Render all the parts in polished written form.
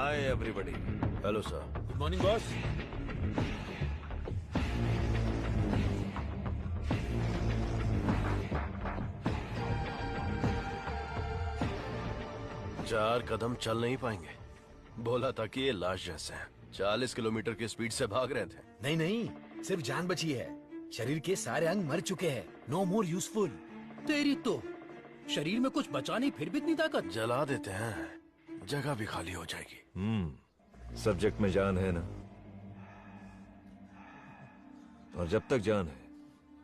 Hi everybody. Hello sir. Good morning boss. चार कदम चल नहीं पाएंगे। बोला था कि ये लाश जैसे हैं। 40 किलोमीटर की स्पीड से भाग रहे थे। नहीं नहीं, सिर्फ जान बची है। शरीर के सारे अंग मर चुके हैं। No more useful. तेरी तो शरीर में कुछ बचा नहीं, फिर भी इतनी ताकत। जला देते हैं, जगह भी खाली हो जाएगी। सब्जेक्ट में जान है ना, और जब तक जान है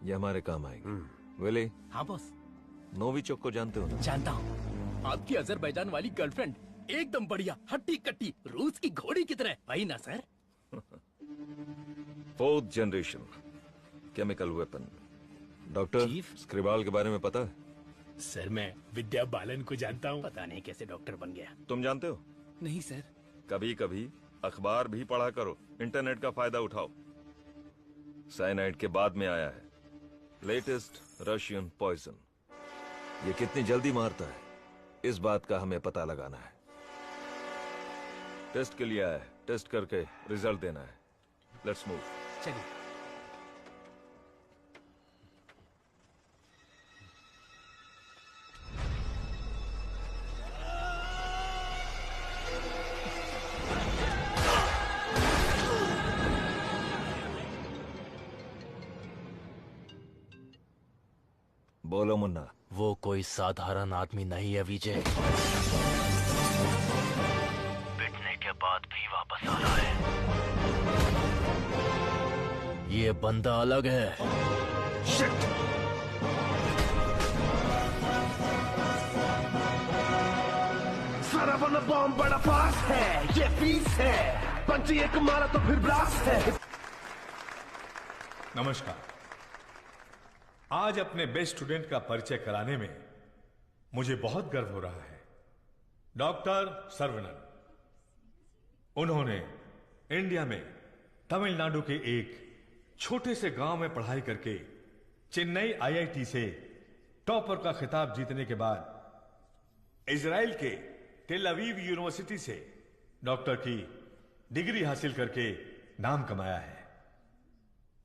ये हमारे काम आएगी। वेले, हाँ बॉस। नोविचोक को जानते हो ना? जानता हूँ। आपकी अजरबैजान वाली गर्लफ्रेंड एकदम बढ़िया, हट्टी कट्टी, रूस की घोड़ी की तरह। वही ना sir? 4th generation chemical weapon. Doctor chief? Skripal के बारे में पता है? सर मैं विद्या बालन को जानता हूँ। पता नहीं कैसे डॉक्टर बन गया। तुम जानते हो? नहीं सर। कभी कभी अखबार भी पढ़ा करो, इंटरनेट का फायदा उठाओ। साइनाइड के बाद में आया है लेटेस्ट रशियन पॉइजन। ये कितनी जल्दी मारता है, इस बात का हमें पता लगाना है। टेस्ट के लिए आया है, टेस्ट करके रिजल्ट देना है। Let's move. चलिए। बोलो मुन्ना। वो कोई साधारण आदमी नहीं है विजय। पिटने के बाद भी वापस आ रहा है। ये बंदा अलग है। शिट! सारा वाला बॉम्ब बड़ा पास है, ये फीस है। पंची एक मारा तो फिर ब्लास्ट है। नमस्कार। आज अपने बेस्ट स्टूडेंट का परिचय कराने में मुझे बहुत गर्व हो रहा है। डॉक्टर सर्वनन। उन्होंने इंडिया में तमिलनाडु के एक छोटे से गांव में पढ़ाई करके चेन्नई आईआईटी से टॉपर का खिताब जीतने के बाद इजराइल के टेल अवीव यूनिवर्सिटी से डॉक्टर की डिग्री हासिल करके नाम कमाया है।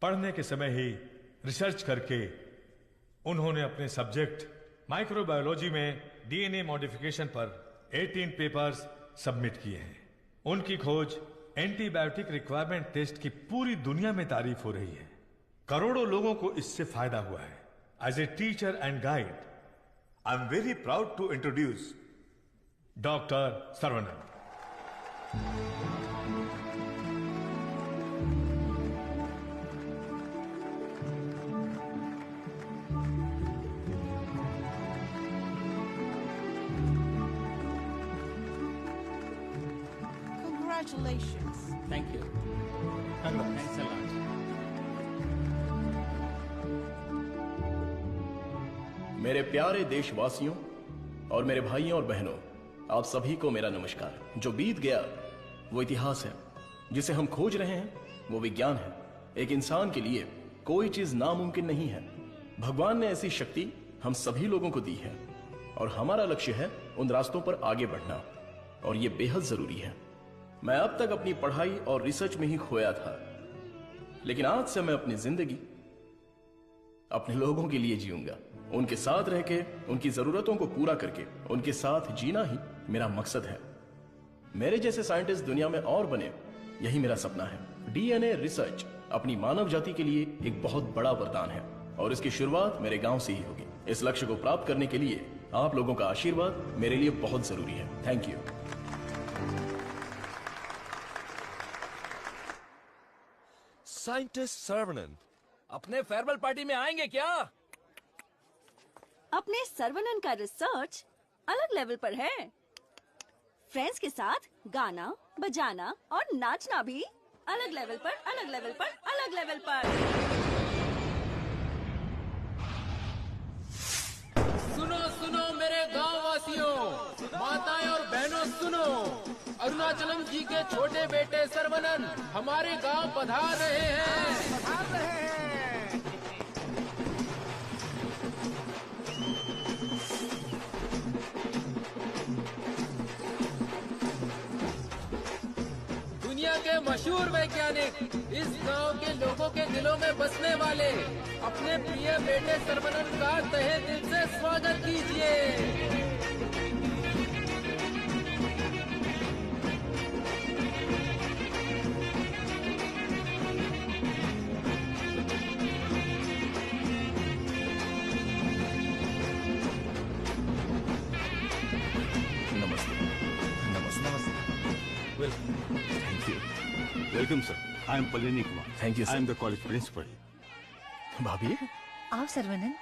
पढ़ने के समय ही रिसर्च करके उन्होंने अपने सब्जेक्ट माइक्रोबायोलॉजी में डीएनए मॉडिफिकेशन पर 18 पेपर्स सबमिट किए हैं। उनकी खोज एंटीबायोटिक रिक्वायरमेंट टेस्ट की पूरी दुनिया में तारीफ हो रही है। करोड़ों लोगों को इससे फायदा हुआ है। As a teacher and guide, I am very proud to introduce doctor Saravanan. Congratulations. Thank you. Thanks a lot. मेरे प्यारे देशवासियों और मेरे भाइयों और बहनों, आप सभी को मेरा नमस्कार। जो बीत गया वो इतिहास है, जिसे हम खोज रहे हैं वो विज्ञान है। एक इंसान के लिए कोई चीज नामुमकिन नहीं है। भगवान ने ऐसी शक्ति हम सभी लोगों को दी है और हमारा लक्ष्य है उन रास्तों पर आगे बढ़ना, और ये बेहद जरूरी है। मैं अब तक अपनी पढ़ाई और रिसर्च में ही खोया था, लेकिन आज से मैं अपनी जिंदगी अपने लोगों के लिए जीऊंगा। उनके साथ रह के, उनकी जरूरतों को पूरा करके, उनके साथ जीना ही मेरा मकसद है। मेरे जैसे साइंटिस्ट दुनिया में और बने, यही मेरा सपना है। डीएनए रिसर्च अपनी मानव जाति के लिए एक बहुत बड़ा वरदान है, और इसकी शुरुआत मेरे गांव से ही होगी। इस लक्ष्य को प्राप्त करने के लिए आप लोगों का आशीर्वाद मेरे लिए बहुत जरूरी है। Thank you. साइंटिस्ट सर्वनन अपने फेयरवेल पार्टी में आएंगे क्या? अपने सर्वनन का रिसर्च अलग लेवल पर है। फ्रेंड्स के साथ गाना, बजाना और नाचना भी अलग लेवल पर, अलग लेवल पर, अलग लेवल पर। सुनो सुनो मेरे गांव वासियों, माताएं और बहनों सुनो। अरुणाचलम जी के छोटे बेटे सर्वनन हमारे गांव पधार रहे हैं। मशहूर वैज्ञानिक, इस गांव के लोगों के दिलों में बसने वाले अपने प्रिय बेटे सर्वनन का तहे दिल से स्वागत कीजिए। Welcome, sir. I am Palini Kumar. Thank you, sir. I am the college principal. भाभी, आओ सरवनन।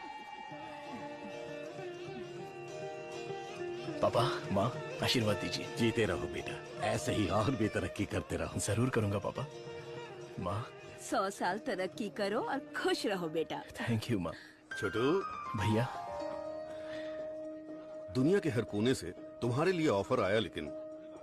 पापा, माँ, आशीर्वाद दीजिए। जीते रहो बेटा, ऐसे ही और भी तरक्की करते रहो। जरूर करूंगा पापा। माँ, 100 साल तरक्की करो और खुश रहो बेटा। थैंक यू माँ। छोटू, भैया, दुनिया के हर कोने से तुम्हारे लिए ऑफर आया, लेकिन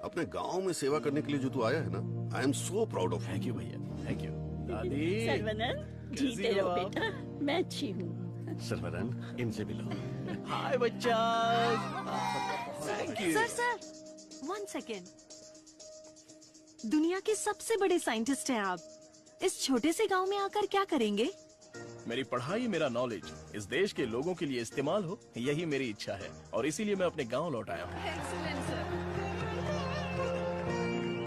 अपने गांव में सेवा करने के लिए जो तू आया है ना, आई am so proud of. Thank you भैया, थैंक यू। दादी, सर्वनन, जीते रहो बेटा, मैं अच्छी हूँ। सर्वनन, इनसे मिलो। हाय बच्चा। Thank you. Sir, 1 second. दुनिया के सबसे बड़े साइंटिस्ट हैं आप। इस छोटे से गांव में आकर क्या करेंगे? मेरी पढ़ाई, मेरा नॉलेज इस देश के लोगों के लिए इस्तेमाल हो, यही मेरी इच्छा है, और इसीलिए मैं अपने गांव लौट आया हूँ। Excellent sir.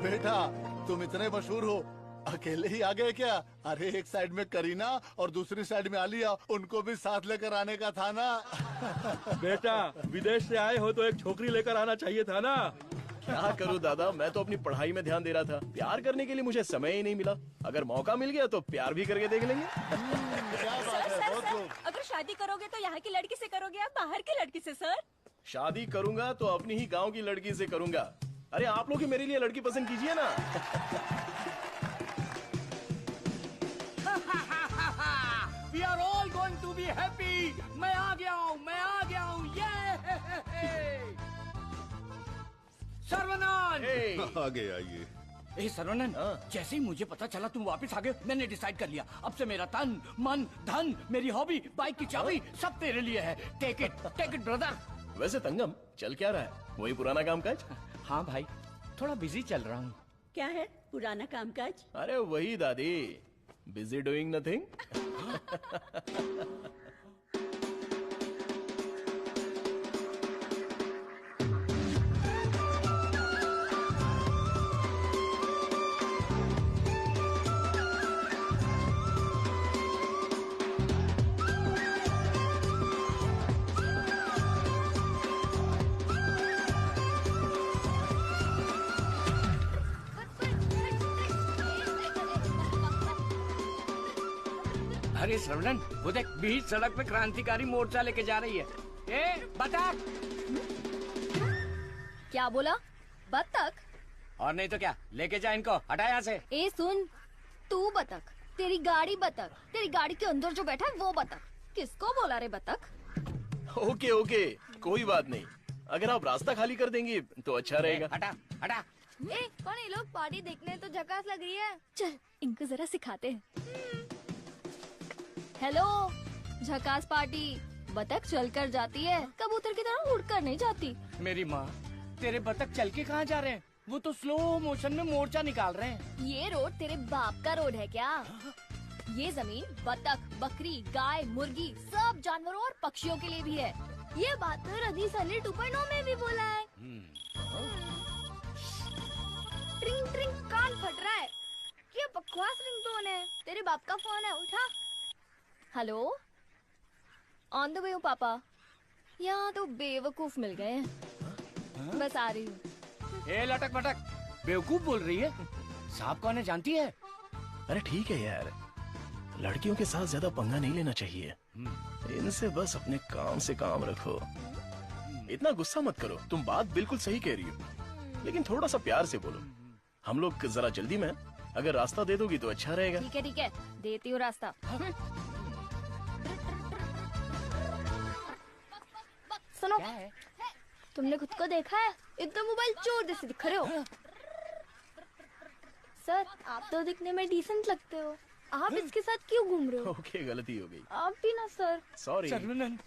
बेटा, तुम इतने मशहूर हो, अकेले ही आ गए क्या? अरे एक साइड में करीना और दूसरी साइड में आलिया, उनको भी साथ लेकर आने का था ना। बेटा, विदेश से आए हो तो एक छोकरी लेकर आना चाहिए था ना। क्या करूं दादा, मैं तो अपनी पढ़ाई में ध्यान दे रहा था। प्यार करने के लिए मुझे समय ही नहीं मिला। अगर मौका मिल गया तो प्यार भी करके देख लेंगे। क्या बात है, बहुत खूब। अगर शादी करोगे तो यहाँ की लड़की से करोगे या बाहर की लड़की से सर? शादी करूंगा तो अपनी ही गांव की लड़की से करूंगा। अरे आप लोग ही मेरे लिए लड़की पसंद कीजिए ना। We are all going to be happy. मैं आ गया हूँ, ये सर्वनन। आगे आइए। ए सर्वनन, जैसे ही मुझे पता चला तुम वापस आ गए, मैंने डिसाइड कर लिया, अब से मेरा तन, मन, धन, मेरी हॉबी, बाइक की चाबी सब तेरे लिए है। Take it brother. वैसे तंगम, चल क्या रहा है? वही पुराना काम काज? हाँ भाई, थोड़ा बिजी चल रहा हूँ। क्या है पुराना कामकाज? अरे वही दादी, बिजी डूइंग नथिंग। अरे श्रवणन, वो देख, बीच सड़क पे क्रांतिकारी मोर्चा लेके जा रही है। ए बतख। क्या बोला? बतख? और नहीं तो क्या, लेके जा इनको, हटा यहाँ से। ए सुन, तू बतख, तेरी गाड़ी बतख, तेरी गाड़ी के अंदर जो बैठा है वो बतख। किसको बोला रे बतख? ओके, कोई बात नहीं। अगर आप रास्ता खाली कर देंगी तो अच्छा रहेगा। हटा। ए कौन ये लोग? पार्टी देखने तो झकास लग रही है। चल इनको जरा सिखाते हैं। हेलो, झकास पार्टी। बतख चलकर जाती है, कबूतर की तरह उड़कर नहीं जाती। मेरी माँ, तेरे बतख चल के कहाँ जा रहे हैं? वो तो स्लो मोशन में मोर्चा निकाल रहे हैं। ये रोड तेरे बाप का रोड है क्या? ये जमीन बतख, बकरी, गाय, मुर्गी, सब जानवरों और पक्षियों के लिए भी है। ये बात तो रदी सली 2.0 में भी बोला है। ट्रिंग ट्रिंग, कान फट रहा है। ये बकवास रिंगटोन है। तेरे बाप का फोन है, उठा। हेलो, ऑन द वे हूँ पापा। यहाँ तो बेवकूफ मिल गए हैं। बस आ रही हूँ। ए लटक पटक, बेवकूफ बोल रही है? साहब कौन है जानती है? अरे ठीक है यार, लड़कियों के साथ ज्यादा पंगा नहीं लेना चाहिए। इनसे बस अपने काम से काम रखो। इतना गुस्सा मत करो, तुम बात बिल्कुल सही कह रही हो, लेकिन थोड़ा सा प्यार से बोलो। हम लोग जरा जल्दी में, अगर रास्ता दे दोगी तो अच्छा रहेगा। ठीक है, देती हूँ रास्ता। सुनो, तुमने खुद को देखा है? इतना मोबाइल चोर जैसे दिख रहे हो। सर, आप तो दिखने में डिसेंट लगते हो, आप इसके साथ क्यों घूम रहे हो? ओके, गलती हो गई। आप भी ना सर। सॉरी। सर्वनन,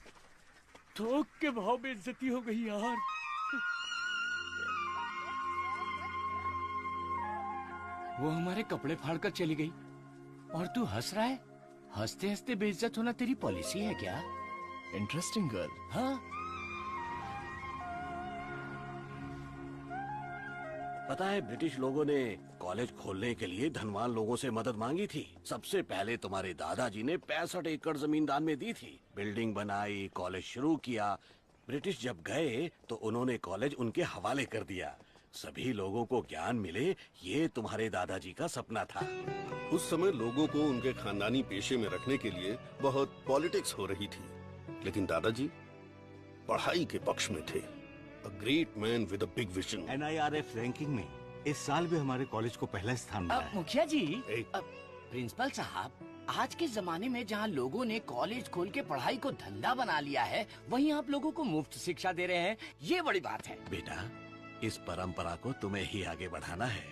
थोक के भाव बेइज्जती हो गई यार। वो हमारे कपड़े फाड़ कर चली गई और तू हंस रहा है? हंसते हंसते बेइज्जत होना तेरी पॉलिसी है क्या? Interesting girl. हाँ। पता है ब्रिटिश लोगों ने कॉलेज खोलने के लिए धनवान लोगों से मदद मांगी थी। सबसे पहले तुम्हारे दादाजी ने 65 एकड़ जमीन दान में दी थी। बिल्डिंग बनाई, कॉलेज शुरू किया। ब्रिटिश जब गए तो उन्होंने कॉलेज उनके हवाले कर दिया। सभी लोगों को ज्ञान मिले, ये तुम्हारे दादाजी का सपना था। उस समय लोगों को उनके खानदानी पेशे में रखने के लिए बहुत पॉलिटिक्स हो रही थी, लेकिन दादाजी पढ़ाई के पक्ष में थे। A great man with a big vision. NIRF ranking में इस साल भी हमारे कॉलेज को पहला स्थान मिला है। मुखिया जी, प्रिंसिपल साहब, आज के जमाने में जहाँ लोगों ने कॉलेज खोल के पढ़ाई को धंधा बना लिया है, वहीं आप लोगों को मुफ्त शिक्षा दे रहे हैं। ये बड़ी बात है। बेटा, इस परंपरा को तुम्हें ही आगे बढ़ाना है।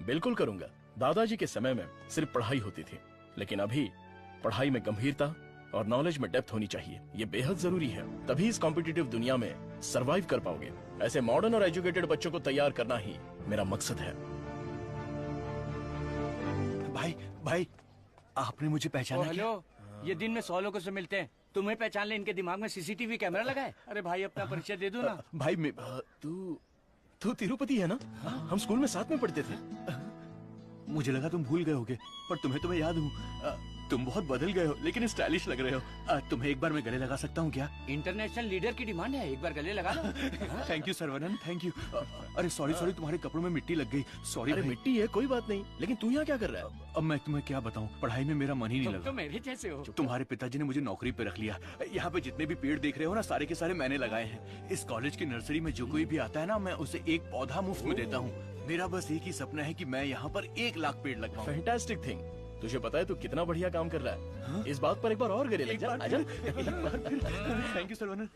बिल्कुल करूंगा। दादाजी के समय में सिर्फ पढ़ाई होती थी, लेकिन अभी पढ़ाई में गंभीरता और नॉलेज में डेप्थ होनी चाहिए। ये बेहद जरूरी है, तभी इस कॉम्पिटिटिव दुनिया में सरवाइव कर पाओगे। ऐसे मॉडर्न और एजुकेटेड बच्चों को तैयार करना ही मेरा मकसद है। भाई, आपने मुझे पहचाना क्या? हेलो, ये दिन में 100 लोगों से मिलते हैं, तुम्हें पहचान ले, इनके दिमाग में सीसीटीवी कैमरा लगा है। अरे भाई, अपना परिचय दे दो ना। भाई तू तिरुपति है ना? हम स्कूल में साथ में पढ़ते थे। मुझे लगा तुम भूल गए होगे, पर तुम्हें तो मैं याद हूँ। तुम बहुत बदल गए हो, लेकिन स्टाइलिश लग रहे हो। तुम्हें एक बार मैं गले लगा सकता हूँ क्या? इंटरनेशनल लीडर की डिमांड है, एक बार गले लगा लो। Thank you Saravanan, thank you. अरे सॉरी, तुम्हारे कपड़ों में मिट्टी लग गई। सॉरी। अरे मिट्टी है, कोई बात नहीं, लेकिन तू यहाँ क्या कर रहा है? अब मैं तुम्हें क्या बताऊँ, पढ़ाई में मेरा मन ही नहीं लगा। तो मेरे जैसे हो। तुम्हारे पिताजी ने मुझे नौकरी पे रख लिया। यहाँ पे जितने भी पेड़ देख रहे हो ना, सारे के सारे मैंने लगाए हैं। इस कॉलेज की नर्सरी में जो कोई भी आता है ना, मैं उसे एक पौधा मुफ्त में देता हूँ। मेरा बस एक ही सपना है कि मैं यहाँ पर 1 लाख पेड़ लगवाऊं। Fantastic thing. तुझे पता है तू कितना बढ़िया काम कर रहा है? हाँ? इस बात पर एक बार और गले लग जा। आजा। Thank you Saravanan.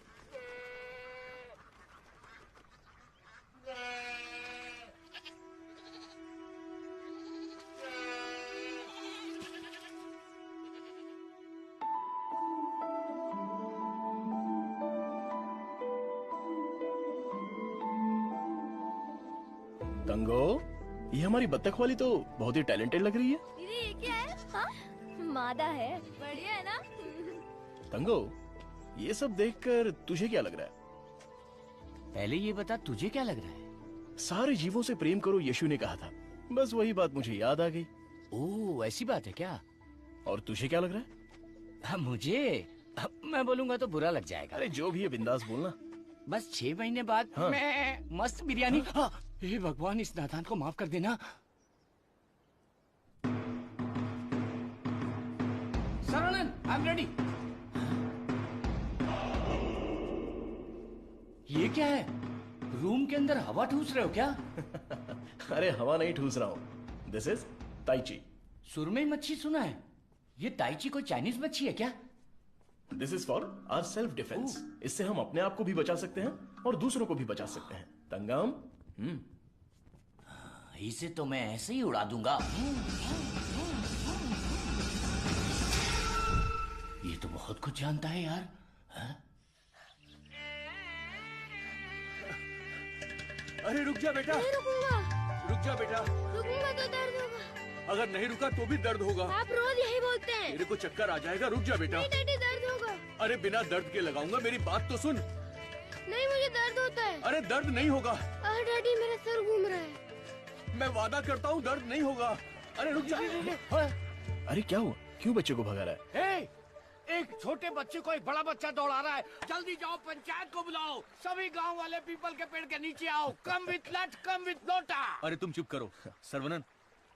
तंगो, ये हमारी बत्तख वाली तो बहुत ही टैलेंटेड लग रही है। दीदी, ये क्या है? हाँ? मादा है। बढ़िया है ना? तंगो, ये सब देखकर तुझे क्या लग रहा है? पहले ये बता, तुझे क्या लग रहा है? सारे जीवों से प्रेम करो, यीशु ने कहा था। बस वही बात मुझे याद आ गई। ओह, ऐसी बात है क्या? और तुझे क्या लग रहा है? मुझे मैं बोलूंगा तो बुरा लग जाएगा। अरे जो भी है बिंदास बोलना। बस 6 महीने बाद हाँ। मैं मस्त बिरयानी। हाँ। हे भगवान, इस नादान को माफ कर देना। Saravanan, I am ready. ये क्या है? रूम के अंदर हवा ठूस रहे हो क्या? अरे हवा नहीं ठूस रहा हूँ। This is tai chi. सुरमई मच्छी सुना है। ये ताइची कोई चाइनीज मच्छी है क्या? This is for our self defence. इससे हम अपने आप को भी बचा सकते हैं और दूसरों को भी बचा सकते हैं। तंगम, इसे तो मैं ऐसे ही उड़ा दूंगा। ये तो बहुत कुछ जानता है यार। हा? अरे रुक जा बेटा। नहीं रुकूंगा। रुक जा बेटा। रुकूंगा तो दर्द होगा। अगर नहीं रुका तो भी दर्द होगा। आप रोज यही बोलते हैं। मेरे को चक्कर आ जाएगा। रुक जा बेटा। नहीं डैडी, दर्द होगा। अरे बिना दर्द के लगाऊंगा, मेरी बात तो सुन। नहीं, मुझे दर्द होता है। अरे दर्द नहीं होगा। अरे डैडी, मेरा सर घूम रहा है। मैं वादा करता हूँ दर्द नहीं होगा। अरे रुक जा। अरे क्या हुआ? क्यों बच्चे को भगा रहा है? एक छोटे बच्चे को एक बड़ा बच्चा दौड़ा रहा है। जल्दी जाओ, पंचायत को बुलाओ। सभी गांव वाले पीपल के पेड़ के नीचे आओ। कम विथ लट, कम विथ लोटा। अरे तुम चुप करो। सर्वनन,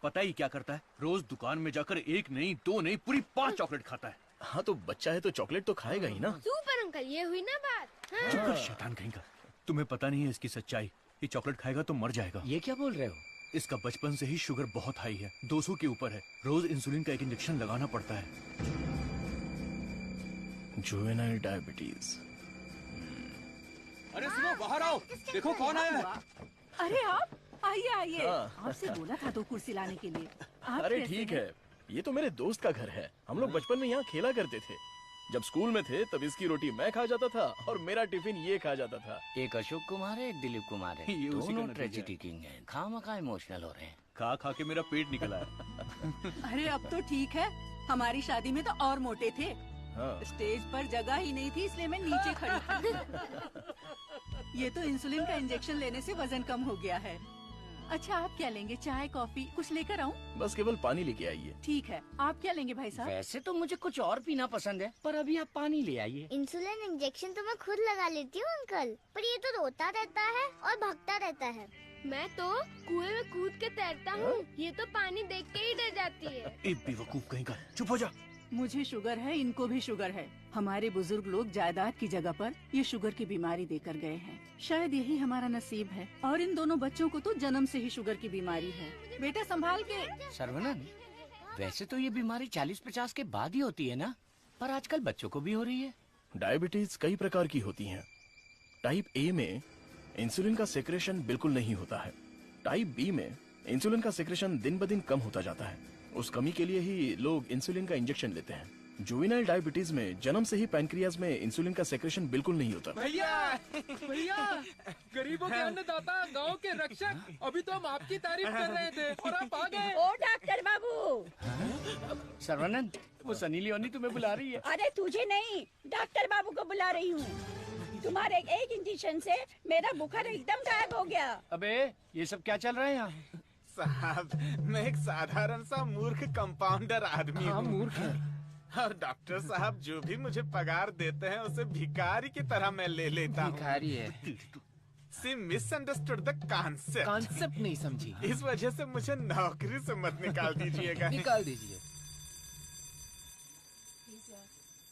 पता ही क्या करता है? रोज दुकान में जाकर 1 नहीं 2 नहीं पूरी 5 चॉकलेट खाता है। हाँ तो बच्चा है तो चॉकलेट तो खाएगा ही ना। सुपर अंकल, ये हुई ना बात। हाँ? चुप कर शैतान कहीं का। तुम्हें पता नहीं है इसकी सच्चाई। ये चॉकलेट खाएगा तो मर जाएगा। ये क्या बोल रहे हो? इसका बचपन से ही शुगर बहुत हाई है, 200 के ऊपर है। रोज इंसुलिन का एक इंजेक्शन लगाना पड़ता है। Juvenile diabetes. अरे सुनो, बाहर आओ। देखो कौन आया है। अरे आप आइए आइए। हाँ। आपसे बोला था 2 कुर्सी लाने के लिए। आप अरे कैसे ठीक हैं? है, ये तो मेरे दोस्त का घर है। हम लोग बचपन में यहाँ खेला करते थे। जब स्कूल में थे तब इसकी रोटी मैं खा जाता था और मेरा टिफिन ये खा जाता था। एक अशोक कुमार है, एक दिलीप कुमार है, ये उसी का दोनों नतीजा ट्रेजेडी किंग हैं। खामखा इमोशनल हो रहे हैं। खा खा के मेरा पेट निकला है। अरे अब तो ठीक है, हमारी शादी में तो और मोटे थे। हाँ। स्टेज पर जगह ही नहीं थी, इसलिए मैं नीचे खड़ी थी। ये तो इंसुलिन का इंजेक्शन लेने से वजन कम हो गया है। अच्छा आप क्या लेंगे, चाय कॉफी कुछ लेकर आऊं? बस केवल पानी लेके आइए। ठीक है, आप क्या लेंगे भाई साहब? वैसे तो मुझे कुछ और पीना पसंद है, पर अभी आप पानी ले आइए। इंसुलिन इंजेक्शन तो मैं खुद लगा लेती हूँ अंकल, पर ये तो रोता रहता है और भगता रहता है। मैं तो कुएं में कूद के तैरता हूँ, ये तो पानी देख के ही डर जाती है। एक बेवकूफ कहीं का, चुप हो जा। मुझे शुगर है, इनको भी शुगर है। हमारे बुजुर्ग लोग जायदाद की जगह पर ये शुगर की बीमारी देकर गए हैं। शायद यही हमारा नसीब है। और इन दोनों बच्चों को तो जन्म से ही शुगर की बीमारी है। बेटा संभाल के। सर्वनन, वैसे तो ये बीमारी 40-50 के बाद ही होती है ना, पर आजकल बच्चों को भी हो रही है। डायबिटीज कई प्रकार की होती हैं। टाइप ए में इंसुलिन का सेक्रेशन बिल्कुल नहीं होता है। टाइप बी में इंसुलिन का सेक्रेशन दिन ब दिन कम होता जाता है। उस कमी के लिए ही लोग इंसुलिन का इंजेक्शन लेते हैं। जुवेनाइल डायबिटीज में जन्म से ही पैनक्रियाज में इंसुलिन का सेक्रेशन बिल्कुल नहीं होता। भैया, गरीबों के अन्नदाता, गांव के रक्षक, अभी तो हम आपकी तारीफ कर रहे थे और आप आ गए। ओ डॉक्टर बाबू। सर्वनन, वो सनी लियोनी तुम्हें बुला रही है। अरे तुझे नहीं, डॉक्टर बाबू को बुला रही हूँ। तुम्हारे एक इंजेक्शन से मेरा बुखार एकदम गायब हो गया। अबे ये सब क्या चल रहा है यहाँ? साहब, मैं एक साधारण सा मूर्ख कंपाउंडर आदमी हूँ। मूर्ख है। और डॉक्टर साहब जो भी मुझे पगार देते हैं उसे भिखारी की तरह मैं ले लेता हूँ। भिखारी है। सी मिसअंडरस्टूड द कॉन्सेप्ट। कॉन्सेप्ट नहीं समझी। इस वजह से मुझे नौकरी से मत निकाल दीजिएगा। निकाल दीजिए।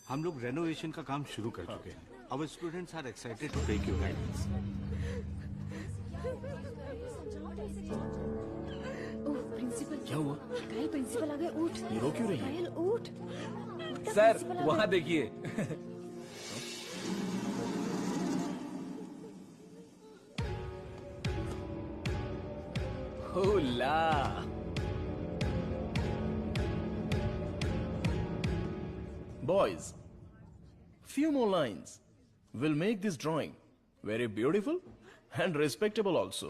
हम लोग रेनोवेशन का काम शुरू कर चुके हैं। Our students are excited to take your guidance. Oh principal. क्या हुआ? कल प्रिंसिपल आ गए, उठ। ये रो क्यों रही है? पायल उठ। सर वहाँ देखिए। होला। Boys, few more lines will make this drawing very beautiful and respectable also.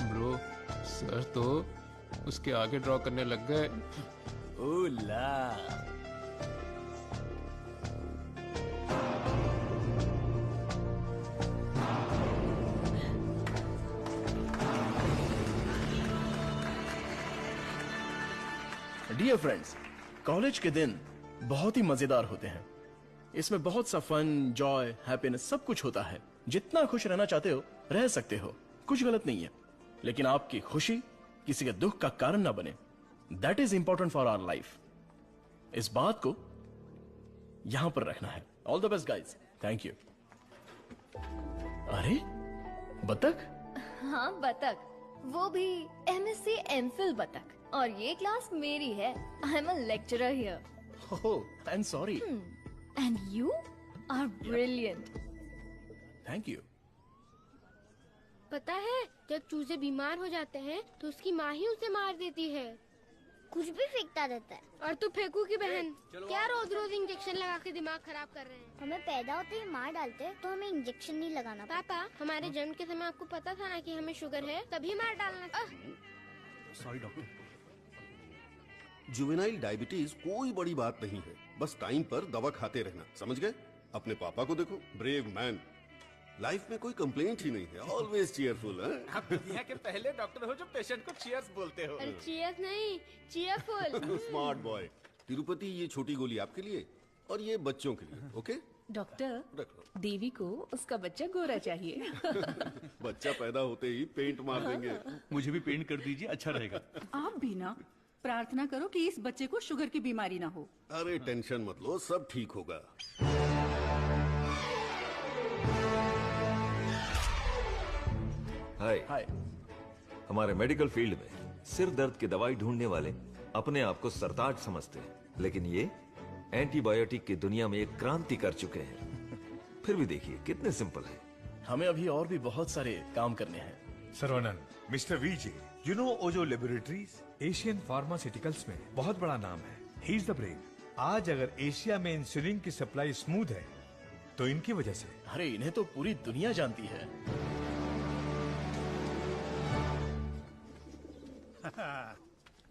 Bro, sir तो उसके आगे ड्रॉ करने लग गए। होला। डियर फ्रेंड्स, कॉलेज के दिन बहुत ही मजेदार होते हैं। इसमें बहुत सा फन, जॉय, हैप्पीनेस सब कुछ होता है। जितना खुश रहना चाहते हो रह सकते हो, कुछ गलत नहीं है। लेकिन आपकी खुशी किसी के दुख का कारण ना बने, that is important for our life. इस बात को यहां पर रखना है। All the best guys. Thank you. अरे बतख? हाँ बतख, वो भी MSc MPhil बतख। और ये क्लास मेरी है। I am a lecturer here. Oh, I am sorry. And you are brilliant. Thank you. पता है, जब चूजे बीमार हो जाते हैं तो उसकी माँ ही उसे मार देती है। कुछ भी फेंकता रहता है। और तू फेंकू की बहन, क्या रोज रोज इंजेक्शन लगा के दिमाग खराब कर रहे हैं? हमें पैदा होते ही मार डालते तो हमें इंजेक्शन नहीं लगाना। पापा, हमारे जन्म के समय आपको पता था ना कि हमें शुगर है, तभी मार डालना था। Sorry doctor. जुवेनाइल डायबिटीज कोई बड़ी बात नहीं है, बस टाइम पर दवा खाते रहना, समझ गए? अपने पापा को देखो, ब्रेव मैन, लाइफ में कोई कंप्लेंट ही नहीं है, ऑलवेज चीयरफुल है। आप दुनिया के पहले डॉक्टर हो जो पेशेंट को चीयर्स बोलते हो। अरे चीयर्स नहीं, चीयरफुल। Smart boy. तिरुपति, ये छोटी गोली आपके लिए और ये बच्चों के लिए, ओके? डॉक्टर, देवी को उसका बच्चा गोरा चाहिए। बच्चा पैदा होते ही पेंट मार देंगे। मुझे भी पेंट कर दीजिए, अच्छा रहेगा। आप भी ना प्रार्थना करो कि इस बच्चे को शुगर की बीमारी ना हो। अरे टेंशन मत लो, सब ठीक होगा। हाय। हमारे मेडिकल फील्ड में सिर दर्द की दवाई ढूंढने वाले अपने आप को सरताज समझते हैं, लेकिन ये एंटीबायोटिक की दुनिया में एक क्रांति कर चुके हैं। फिर भी देखिए कितने सिंपल है। हमें अभी और भी बहुत सारे काम करने हैं। Saravanan, mister VJ, you know Ojo laboratories Asian pharmaceuticals में बहुत बड़ा नाम है। He is the brain. आज अगर एशिया में इंसुलिन की सप्लाई स्मूथ है तो इनकी वजह से। अरे इन्हें तो पूरी दुनिया जानती है।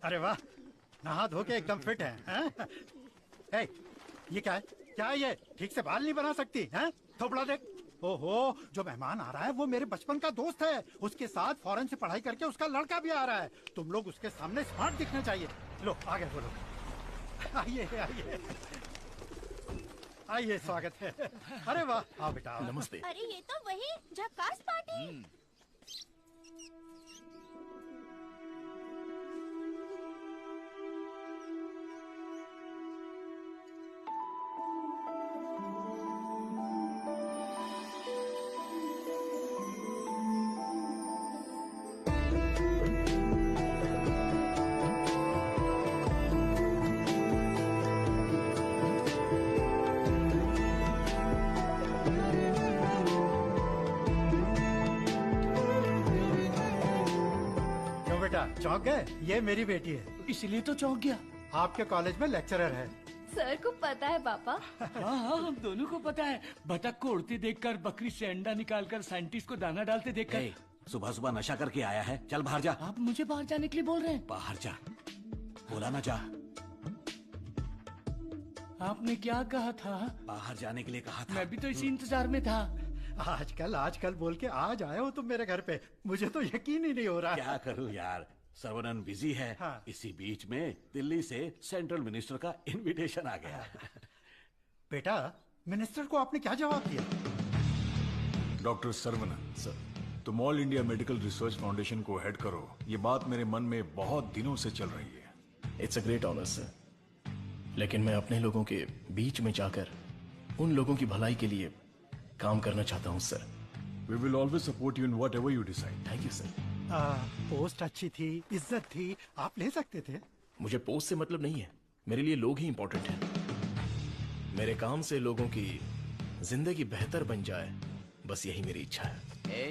अरे वाह, नहा धो के एकदम फिट है, हैं? ए, ये क्या है? क्या है ये? ठीक से बाल नहीं बना सकती हैं? थोपड़ा देख। ओहो, जो मेहमान आ रहा है वो मेरे बचपन का दोस्त है। उसके साथ फॉरेन से पढ़ाई करके उसका लड़का भी आ रहा है। तुम लोग उसके सामने स्मार्ट दिखने चाहिए। लो आगे बोलो। आइए आइए आइए, स्वागत है। अरे वाह, आओ बेटा आओ। नमस्ते। अरे ये तो वही झक्कास पार्टी। चौंक गए? ये मेरी बेटी है। इसलिए तो चौंक गया। आपके कॉलेज में लेक्चरर है। सर को पता है पापा। हाँ हाँ, हम दोनों को पता है। बतख को उड़ते देखकर, बकरी से अंडा निकालकर, साइंटिस्ट को दाना डालते देखकर। सुबह सुबह नशा करके आया है, चल बाहर जा। आप मुझे बाहर जाने के लिए बोल रहे हैं? बाहर जा, बोला ना जा। आपने क्या कहा था? बाहर जाने के लिए कहा था। मैं भी तो इसी इंतजार में था। आजकल बोल के आज आए हो तुम मेरे घर पे। मुझे तो यकीन ही नहीं हो रहा। क्या करूं यार, सर्वनन बिजी है। हाँ। इसी बीच में दिल्ली से सेंट्रल मिनिस्टर का इनविटेशन आ गया। बेटा, मिनिस्टर को आपने क्या जवाब दिया? डॉक्टर सर्वनन सर, तुम all India medical research foundation को हेड करो, ये बात मेरे मन में बहुत दिनों से चल रही है। It's a great honour sir, लेकिन मैं अपने लोगों के बीच में जाकर उन लोगों की भलाई के लिए काम करना चाहता हूँ sir. We will always support you in whatever you decide. Thank you sir. Post अच्छी थी, इज्जत थी, आप ले सकते थे। मुझे पोस्ट से मतलब नहीं है, मेरे लिए लोग ही इम्पोर्टेंट हैं। मेरे काम से लोगों की जिंदगी बेहतर बन जाए, बस यही मेरी इच्छा है।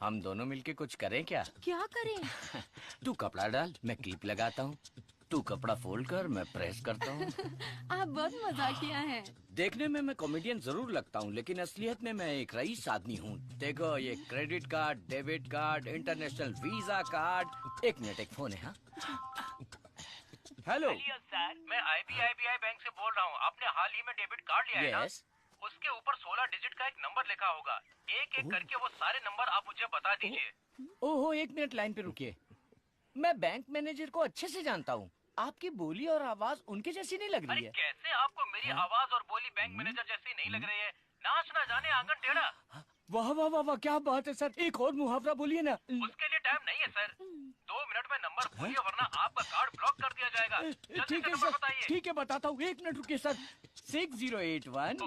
हम दोनों मिलके कुछ करें क्या? क्या करें? तू कपड़ा डाल, मैं क्लिप लगाता हूँ। तू कपड़ा फोल्ड कर, मैं प्रेस करता हूँ। आप बहुत मजाकिया हैं। देखने में मैं कॉमेडियन जरूर लगता हूँ, लेकिन असलियत में मैं एक रईस आदमी हूँ। देखो, ये credit card, debit card, international visa card. एक मिनट, एक फोन है। हाँ, हेलो सर, मैं IBI बैंक से बोल रहा हूँ। आपने हाल ही में डेबिट कार्ड लिया है ना? उसके ऊपर 16 डिजिट का एक नंबर लिखा होगा। एक एक करके वो सारे नंबर आप मुझे बता दीजिए। ओहो, एक मिनट लाइन पे रुकिए। मैं बैंक मैनेजर को अच्छे से जानता हूँ। आपकी बोली और आवाज उनके जैसी नहीं लग रही है। कैसे आपको मेरी आवाज और बोली बैंक मैनेजर जैसी नहीं लग रही है? नाच ना जाने आंगन टेढ़ा। वाह वाह वाह वाह, क्या बात है सर। एक और मुहावरा बोलिए ना। उसके लिए टाइम नहीं है सर। 2 मिनट में नंबर बोलिए, वरना आपका कार्ड ब्लॉक कर दिया जाएगा। ठीक है सर, ठीक है, बताता हूँ। एक मिनट रुकिए सर। 6081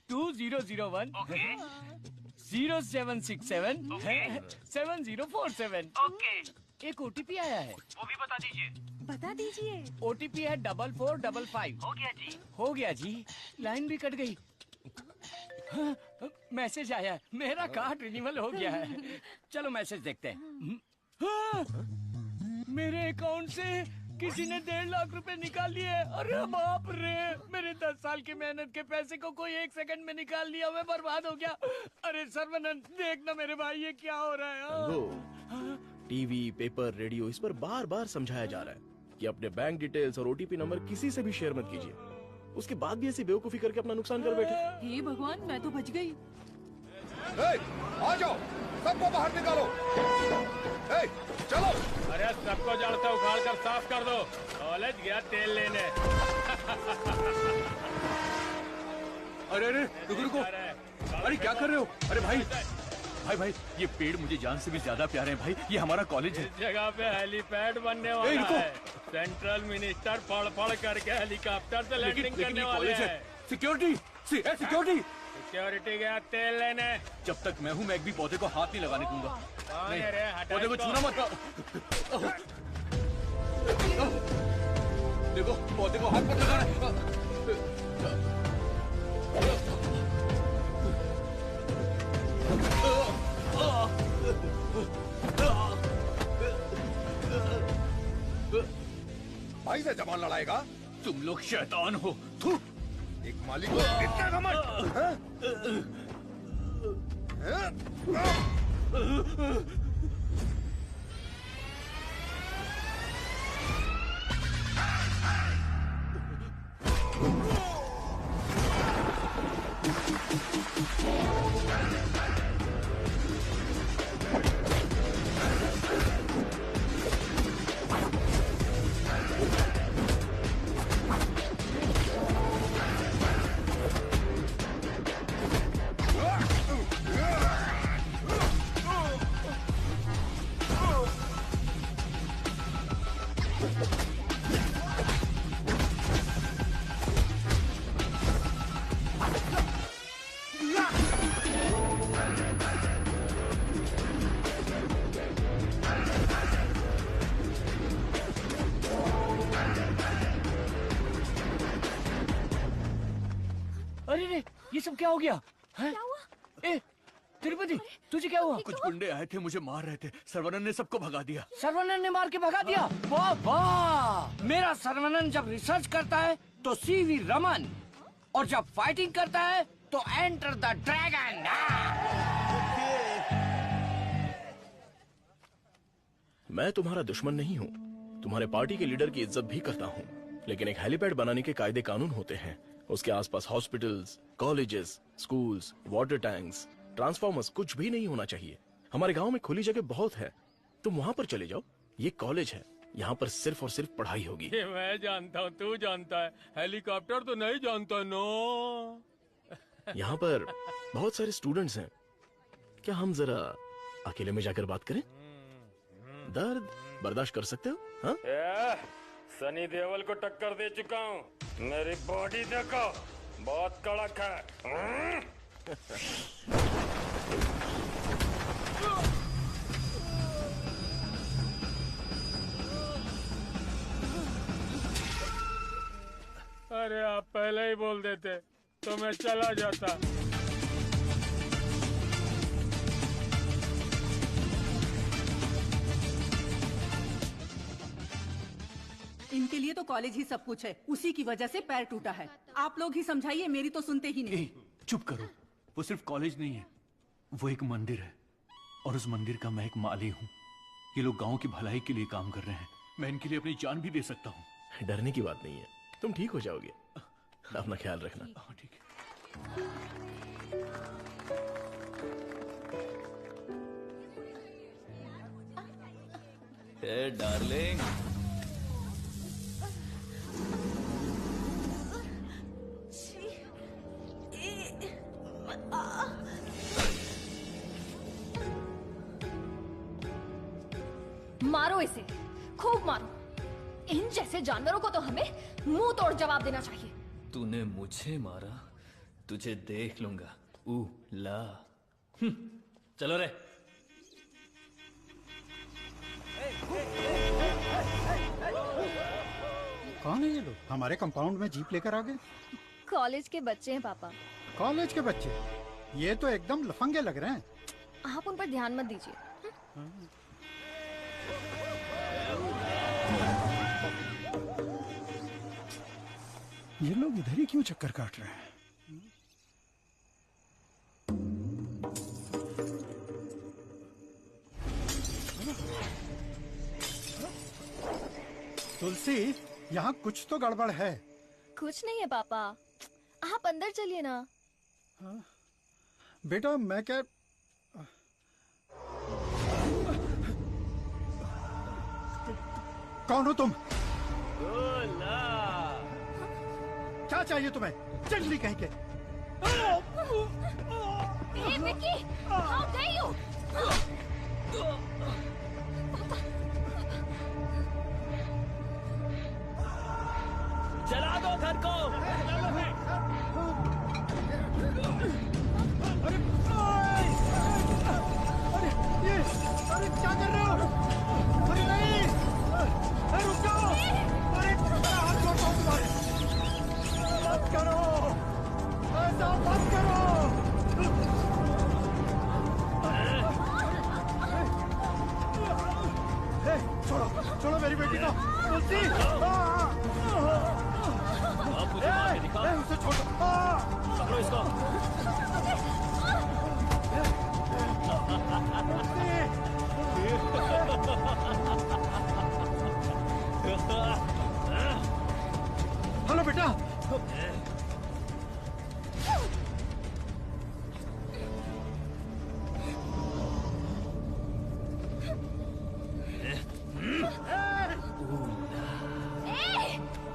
2001 0767 7047। एक OTP आया है, वो भी बता दीजिए। बता दीजिए। OTP है 4455। हो गया जी। हो गया जी। लाइन भी कट गई। हाँ, मैसेज आया है, मेरा कार्ड रिन्यूअल हो गया है। चलो मैसेज देखते हैं। हाँ, मेरे अकाउंट से किसी ने 1.5 लाख रुपए निकाल लिए। अरे बाप रे, मेरे 10 साल की मेहनत के पैसे को कोई 1 सेकंड में निकाल लिया। मैं बर्बाद हो गया। अरे सर्वनंद, देखना मेरे भाई, ये क्या हो रहा है? टीवी, पेपर, रेडियो, इस पर बार बार समझाया जा रहा है कि अपने बैंक डिटेल्स और OTP नंबर किसी से भी शेयर मत कीजिए। उसके बाद भी ऐसी बेवकूफी करके अपना नुकसान कर बैठे। हे भगवान, मैं तो बच गई। आ जाओ, सबको बाहर निकालो। चलो। अरे सबको जड़ से उखाड़ कर साफ कर दो। कॉलेज गया तेल लेने। अरे अरे, रुको रुको। अरे क्या कर रहे हो? अरे भाई भाई भाई, ये पेड़ मुझे जान से भी ज्यादा प्यारे हैं भाई। ये हमारा कॉलेज है। इस जगह पे हेलीपैड बनने वाला है। सेंट्रल मिनिस्टर पढ़ करके हेलीकॉप्टर से लैंडिंग करने वाले हैं। Security, security. सिक्योरिटी गया तेल लेने। जब तक मैं हूँ, मैं एक भी पौधे को हाथ नहीं लगाने दूंगा। पौधे को छूना मत। देखो, पौधे को हाथ मत लगाना। भाई से जबान लड़ाएगा? तुम लोग शैतान हो। थू। एक मालिक को इतना घमंड, हाँ? अरे रे, ये सब क्या हो गया? हैं? ए, तिरुपति, तुझे क्या हुआ? कुछ गुंडे आए थे, मुझे मार रहे थे। सर्वनन ने सबको भगा दिया। सर्वनन ने मार के भगा दिया? वाह वाह! मेरा सर्वनन जब रिसर्च करता है तो सीवी रमन, और जब फाइटिंग करता है तो एंटर द ड्रैगन। मैं तुम्हारा दुश्मन नहीं हूँ, तुम्हारे पार्टी के लीडर की इज्जत भी करता हूँ, लेकिन एक हेलीपैड बनाने के कायदे कानून होते हैं। उसके आसपास hospitals, colleges, schools, water tanks, transformers कुछ भी नहीं होना चाहिए। हमारे गांव में खुली जगह बहुत है, तुम वहां पर चले जाओ। ये कॉलेज है, यहाँ पर सिर्फ और सिर्फ पढ़ाई होगी। ये मैं जानता हूँ, तू जानता है, हेलीकॉप्टर तो नहीं जानता। नो, यहाँ पर बहुत सारे स्टूडेंट्स हैं, क्या हम जरा अकेले में जाकर बात करें? दर्द बर्दाश्त कर सकते हो? हाँ? सनी देओल को टक्कर दे चुका हूँ, मेरी बॉडी देखो, बहुत कड़क है। अरे आप पहले ही बोल देते तो मैं चला जाता। इनके लिए तो कॉलेज ही सब कुछ है, उसी की वजह से पैर टूटा है। आप लोग ही समझाइए, मेरी तो सुनते ही नहीं। चुप करो, वो सिर्फ कॉलेज नहीं है, वो एक मंदिर है, और उस मंदिर का मैं एक माली हूँ। ये लोग गांव की भलाई के लिए काम कर रहे हैं, मैं इनके लिए अपनी जान भी दे सकता हूँ। डरने की बात नहीं है, तुम ठीक हो जाओगे, अपना ख्याल रखना। ठीक है। हे डार्लिंग, मारो इसे, खूब मारो। इन जैसे जानवरों को तो हमें मुंह तोड़ जवाब देना चाहिए। तूने मुझे मारा, तुझे देख लूंगा। ला। चलो रे। कौन है ये लोग? हमारे कंपाउंड में जीप लेकर आ गए। कॉलेज के बच्चे हैं पापा। कॉलेज के बच्चे? ये तो एकदम लफंगे लग रहे हैं। आप उन पर ध्यान मत दीजिए। ये लोग इधर ही क्यों चक्कर काट रहे हैं? तुलसी, यहाँ कुछ तो गड़बड़ है। कुछ नहीं है पापा, आप अंदर चलिए ना। बेटा मैं क्या, कौन हो तुम? क्या चाहिए तुम्हें? जल्दी कहीं के। ए, विक्की, how dare you? जला दो घर को। अरे क्या कर रहे हो? अरे नहीं, अरे रुक जाओ। अरे हाथ छोड़ो तुम्हारे। मत करो, ऐसा मत करो। छोड़ो छोड़ो मेरी बेटी को। तुलसी उसे छोड़ो। पकड़ो इसको। हेलो बेटा।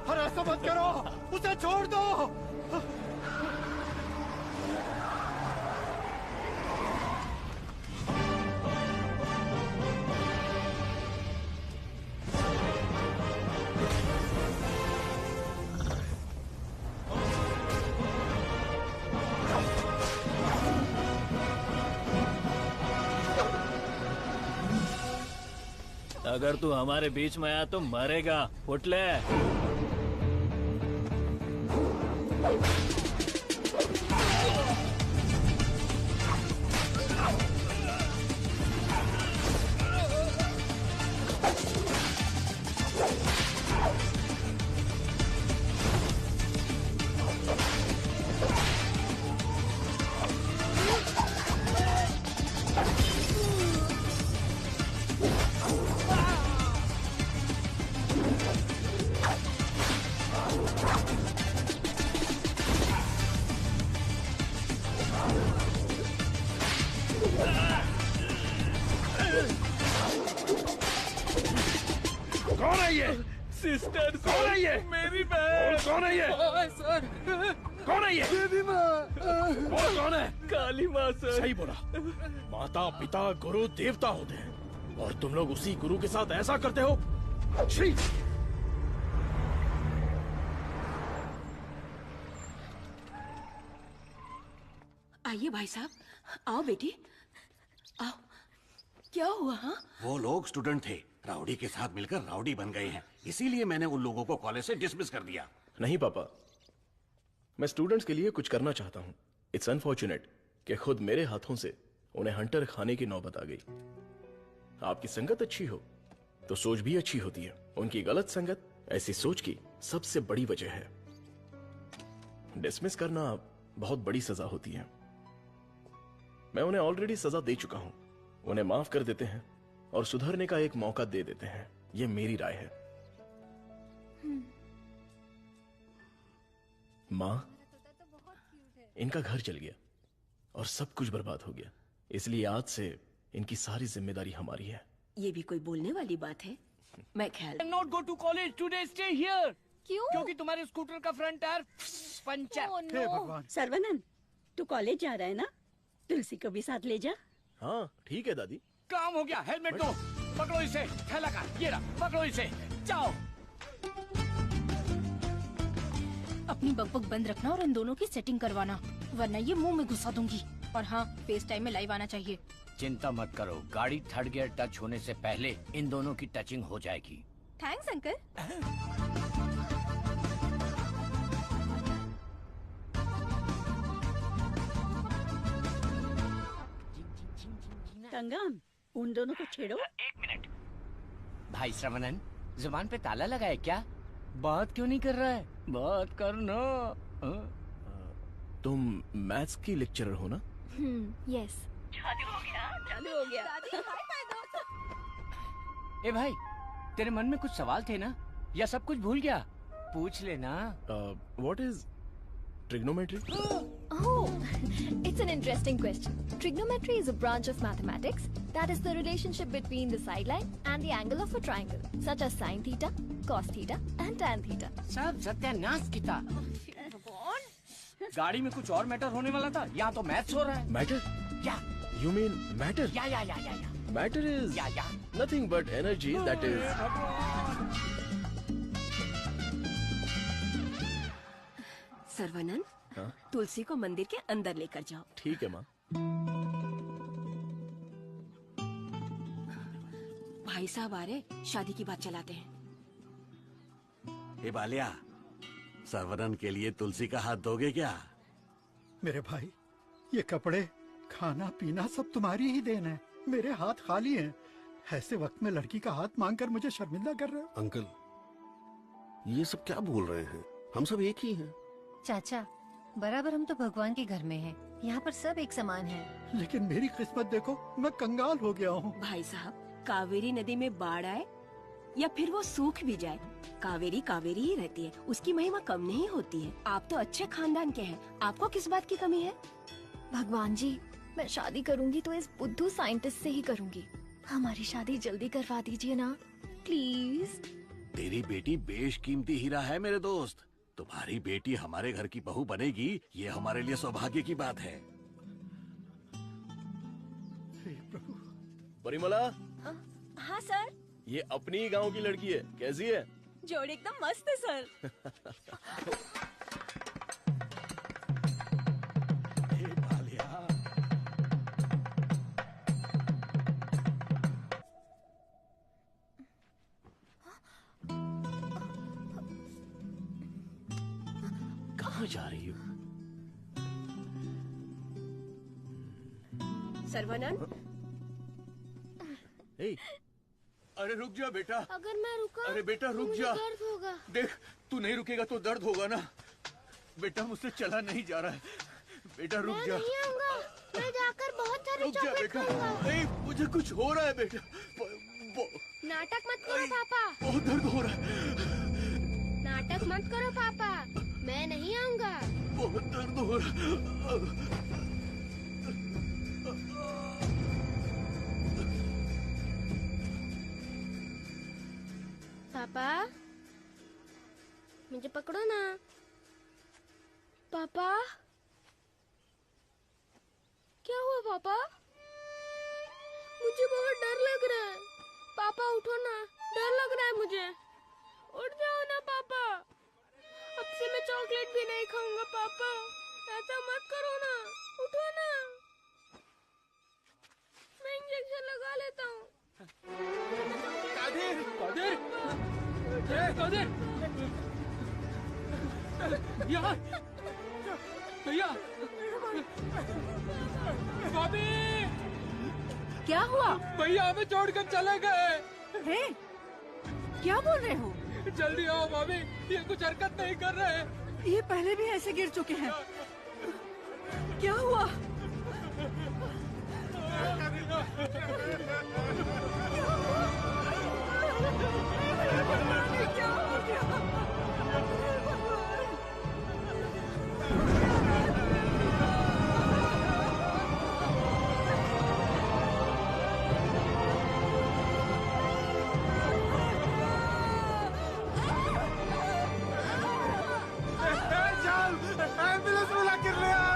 अरे ऐसा मत करो, उसे छोड़ दो। अगर तू हमारे बीच में आया तो मरेगा। उठ ले। कौन है ये? सिस्टर कौन है ये? मेरी बहन। कौन है ये? सर कौन है ये? बेबी माँ। बोल कौन है? काली माँ सर। सही बोला। माता पिता गुरु देवता होते हैं और तुम लोग उसी गुरु के साथ ऐसा करते हो। छी! आइए भाई साहब, आओ बेटी, आओ। क्या हुआ? हाँ, वो लोग स्टूडेंट थे, राउडी के साथ मिलकर राउडी बन गए हैं, इसीलिए मैंने उन लोगों को कॉलेज से डिसमिस कर दिया। नहीं पापा, मैं स्टूडेंट्स के लिए कुछ करना चाहता हूँ। इट्स अनफॉर्चुनेट कि खुद मेरे हाथों से उन्हें हंटर खाने की नौबत आ गई। आपकी संगत अच्छी हो तो सोच भी अच्छी होती है। उनकी गलत संगत ऐसी सोच की सबसे बड़ी वजह है। डिसमिस करना बहुत बड़ी सजा होती है। मैं उन्हें ऑलरेडी सजा दे चुका हूं। उन्हें माफ कर देते हैं और सुधरने का एक मौका दे देते हैं। यह मेरी राय है। मां, इनका घर जल गया और सब कुछ बर्बाद हो गया, इसलिए आज से इनकी सारी जिम्मेदारी हमारी है। ये भी कोई बोलने वाली बात है? मैं ख्याल not go to college today, stay here. क्यों? क्योंकि तुम्हारे स्कूटर का फ्रंट टायर पंचर। हे भगवान। सर्वनन, तू कॉलेज जा रहा है ना? तुलसी को भी साथ ले जा। हाँ ठीक है दादी। काम हो गया। हेलमेट दो। पकड़ो इसे। थैला का ये रहा, पकड़ो इसे। जाओ। अपनी बकबक बंद रखना और इन दोनों की सेटिंग करवाना, वरना ये मुंह में घुसा दूंगी। और हाँ, फेस टाइम में लाइव आना चाहिए। चिंता मत करो, गाड़ी थर्ड गियर टच होने से पहले इन दोनों की टचिंग हो जाएगी। Thanks uncle. कंगन, उन दोनों को छेड़ो। एक मिनट। भाई श्रवणन, जुबान पे ताला लगा है क्या? बात क्यों नहीं कर रहा है? बात करना। तुम मैथ्स की लेक्चरर हो ना? यस। चालू हो गया, चालू हो गया। ए भाई, तेरे मन में कुछ सवाल थे ना, या सब कुछ भूल गया? पूछ लेना। What is trigonometry? Oh, it's an interesting question. Trigonometry is a branch of mathematics that is the relationship between the sideline and the angle of a triangle, such as sine theta, cos theta, and tan theta. सब सत्यानाश की था। गाड़ी में कुछ और matter होने वाला था, यहाँ तो मैथ्स हो रहा है। मैटर? या You mean matter? या। Matter is nothing but energy that is. Saravanan, हाँ? तुलसी को मंदिर के अंदर लेकर जाओ। ठीक है माँ। भाई साहब आ रहे, शादी की बात चलाते हैं। हे बालिया, सर्वनन के लिए तुलसी का हाथ दोगे क्या? मेरे भाई, ये कपड़े, खाना पीना सब तुम्हारी ही देन है। मेरे हाथ खाली हैं। ऐसे वक्त में लड़की का हाथ मांगकर मुझे शर्मिंदा कर रहे हो? अंकल, ये सब क्या बोल रहे हैं? हम सब एक ही हैं। चाचा, बराबर हम तो भगवान के घर में हैं। यहाँ पर सब एक समान हैं। लेकिन मेरी किस्मत देखो, मैं कंगाल हो गया हूँ। भाई साहब, कावेरी नदी में बाढ़ आए या फिर वो सूख भी जाए, कावेरी कावेरी ही रहती है, उसकी महिमा कम नहीं होती है। आप तो अच्छे खानदान के हैं, आपको किस बात की कमी है? भगवान जी, मैं शादी करूंगी तो इस बुद्धू साइंटिस्ट से ही करूंगी। हमारी शादी जल्दी करवा दीजिए ना, प्लीज। तेरी बेटी बेशकीमती हीरा है मेरे दोस्त। तुम्हारी बेटी हमारे घर की बहू बनेगी, ये हमारे लिए सौभाग्य की बात है। परिमला, हाँ सर। ये अपनी ही गांव की लड़की है, कैसी है? जोड़ी एकदम मस्त है सर। कहाँ जा रही हो? सर्वानंद, अरे रुक जा बेटा। अगर मैं रुका अरे बेटा रुक मुझे जा। दर्द होगा। देख, तू नहीं रुकेगा तो दर्द होगा ना। बेटा मुझसे चला नहीं जा रहा है। बेटा रुक जा। मैं नहीं आऊंगा, मैं जाकर बहुत सारे रुक जा चॉकलेट बेटा। खाऊंगा। नहीं, मुझे कुछ हो रहा है बेटा। नाटक मत करो पापा। बहुत दर्द हो रहा है। नाटक मत करो पापा, मैं नहीं आऊंगा। बहुत दर्द हो रहा है। पापा, मुझे पकड़ो ना। पापा, क्या हुआ पापा? मुझे बहुत डर लग रहा है। पापा उठो ना, डर लग रहा है मुझे। उठ जाओ ना पापा। अब से मैं चॉकलेट भी नहीं खाऊंगा पापा। ऐसा मत करो ना, उठो ना। मैं इंजेक्शन लगा लेता हूँ। कादिर, कादिर, कादिर, यहाँ, भैया, भाभी, क्या हुआ? भैया हमें छोड़कर चले गए। हे, क्या बोल रहे हो? जल्दी आओ भाभी, ये कुछ हरकत नहीं कर रहे। ये पहले भी ऐसे गिर चुके हैं। क्या हुआ? एम्बुलेंस बुला कर ले आओ।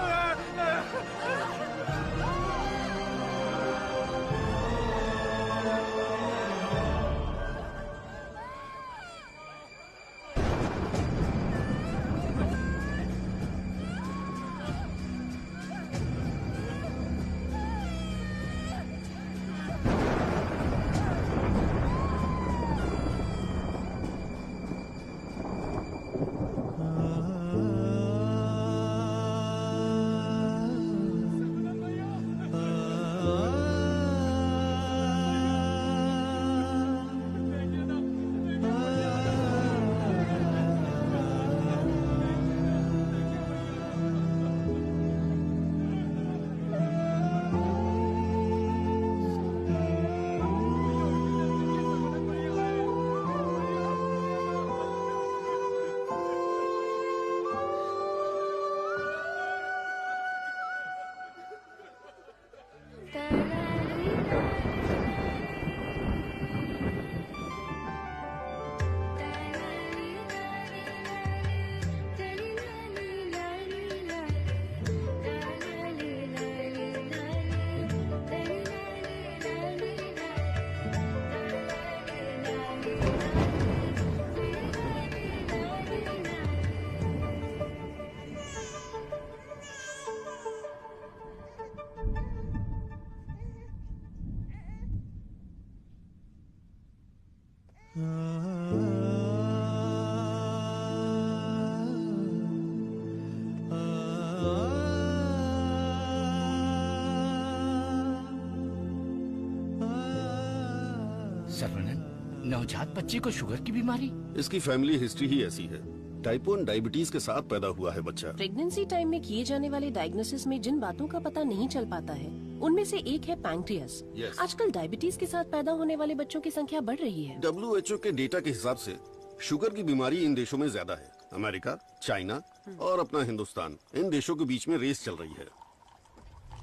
नवजात बच्चे को शुगर की बीमारी? इसकी फैमिली हिस्ट्री ही ऐसी है। टाइप 1 डायबिटीज के साथ पैदा हुआ है बच्चा। प्रेगनेंसी टाइम में किए जाने वाले डायग्नोसिस में जिन बातों का पता नहीं चल पाता है उनमें से एक है पैंक्रियास। आजकल डायबिटीज के साथ पैदा होने वाले बच्चों की संख्या बढ़ रही है। WHO के डेटा के हिसाब से शुगर की बीमारी इन देशों में ज्यादा है। अमेरिका, चाइना और अपना हिंदुस्तान, इन देशों के बीच में रेस चल रही है।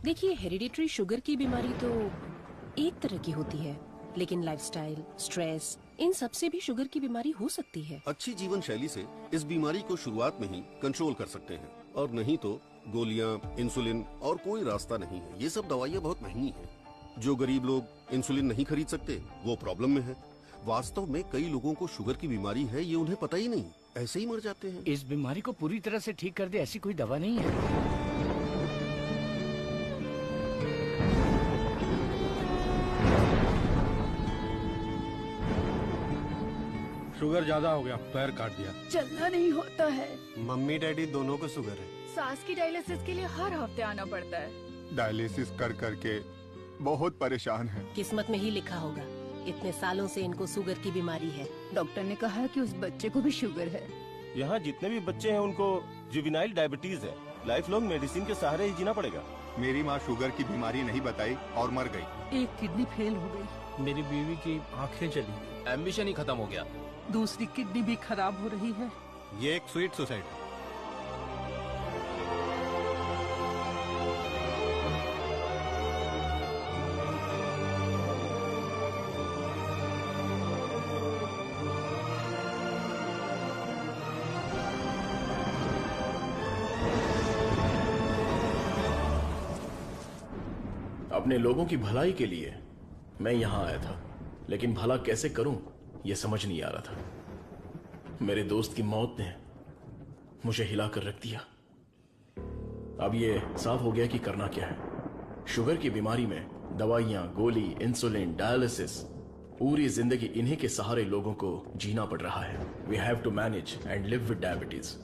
देखिए, हेरिडिटरी शुगर की बीमारी तो एक तरह की होती है, लेकिन लाइफस्टाइल, स्ट्रेस, इन सब से भी शुगर की बीमारी हो सकती है। अच्छी जीवन शैली से इस बीमारी को शुरुआत में ही कंट्रोल कर सकते हैं, और नहीं तो गोलियां, इंसुलिन और कोई रास्ता नहीं है। ये सब दवाइयाँ बहुत महंगी हैं। जो गरीब लोग इंसुलिन नहीं खरीद सकते वो प्रॉब्लम में है। वास्तव में कई लोगों को शुगर की बीमारी है, ये उन्हें पता ही नहीं, ऐसे ही मर जाते हैं। इस बीमारी को पूरी तरह से ठीक कर दे ऐसी कोई दवा नहीं है। शुगर ज्यादा हो गया, पैर काट दिया। चलना नहीं होता है। मम्मी डैडी दोनों को शुगर है। सास की डायलिसिस के लिए हर हफ्ते आना पड़ता है। डायलिसिस कर करके बहुत परेशान है। किस्मत में ही लिखा होगा, इतने सालों से इनको शुगर की बीमारी है। डॉक्टर ने कहा कि उस बच्चे को भी शुगर है। यहाँ जितने भी बच्चे हैं उनको जुवेनाइल डायबिटीज है। लाइफ लॉन्ग मेडिसिन के सहारे ही जीना पड़ेगा। मेरी माँ शुगर की बीमारी नहीं बताई और मर गई। एक किडनी फेल हो गई। मेरी बीवी की आंखें चली। एम्बिशन ही खत्म हो गया। दूसरी किडनी भी खराब हो रही है। ये एक स्वीट सुसाइड। अपने लोगों की भलाई के लिए मैं यहाँ आया था, लेकिन भला कैसे करूं ये समझ नहीं आ रहा था। मेरे दोस्त की मौत ने मुझे हिलाकर रख दिया। अब ये साफ हो गया कि करना क्या है। शुगर की बीमारी में दवाइयां, गोली, इंसुलिन, डायलिसिस, पूरी जिंदगी इन्हीं के सहारे लोगों को जीना पड़ रहा है। We have to manage and live with diabetes.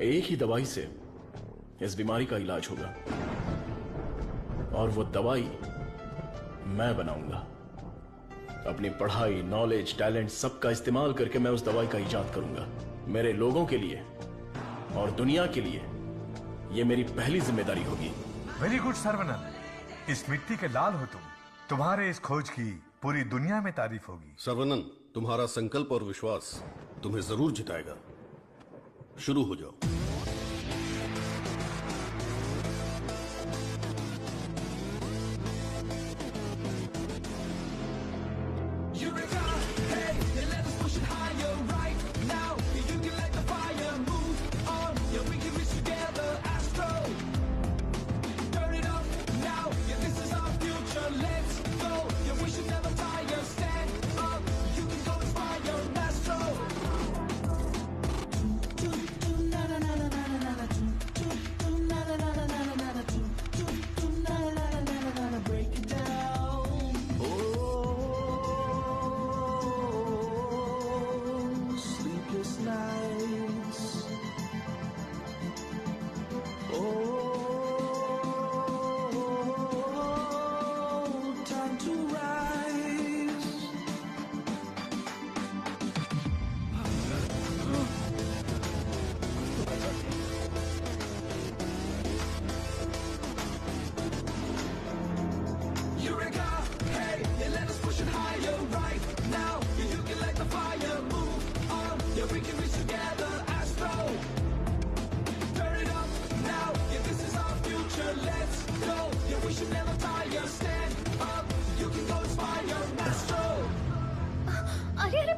एक ही दवाई से इस बीमारी का इलाज होगा, और वो दवाई मैं बनाऊंगा। अपनी पढ़ाई, नॉलेज, टैलेंट सबका इस्तेमाल करके मैं उस दवाई का इजाद करूंगा। मेरे लोगों के लिए और दुनिया के लिए ये मेरी पहली जिम्मेदारी होगी। वेरी गुड सर्वनंद, इस मिट्टी के लाल हो तुम। तुम्हारे इस खोज की पूरी दुनिया में तारीफ होगी। सर्वनंद, तुम्हारा संकल्प और विश्वास तुम्हें जरूर जिताएगा। शुरू हो जाओ।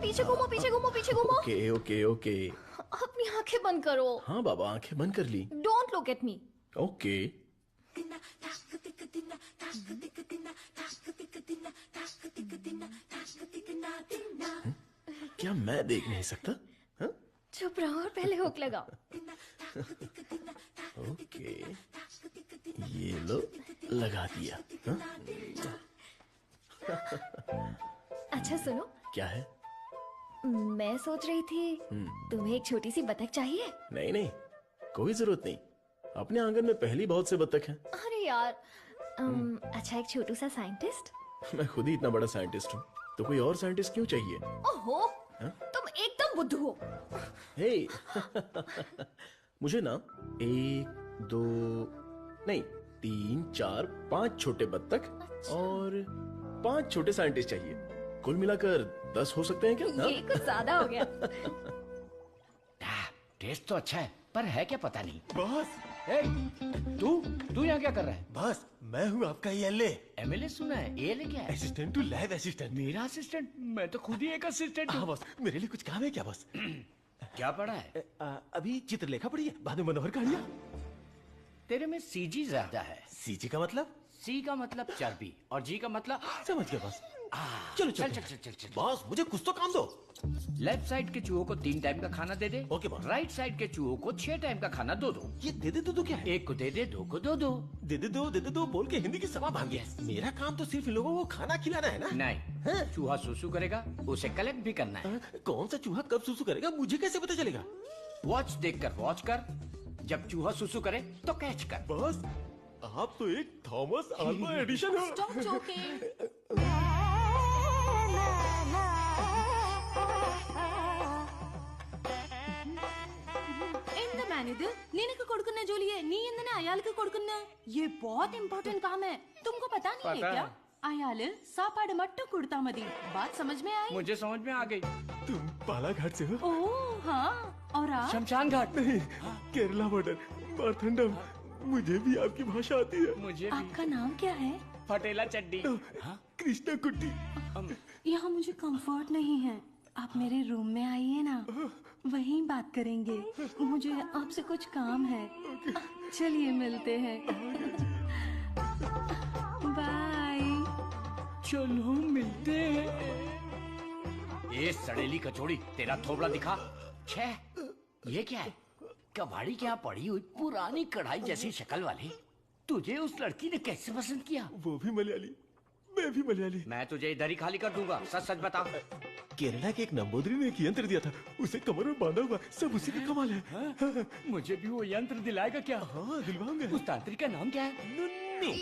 पीछे घूमो, पीछे घूमो, पीछे घूमो। Okay okay okay. अपनी आंखें बंद करो। हाँ बाबा, आंखें बंद कर ली। Don't look at me. Okay. क्या मैं देख नहीं सकता? हा? चुप रहो और पहले हुक लगाओ। ओके, ये लो, लगा दिया। हा? अच्छा सुनो। क्या है? मैं सोच रही थी तुम्हें एक छोटी सी बतख चाहिए? नहीं नहीं, कोई जरूरत नहीं। अपने आंगन में पहली बहुत से बतख हैं। अरे यार, अच्छा एक छोटू सा साइंटिस्ट। मैं खुद ही इतना बड़ा साइंटिस्ट हूँ, तो कोई और साइंटिस्ट क्यों चाहिए? ओहो, तुम एकदम बुद्धू हो। हे मुझे ना 1 2 नहीं 3 4 5 छोटे बत्तख और 5 छोटे साइंटिस्ट चाहिए। कुल मिलाकर 10 हो सकते हैं क्या? ये कुछ ज्यादा हो गया। टेस्ट तो अच्छा है, पर है क्या पता नहीं। बॉस, तू यहाँ क्या कर रहा है? बॉस मैं हूँ आपका एएलए। एमएलए सुना है, एएलए क्या है? Assistant to lab assistant. मेरा असिस्टेंट? मैं तो खुद ही एक असिस्टेंट हूँ। हाँ बॉस, मेरे लिए कुछ काम है क्या बॉस? क्या पढ़ा है? अभी चित्रलेखा पढ़ी है, बाद में मनोहर कहानियां। तेरे में सीजी ज्यादा है। सीजी का मतलब? सी का मतलब चर्बी और जी का मतलब समझ गया बॉस। चलो चल चल चल चल चल। बॉस मुझे कुछ तो काम दो। लेफ्ट साइड के चूहों को 3 टाइम का खाना दे दे। Okay boss. राइट साइड के चूहों को 6 टाइम का खाना दो। ये दे दे दो क्या है? एक को दे दे, 2 को दो। दे दे दो बोल के हिंदी की सभा भाग गया। मेरा काम तो सिर्फ इन लोगों को खाना खिलाना है ना? नहीं, चूहा सुसु करेगा, उसे कलेक्ट भी करना है। कौन सा चूहा कब सुसु करेगा मुझे कैसे पता चलेगा? वॉच देखकर वॉच कर, जब चूहा सुसु करे तो कैच कर। बॉस आप तो एक थॉमस अल्वा एडिशन हो। Stop joking. ఎంతమనేది నేను కొడుకున్న జోలి है నీ ఎందనే అయాలకు కొడుకున్న ये बहुत इंपॉर्टेंट काम है तुमको पता नहीं है क्या? अयाल सापाड़ मट्टू कुड़ता मदी बात समझ में आई? मुझे समझ में आ गई। तुम बालाघाट से हो? ओह हाँ, और आप? शमशान घाट। नहीं, केरला बॉर्डर मारथंडम। मुझे भी आपकी भाषा आती है। मुझे भी। आपका नाम क्या है? फटेला चड्डी। कृष्णा कुट्टी। यहाँ मुझे कंफर्ट नहीं है, आप मेरे रूम में आइए ना, वहीं बात करेंगे। मुझे आपसे कुछ काम है। चलिए मिलते हैं। बाय। चलो मिलते हैं। ये सड़ेली कचौड़ी, तेरा थोबड़ा दिखा। छे, ये क्या है? कबाड़ी क्या पड़ी हुई पुरानी कढ़ाई जैसी शक्ल वाली। तुझे उस लड़की ने कैसे पसंद किया? वो भी मलयाली, मैं भी मलयाली। मैं तुझे इधर ही खाली कर दूंगा, सच सच बता। केरला के एक नंबोदरी ने एक यंत्र दिया था, उसे कमर में बांधा हुआ, सब उसी का कमाल है। मुझे भी वो यंत्र दिलाएगा क्या? हाँ दिलवाऊंगा। उस तांत्रिक का नाम क्या है? नुन्नी।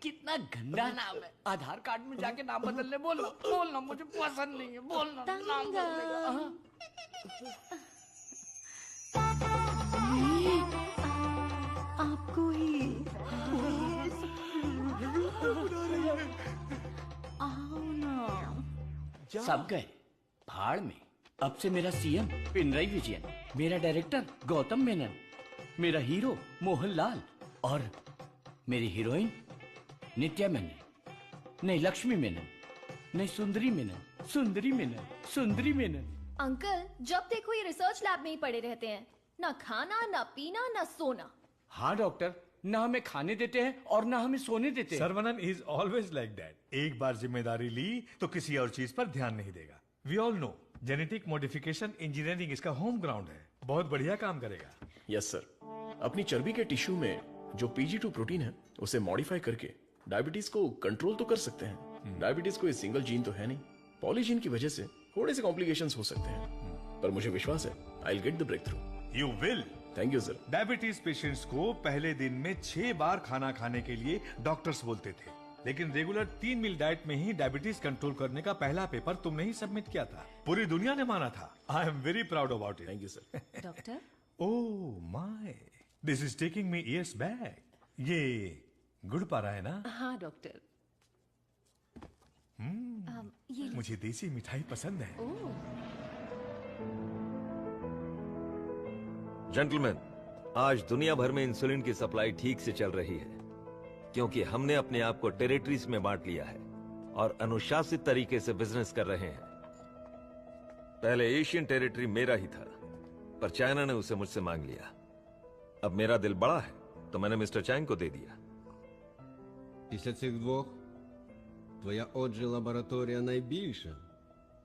कितना गंदा नाम है। आधार कार्ड में जाके नाम बदलने बोलना मुझे पसंद नहीं है। बोलना नाम बदलेगा। आपको ही आओ ना। सब गए भाड़ में। अब से मेरा सीएम पिनराई विजयन, मेरा डायरेक्टर गौतम मेनन, मेरा हीरो मोहनलाल और मेरी हीरोइन नित्या मेनन, नहीं लक्ष्मी मेनन, नहीं सुंदरी मेनन, सुंदरी मेनन, सुंदरी मेनन। अंकल जब देखो ये रिसर्च लैब में ही पड़े रहते हैं, ना खाना ना पीना ना सोना। हाँ डॉक्टर, ना हमें खाने देते हैं और ना हमें सोने देते हैं। Saravanan is always like that. एक बार जिम्मेदारी ली तो किसी और चीज पर ध्यान नहीं देगा। We all know genetic modification engineering इसका होम ग्राउंड है, बहुत बढ़िया काम करेगा। Yes sir. अपनी चर्बी के टिश्यू में जो PG2 प्रोटीन है उसे मॉडिफाई करके डायबिटीज को कंट्रोल तो कर सकते हैं। डायबिटीज कोई सिंगल जीन तो है नहीं, पॉलीजीन की वजह से थोड़े से कॉम्प्लिकेशंस हो सकते हैं, पर मुझे विश्वास है I will get the breakthrough. You will. Thank you sir. Diabetes patients को पहले दिन में 6 बार खाना खाने के लिए डॉक्टर्स बोलते थे, लेकिन रेगुलर 3 मील डाइट में ही डायबिटीज कंट्रोल करने का पहला पेपर तुमने ही सबमिट किया था। पूरी दुनिया ने माना था। आई am very proud about it. Thank you sir. Doctor oh my, this is taking me years back. ये गुड़ पा रहा है ना? हाँ डॉक्टर। ये मुझे देसी मिठाई पसंद है। जेंटलमैन, आज दुनिया भर में इंसुलिन की सप्लाई ठीक से चल रही है, क्योंकि हमने अपने आप को टेरिटरीज में बांट लिया है और अनुशासित तरीके से बिजनेस कर रहे हैं। पहले एशियन टेरिटरी मेरा ही था, पर चाइना ने उसे मुझसे मांग लिया। अब मेरा दिल बड़ा है तो मैंने मिस्टर चैंग को दे दिया। Після цих двох твоя отже лабораторія найбільша.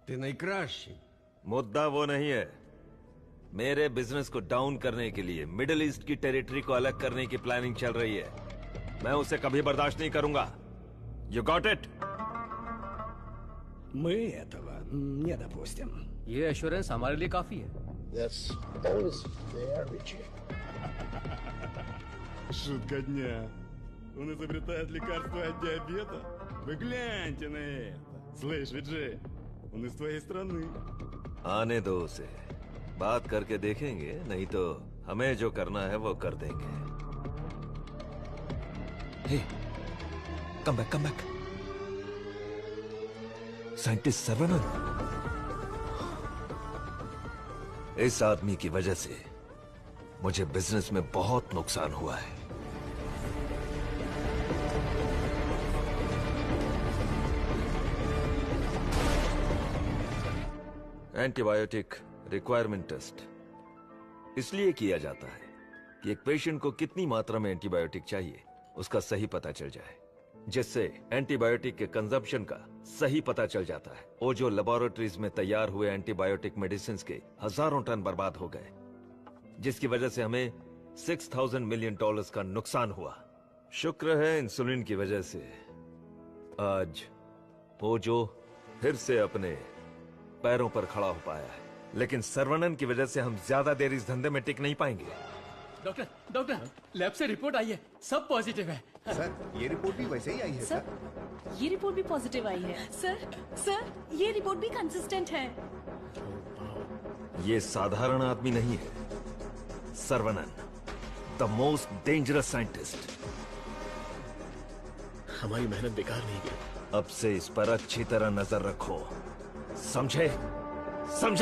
Ти найкращий. मुद्दा वो नहीं है। मेरे बिजनेस को डाउन करने के लिए मिडिल ईस्ट की टेरिटरी को अलग करने की प्लानिंग चल रही है। मैं उसे कभी बर्दाश्त नहीं करूंगा। You got it? Мы этого не допустим. ये एश्योरेंस हमारे लिए काफी है। That's always fair, Richie. Шутка дня. Он изобретает лекарство от диабета. Вы гляньте на это. Слышь, Виджей, он из твоей страны. आने दो उसे, बात करके देखेंगे, नहीं तो हमें जो करना है वो कर देंगे। Hey, come back. Scientist सर्वनंद। इस आदमी की वजह से मुझे बिजनेस में बहुत नुकसान हुआ है। एंटीबायोटिक रिक्वायरमेंट टेस्ट इसलिए किया जाता है कि एक पेशेंट को कितनी मात्रा में एंटीबायोटिक चाहिए उसका सही पता चल जाए, जिससे एंटीबायोटिक के कंजप्शन का सही पता चल जाता है। वो जो लेबोरेटरीज में तैयार हुए एंटीबायोटिक मेडिसिन के हजारों टन बर्बाद हो गए, जिसकी वजह से हमें $6,000 मिलियन का नुकसान हुआ। शुक्र है इंसुलिन की वजह से आज वो जो फिर से अपने पैरों पर खड़ा हो पाया है, लेकिन सर्वनन की वजह से हम ज्यादा देर इस धंधे में टिक नहीं पाएंगे। डॉक्टर, लैब से रिपोर्ट आई है, सब पॉजिटिव है। सर, ये रिपोर्ट भी वैसे ही आई है सर। ये रिपोर्ट भी पॉजिटिव आई है। सर, ये रिपोर्ट भी कंसिस्टेंट है। ये साधारण आदमी नहीं है, Saravanan, the most dangerous scientist. हमारी मेहनत बेकार नहीं गई। अब से इस पर अच्छी तरह नजर रखो, समझे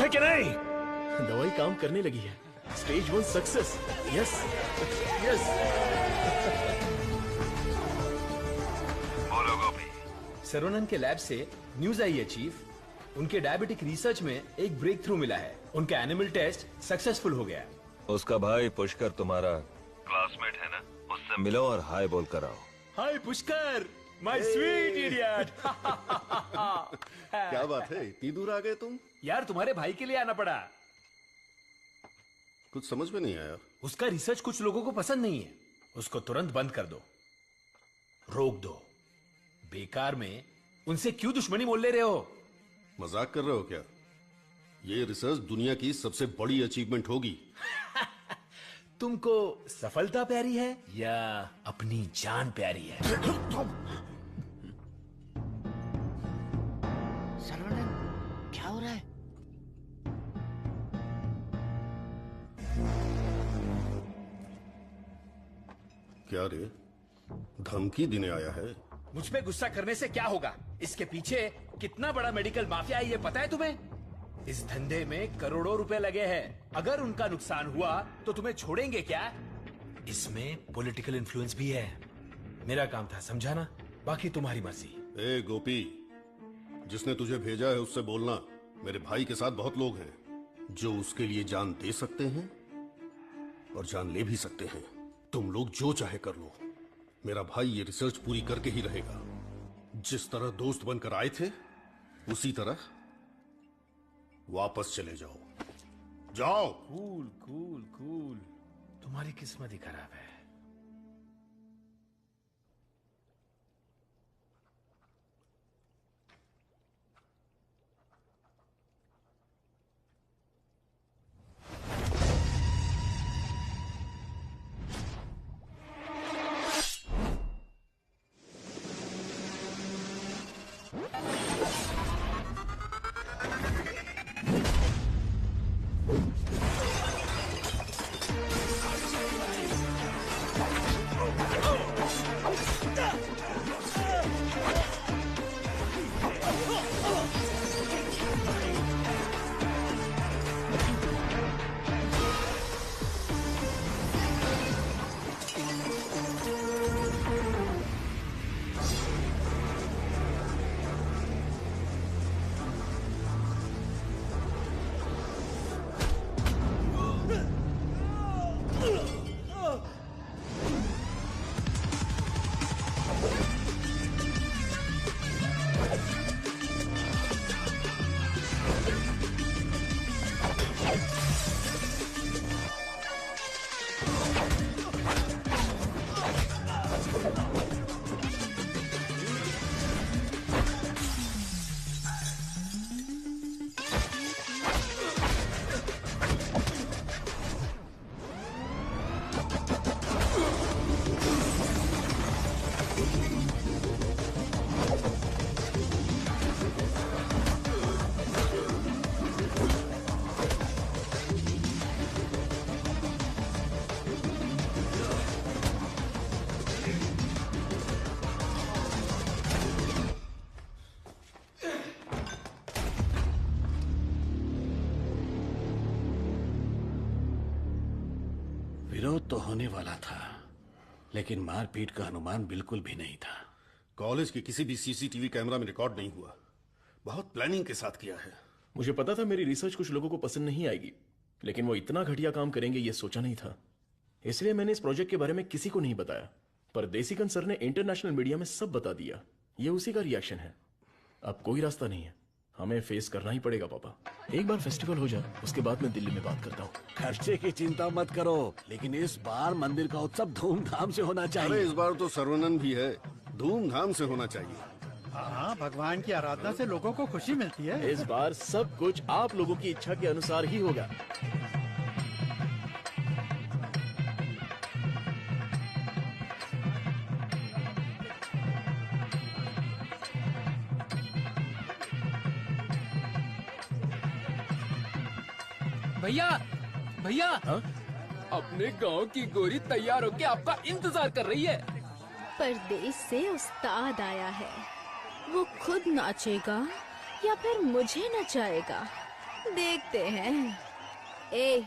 कि नहीं? दवाई काम करने लगी है। Stage 1 success. यस। बोलो गोपी। सर्वनन के लैब से न्यूज आई है चीफ, उनके डायबिटिक रिसर्च में एक ब्रेक थ्रू मिला है। उनका एनिमल टेस्ट सक्सेसफुल हो गया। उसका भाई पुष्कर तुम्हारा क्लासमेट है ना, उससे मिलो और हाय बोल कर आओ। हाय पुष्कर, माय स्वीट इडियट। क्या बात है, इतनी दूर आ गए तुम? यार तुम्हारे भाई के लिए आना पड़ा। कुछ समझ में नहीं आया। उसका रिसर्च कुछ लोगों को पसंद नहीं है, उसको तुरंत बंद कर दो, रोक दो। बेकार में उनसे क्यों दुश्मनी मोल ले रहे हो? मजाक कर रहे हो क्या? ये रिसर्च दुनिया की सबसे बड़ी अचीवमेंट होगी। तुमको सफलता प्यारी है या अपनी जान प्यारी है? सर्वनन, क्या हो रहा है? क्या रे, धमकी देने आया है? मुझ पे गुस्सा करने से क्या होगा? इसके पीछे कितना बड़ा मेडिकल माफिया है ये पता है तुम्हें? इस धंधे में करोड़ों रुपए लगे हैं। अगर उनका नुकसान हुआ तो तुम्हें छोड़ेंगे क्या? इसमें पॉलिटिकल इन्फ्लुएंस भी है। मेरा काम था समझाना, बाकी तुम्हारी मर्जी। ए गोपी, जिसने तुझे भेजा है उससे बोलना मेरे भाई के साथ बहुत लोग हैं जो उसके लिए जान दे सकते हैं और जान ले भी सकते हैं। तुम लोग जो चाहे कर लो, मेरा भाई ये रिसर्च पूरी करके ही रहेगा। जिस तरह दोस्त बनकर आए थे उसी तरह वापस चले जाओ। जाओ। कूल। तुम्हारी किस्मत ही खराब है। विरोध तो होने वाला था, लेकिन मारपीट का अनुमान बिल्कुल भी नहीं था। कॉलेज के किसी भी सीसीटीवी कैमरा में रिकॉर्ड नहीं हुआ। बहुत प्लानिंग के साथ किया है। मुझे पता था मेरी रिसर्च कुछ लोगों को पसंद नहीं आएगी, लेकिन वो इतना घटिया काम करेंगे ये सोचा नहीं था। इसलिए मैंने इस प्रोजेक्ट के बारे में किसी को नहीं बताया, पर देसिकन सर ने इंटरनेशनल मीडिया में सब बता दिया। ये उसी का रिएक्शन है। अब कोई रास्ता नहीं है, हमें फेस करना ही पड़ेगा पापा। एक बार फेस्टिवल हो जाए उसके बाद मैं दिल्ली में बात करता हूँ। खर्चे की चिंता मत करो, लेकिन इस बार मंदिर का उत्सव धूमधाम से होना चाहिए। अरे इस बार तो सर्वनन भी है, धूमधाम से होना चाहिए। हाँ, भगवान की आराधना से लोगों को खुशी मिलती है। इस बार सब कुछ आप लोगों की इच्छा के अनुसार ही होगा। भैया भैया, अपने गांव की गोरी तैयार होके आपका इंतजार कर रही है। परदेश से उस्ताद आया है, वो खुद नाचेगा या फिर मुझे नचाएगा, देखते हैं। ए,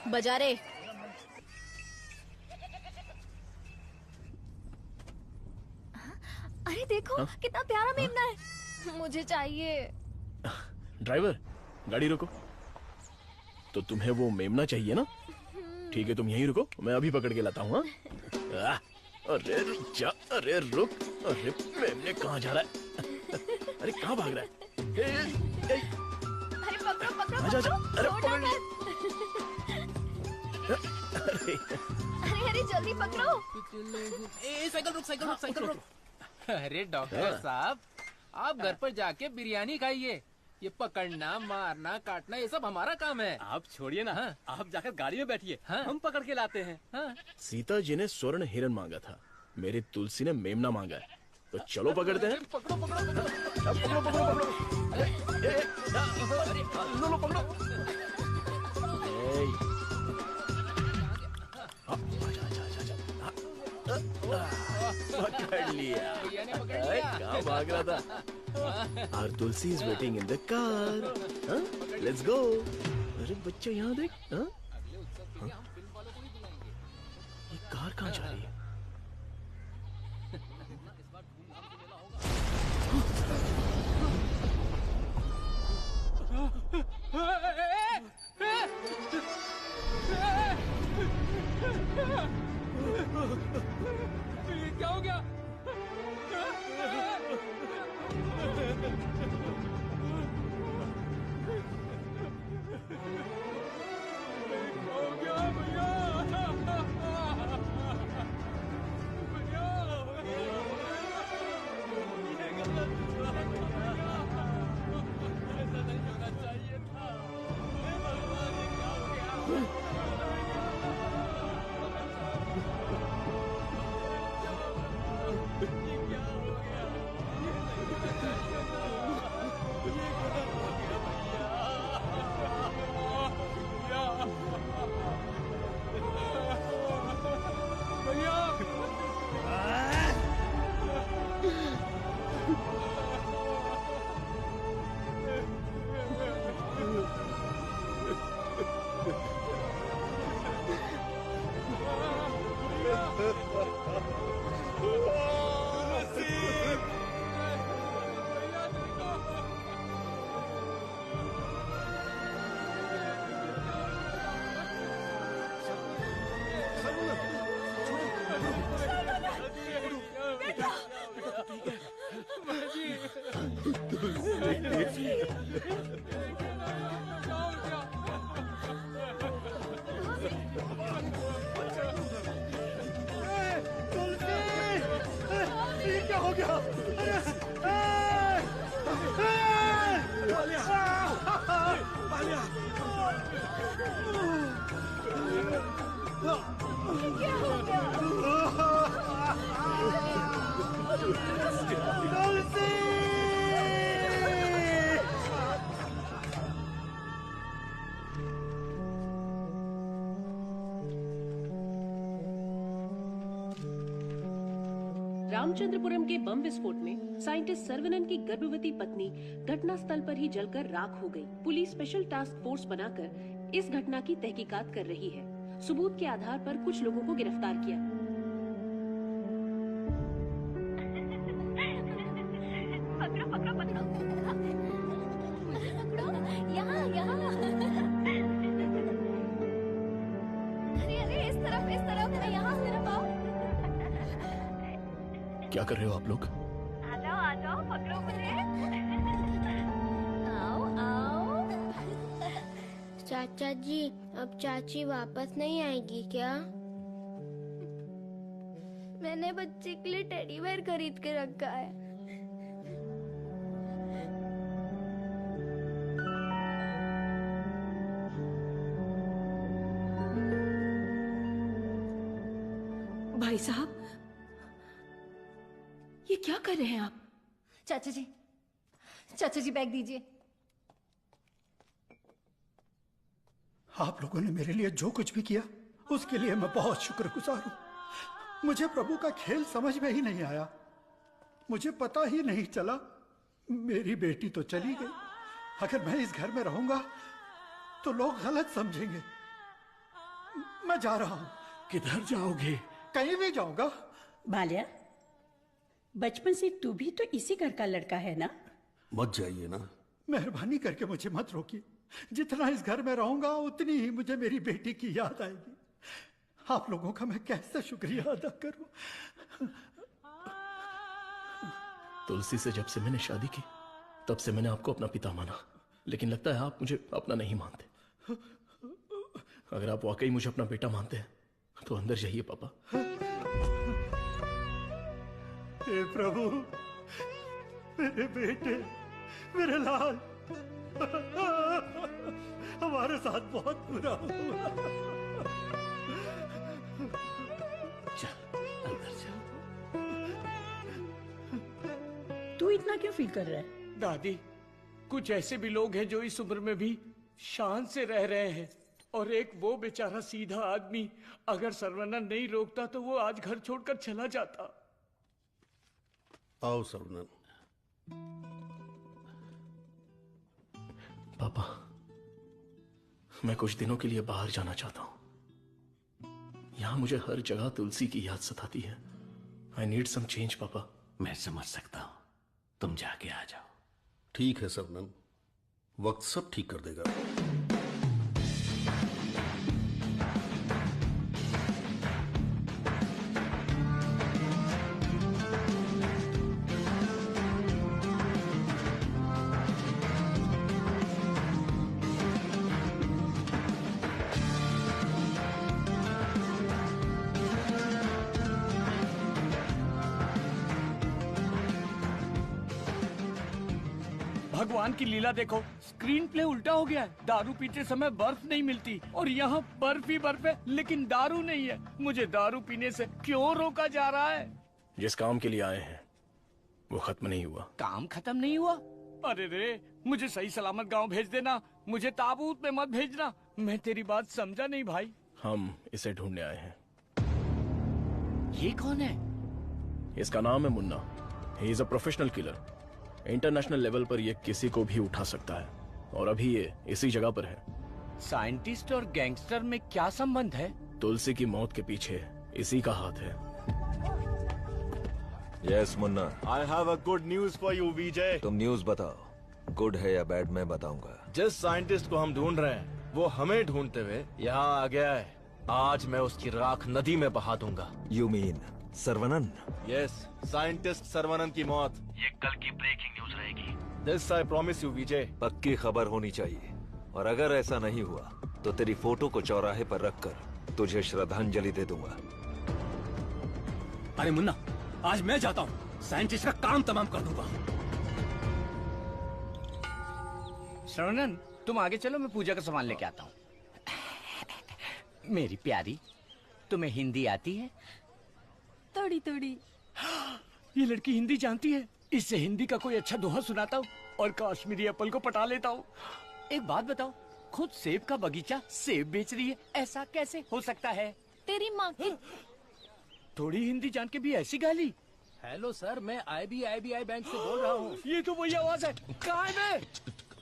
बजा रे। अरे देखो कितना प्यारा मेमना है, मुझे चाहिए। ड्राइवर, गाड़ी रोको। तो तुम्हें वो मेमना चाहिए ना? ठीक है, तुम यहीं रुको, मैं अभी पकड़ के लाता हूँ। अरे रुक जा, अरे रुक। अरे मेमने कहाँ जा रहा है? अरे कहाँ भाग रहा है? अरे पकड़ो पकड़ो आजा, आजा। अरे छोड़ो मत। अरे अरे जल्दी पकड़ो। साइकिल रुक, साइकिल रुक, साइकिल रुक। अरे डॉक्टर साहब, आप घर पर जाके बिरयानी खाइए। ये पकड़ना, मारना, काटना ये सब हमारा काम है। आप छोड़िए ना, आप जाकर गाड़ी में बैठिए, हम पकड़ के लाते हैं। सीता जी ने स्वर्ण हिरण मांगा था, मेरी तुलसी ने मेमना मांगा है, तो चलो पकड़ते हैं। पकड़ो पकड़ो पकड़ो पकड़ो पकड़ो। लो पकड़ो। पकड़ लिया। कहाँ भाग रहा था? Our Tulsi is waiting in the car. Let's go. अरे बच्चा यहाँ देख। ये कार कहाँ जा रही है? क्या हो गया? क्या हो गया? रामचंद्रपुरम के बम विस्फोट में साइंटिस्ट सर्वनन की गर्भवती पत्नी घटनास्थल पर ही जलकर राख हो गई। पुलिस स्पेशल टास्क फोर्स बनाकर इस घटना की तहकीकात कर रही है सबूत के आधार पर कुछ लोगों को गिरफ्तार किया। पकड़ो पकड़ो पकड़ो पकड़ो, यहाँ यहाँ। अरे अरे इस तरफ यहाँ तरफ आओ। क्या कर रहे हो आप लोग? आ जाओ पकड़ो मुझे। आओ आओ। चाचा जी, अब चाची वापस नहीं आएगी क्या? मैंने बच्चे के लिए टेडी बेयर खरीद के रखा है। भाई साहब, ये क्या कर रहे हैं आप? चाचा जी बैग दीजिए। आप लोगों ने मेरे लिए जो कुछ भी किया उसके लिए मैं बहुत शुक्रगुजार हूँ। मुझे प्रभु का खेल समझ में ही नहीं आया। मुझे पता ही नहीं चला। मेरी बेटी तो चली गई। अगर मैं इस घर में रहूंगा तो लोग गलत समझेंगे। मैं जा रहा हूँ। किधर जाओगे? कहीं भी जाऊंगा। बाल्या, बचपन से तू भी तो इसी घर का लड़का है ना? मत जाइए ना। मेहरबानी करके मुझे मत रोकिए। जितना इस घर में रहूंगा उतनी ही मुझे मेरी बेटी की याद आएगी। आप लोगों का मैं कैसे शुक्रिया अदा करूं। तुलसी से जब से मैंने शादी की तब से मैंने आपको अपना पिता माना, लेकिन लगता है आप मुझे अपना नहीं मानते। अगर आप वाकई मुझे अपना बेटा मानते हैं तो अंदर जाइए पापा। हे प्रभु, मेरे बेटे, मेरे लाल, हमारे साथ बहुत बुरा हुआ। चल अंदर चल। तू इतना क्यों फील कर रहा है? दादी, कुछ ऐसे भी लोग हैं जो इस उम्र में भी शान से रह रहे हैं, और एक वो बेचारा सीधा आदमी, अगर सर्वनन नहीं रोकता तो वो आज घर छोड़कर चला जाता। आओ सर्वनन। पापा, मैं कुछ दिनों के लिए बाहर जाना चाहता हूं। यहां मुझे हर जगह तुलसी की याद सताती है। आई नीड सम चेंज पापा। मैं समझ सकता हूं, तुम जाके आ जाओ। ठीक है सर्वनन, वक्त सब ठीक कर देगा। भगवान की लीला देखो, स्क्रीन प्ले उल्टा हो गया है। दारू पीते समय बर्फ नहीं मिलती और यहाँ बर्फ ही बर्फ है, लेकिन दारू नहीं है। मुझे दारू पीने से क्यों रोका जा रहा है? जिस काम के लिए आए हैं वो खत्म नहीं हुआ। काम खत्म नहीं हुआ? अरे रे, मुझे सही सलामत गांव भेज देना। मुझे ताबूत में मत भेजना। मैं तेरी बात समझा नहीं भाई। हम इसे ढूंढने आए हैं। ये कौन है? इसका नाम है मुन्ना। ही is a professional killer. International level पर ये किसी को भी उठा सकता है, और अभी ये इसी जगह पर है। साइंटिस्ट और गैंगस्टर में क्या संबंध है? तुलसी की मौत के पीछे इसी का हाथ है। Yes Munna. I have a good news for you, विजय। तुम न्यूज बताओ, गुड है या बैड मैं बताऊंगा। जिस साइंटिस्ट को हम ढूंढ रहे हैं वो हमें ढूंढते हुए यहाँ आ गया है। आज मैं उसकी राख नदी में बहा दूंगा। You mean Saravanan? Yes, scientist Saravanan की मौत ये कल की ब्रेकिंग न्यूज रहेगी। दिस आई प्रॉमिस यू विजय। पक्की खबर होनी चाहिए, और अगर ऐसा नहीं हुआ तो तेरी फोटो को चौराहे पर रखकर तुझे श्रद्धांजलि दे दूंगा। अरे मुन्ना, आज मैं जाता हूँ, साइंटिस्ट का काम तमाम कर दूंगा। श्रवणन, तुम आगे चलो, मैं पूजा का सामान लेके आता हूँ। मेरी प्यारी, तुम्हें हिंदी आती है? थोड़ी थोड़ी। ये लड़की हिंदी जानती है। इससे हिंदी का कोई अच्छा दोहा सुनाता हूँ और कश्मीरी एप्पल को पटा लेता हूँ। एक बात बताओ, खुद सेब का बगीचा सेब बेच रही है, ऐसा कैसे हो सकता है? तेरी माँ की। थोड़ी हिंदी जान के भी ऐसी गाली। हेलो सर, मैं IBI बैंक से बोल रहा हूँ। ये तो वही आवाज है। कहाँ है मैं?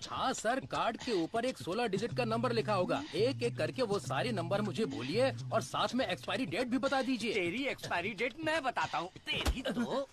अच्छा सर, कार्ड के ऊपर एक 16 डिजिट का नंबर लिखा होगा। एक एक करके वो सारे नंबर मुझे बोलिए और साथ में एक्सपायरी डेट भी बता दीजिए। तेरी एक्सपायरी डेट मैं बताता हूँ। तेरी तो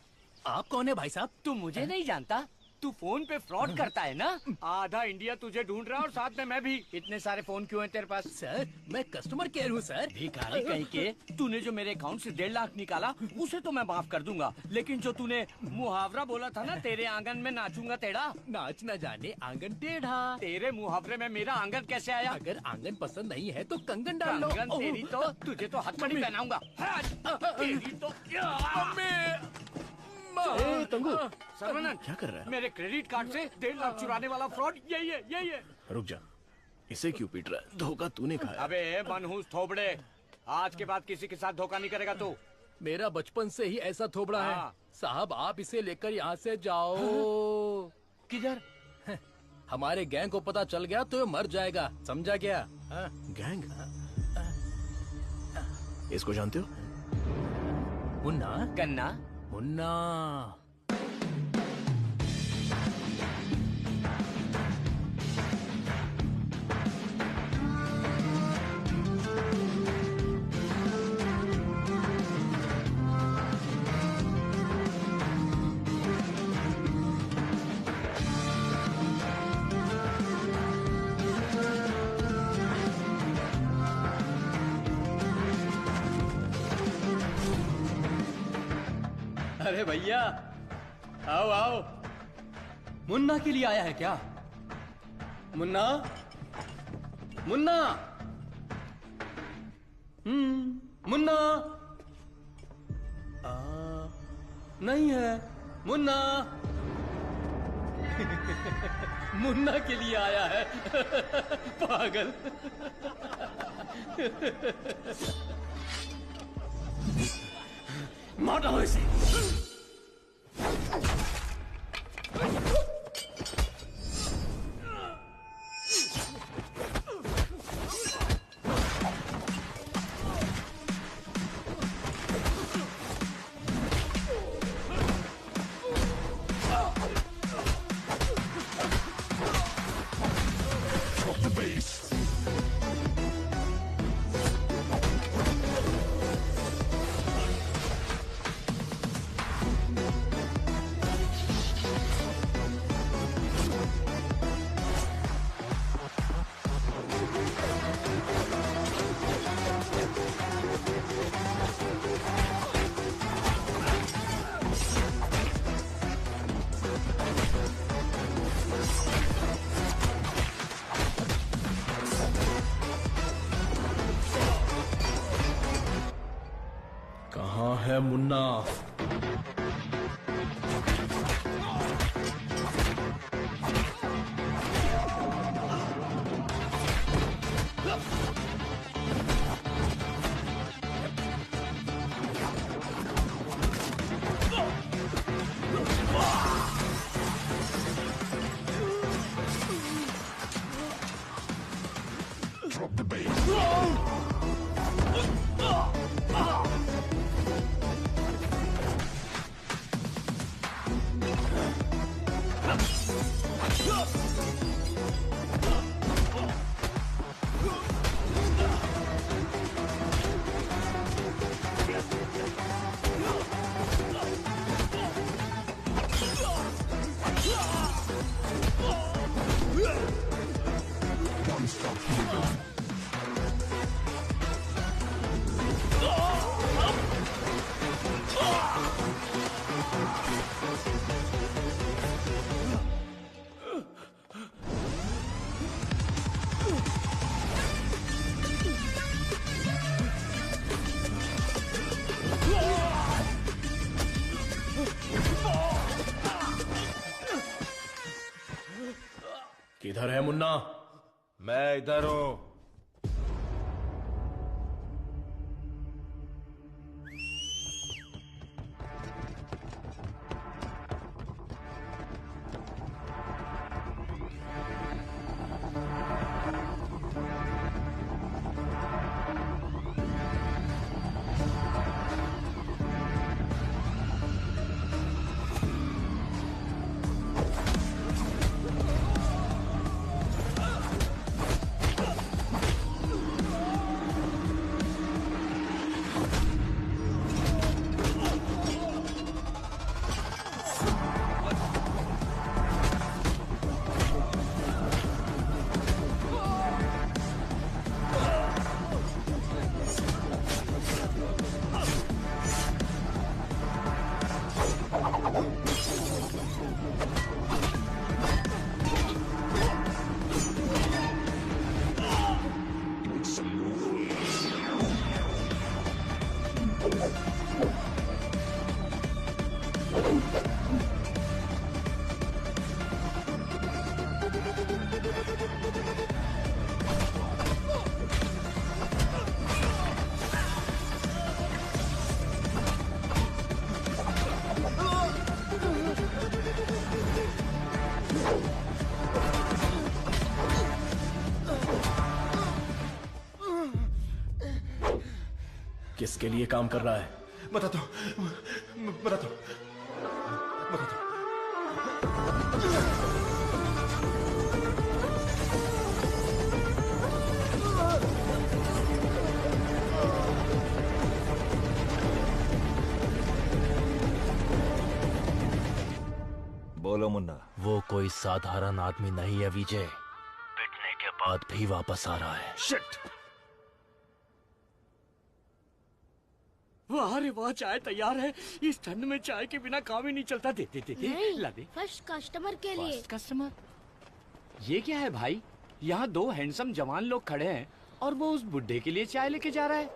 आप कौन है भाई साहब? तू मुझे नहीं जानता? तू फोन पे फ्रॉड करता है ना? आधा इंडिया तुझे ढूंढ रहा है और साथ में मैं भी। इतने सारे फोन क्यों हैं तेरे पास? सर मैं कस्टमर केयर हूँ सर। भिखारी कहीं के। तूने जो मेरे अकाउंट से 1.5 लाख निकाला उसे तो मैं माफ कर दूंगा, लेकिन जो तूने मुहावरा बोला था ना, तेरे आंगन में नाचूंगा टेढ़ा, नाच न जाने आंगन टेढ़ा। तेरे मुहावरे में मेरा आंगन कैसे आया? अगर आंगन पसंद नहीं है तो कंगन डाल लो। कंगन तेरी तो, तुझे तो हथकड़ी पहनाऊंगा। तेरी तो तंगू सर्वनन, क्या कर रहा है? मेरे क्रेडिट कार्ड से 1.5 लाख चुराने वाला फ्रॉड यही है। रुक जा, इसे क्यों पीट रहा है? धोखा तूने खाया। अबे मनहूस थोबड़े, आज के बाद किसी के साथ धोखा नहीं करेगा तू। मेरा बचपन से ही ऐसा थोबड़ा है साहब। आप इसे लेकर यहाँ से जाओ। किधर? हमारे गैंग को पता चल गया तो ये मर जाएगा, समझा क्या? गैंग? इसको जानते हो? मुन्ना? गन्ना? मुन्ना। अरे भैया, आओ आओ। मुन्ना के लिए आया है क्या? मुन्ना, मुन्ना, मुन्ना। नहीं है मुन्ना। मुन्ना के लिए आया है। पागल। मार डालो इसे। कहाँ है मुन्ना? किधर है मुन्ना? मैं इधर हूं। किसके लिए काम कर रहा है? बता दो, बता दो, बता दो। बोलो मुन्ना। वो कोई साधारण आदमी नहीं है विजय, पिटने के बाद भी वापस आ रहा है। शिट! वाह रे वाह, चाय तैयार है। इस ठंड में चाय के बिना काम ही नहीं चलता। दे दे दे, दे। ला दे। फर्स्ट कस्टमर के लिए। First customer? ये क्या है भाई? यहाँ दो हैंडसम जवान लोग खड़े हैं और वो उस बुड्ढे के लिए चाय लेके जा रहा है।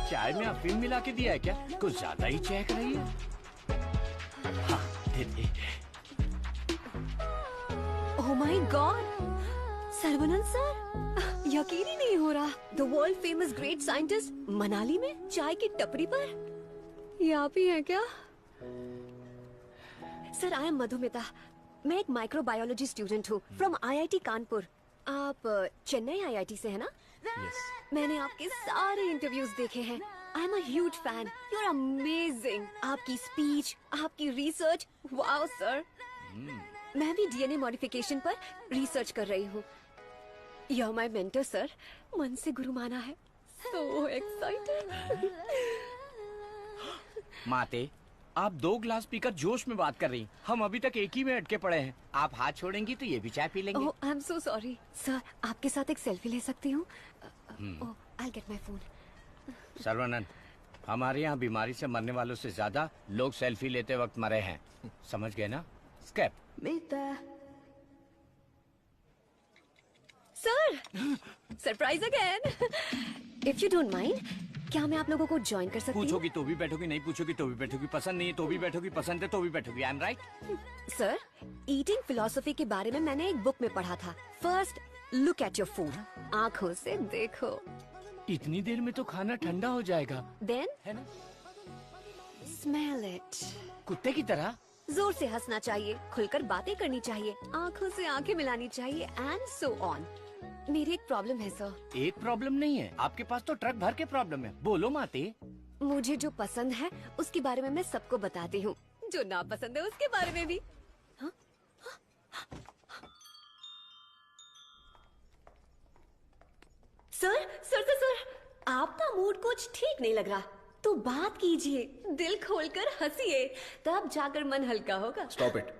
चाय में अफीम मिला के दिया है क्या? कुछ ज्यादा ही चहक रही है। हाँ, दे दे। ओह माय गॉड, सर्वनंद सर, यकीन ही नहीं हो रहा। The world famous great scientist Manali में चाय की टपरी पर। ये आप ही हैं क्या? Sir, I am Madhumita. मैं एक माइक्रोबायोलॉजी स्टूडेंट हूँ फ्रॉम IIT कानपुर। आप चेन्नई IIT से है ना? Yes. मैंने आपके सारे इंटरव्यूज देखे हैं। I am a huge fan. You are amazing. आपकी स्पीच, आपकी रिसर्च, वाओ सर। मैं भी DNA मॉडिफिकेशन पर रिसर्च कर रही हूँ। You are my mentor sir. मन से गुरु माना है। So excited. माते, आप 2 ग्लास पीकर जोश में बात कर रही। हम अभी तक एक ही में अटके पड़े हैं। आप हाथ छोड़ेंगी तो ये भी चाय पी लेंगे। Oh, I am so sorry sir. आपके साथ एक सेल्फी ले सकती हूँ? Oh, I get my phone. Sarvanand, हमारे यहाँ बीमारी से मरने वालों से ज्यादा लोग सेल्फी लेते वक्त मरे हैं। समझ गए ना? स्केप। Sir, surprise again. If you don't mind, क्या मैं आप लोगों को ज्वाइन कर सकती हूँ? पूछोगी तो भी बैठोगी, नहीं पूछोगी तो भी बैठोगी, पसंद नहीं है तो भी बैठोगी, पसंद है तो भी बैठोगी। I am right? Sir, eating philosophy के बारे में मैंने एक बुक में पढ़ा था। First look at your food, आंखों से देखो। इतनी देर में तो खाना ठंडा हो जाएगा। देन है ना? Smell it. कुत्ते की तरह जोर से हंसना चाहिए, खुलकर बातें करनी चाहिए, आंखों से आंखें मिलानी चाहिए, एंड सो ऑन। मेरी एक प्रॉब्लम है सर। एक प्रॉब्लम नहीं है, आपके पास तो ट्रक भर के प्रॉब्लम है। बोलो माते। मुझे जो पसंद है उसके बारे में मैं सबको बताती हूँ, जो ना पसंद है उसके बारे में भी। हाँ? सर, आपका मूड कुछ ठीक नहीं लग रहा, तो बात कीजिए, दिल खोलकर हंसिए, तब जाकर मन हल्का होगा। स्टॉप इट,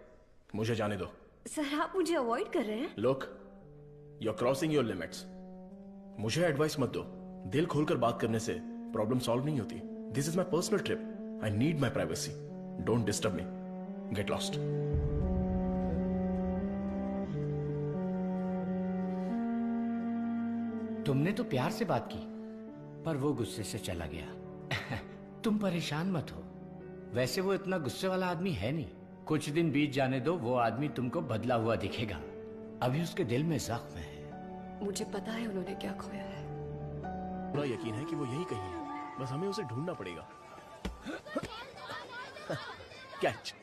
मुझे जाने दो। सर, आप मुझे अवॉइड कर रहे हैं। Look, you are crossing your limits. मुझे एडवाइस मत दो। दिल खोलकर बात करने से प्रॉब्लम सॉल्व नहीं होती। This is my personal trip. I need my privacy. Don't disturb me. Get lost. तुमने तो प्यार से बात की, पर वो गुस्से से चला गया। तुम परेशान मत हो। वैसे वो इतना गुस्से वाला आदमी है नहीं। कुछ दिन बीत जाने दो, वो आदमी तुमको बदला हुआ दिखेगा। अभी उसके दिल में जख्म है। मुझे पता है उन्होंने क्या खोया है। पूरा यकीन है कि वो यही कहीं है, बस हमें उसे ढूंढना पड़ेगा। कैच।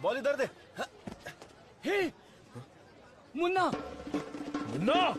बॉल इधर दे। हे मुन्ना, मुन्ना!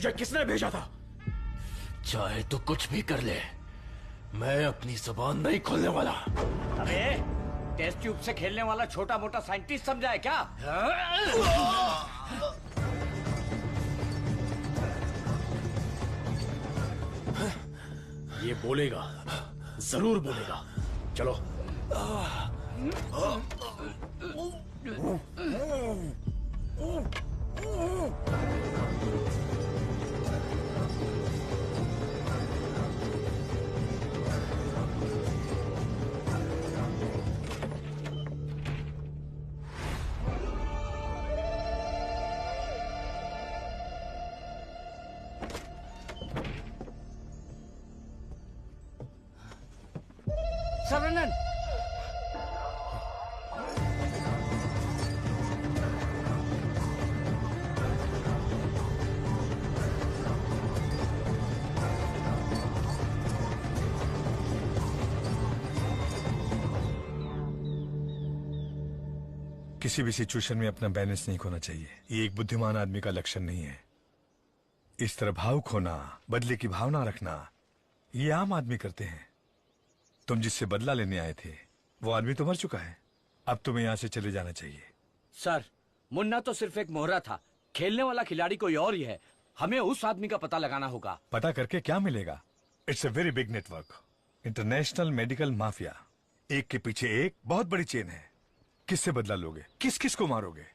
तुझे किसने भेजा था? चाहे तो कुछ भी कर ले, मैं अपनी जुबान नहीं खोलने वाला। अबे टेस्ट ट्यूब से खेलने वाला छोटा मोटा साइंटिस्ट समझा है क्या? ये बोलेगा, जरूर बोलेगा। चलो। सर्वनन, किसी भी सिचुएशन में अपना बैलेंस नहीं खोना चाहिए। ये एक बुद्धिमान आदमी का लक्षण नहीं है। इस तरह भाव खोना, बदले की भावना रखना, ये आम आदमी करते हैं। तुम जिससे बदला लेने आए थे वो आदमी तो मर चुका है। अब तुम्हें यहाँ से चले जाना चाहिए। सर, मुन्ना तो सिर्फ एक मोहरा था, खेलने वाला खिलाड़ी कोई और ही है। हमें उस आदमी का पता लगाना होगा। पता करके क्या मिलेगा? It's a very big network, international medical mafia. एक के पीछे एक बहुत बड़ी चेन है। किससे बदला लोगे? किस किस को मारोगे?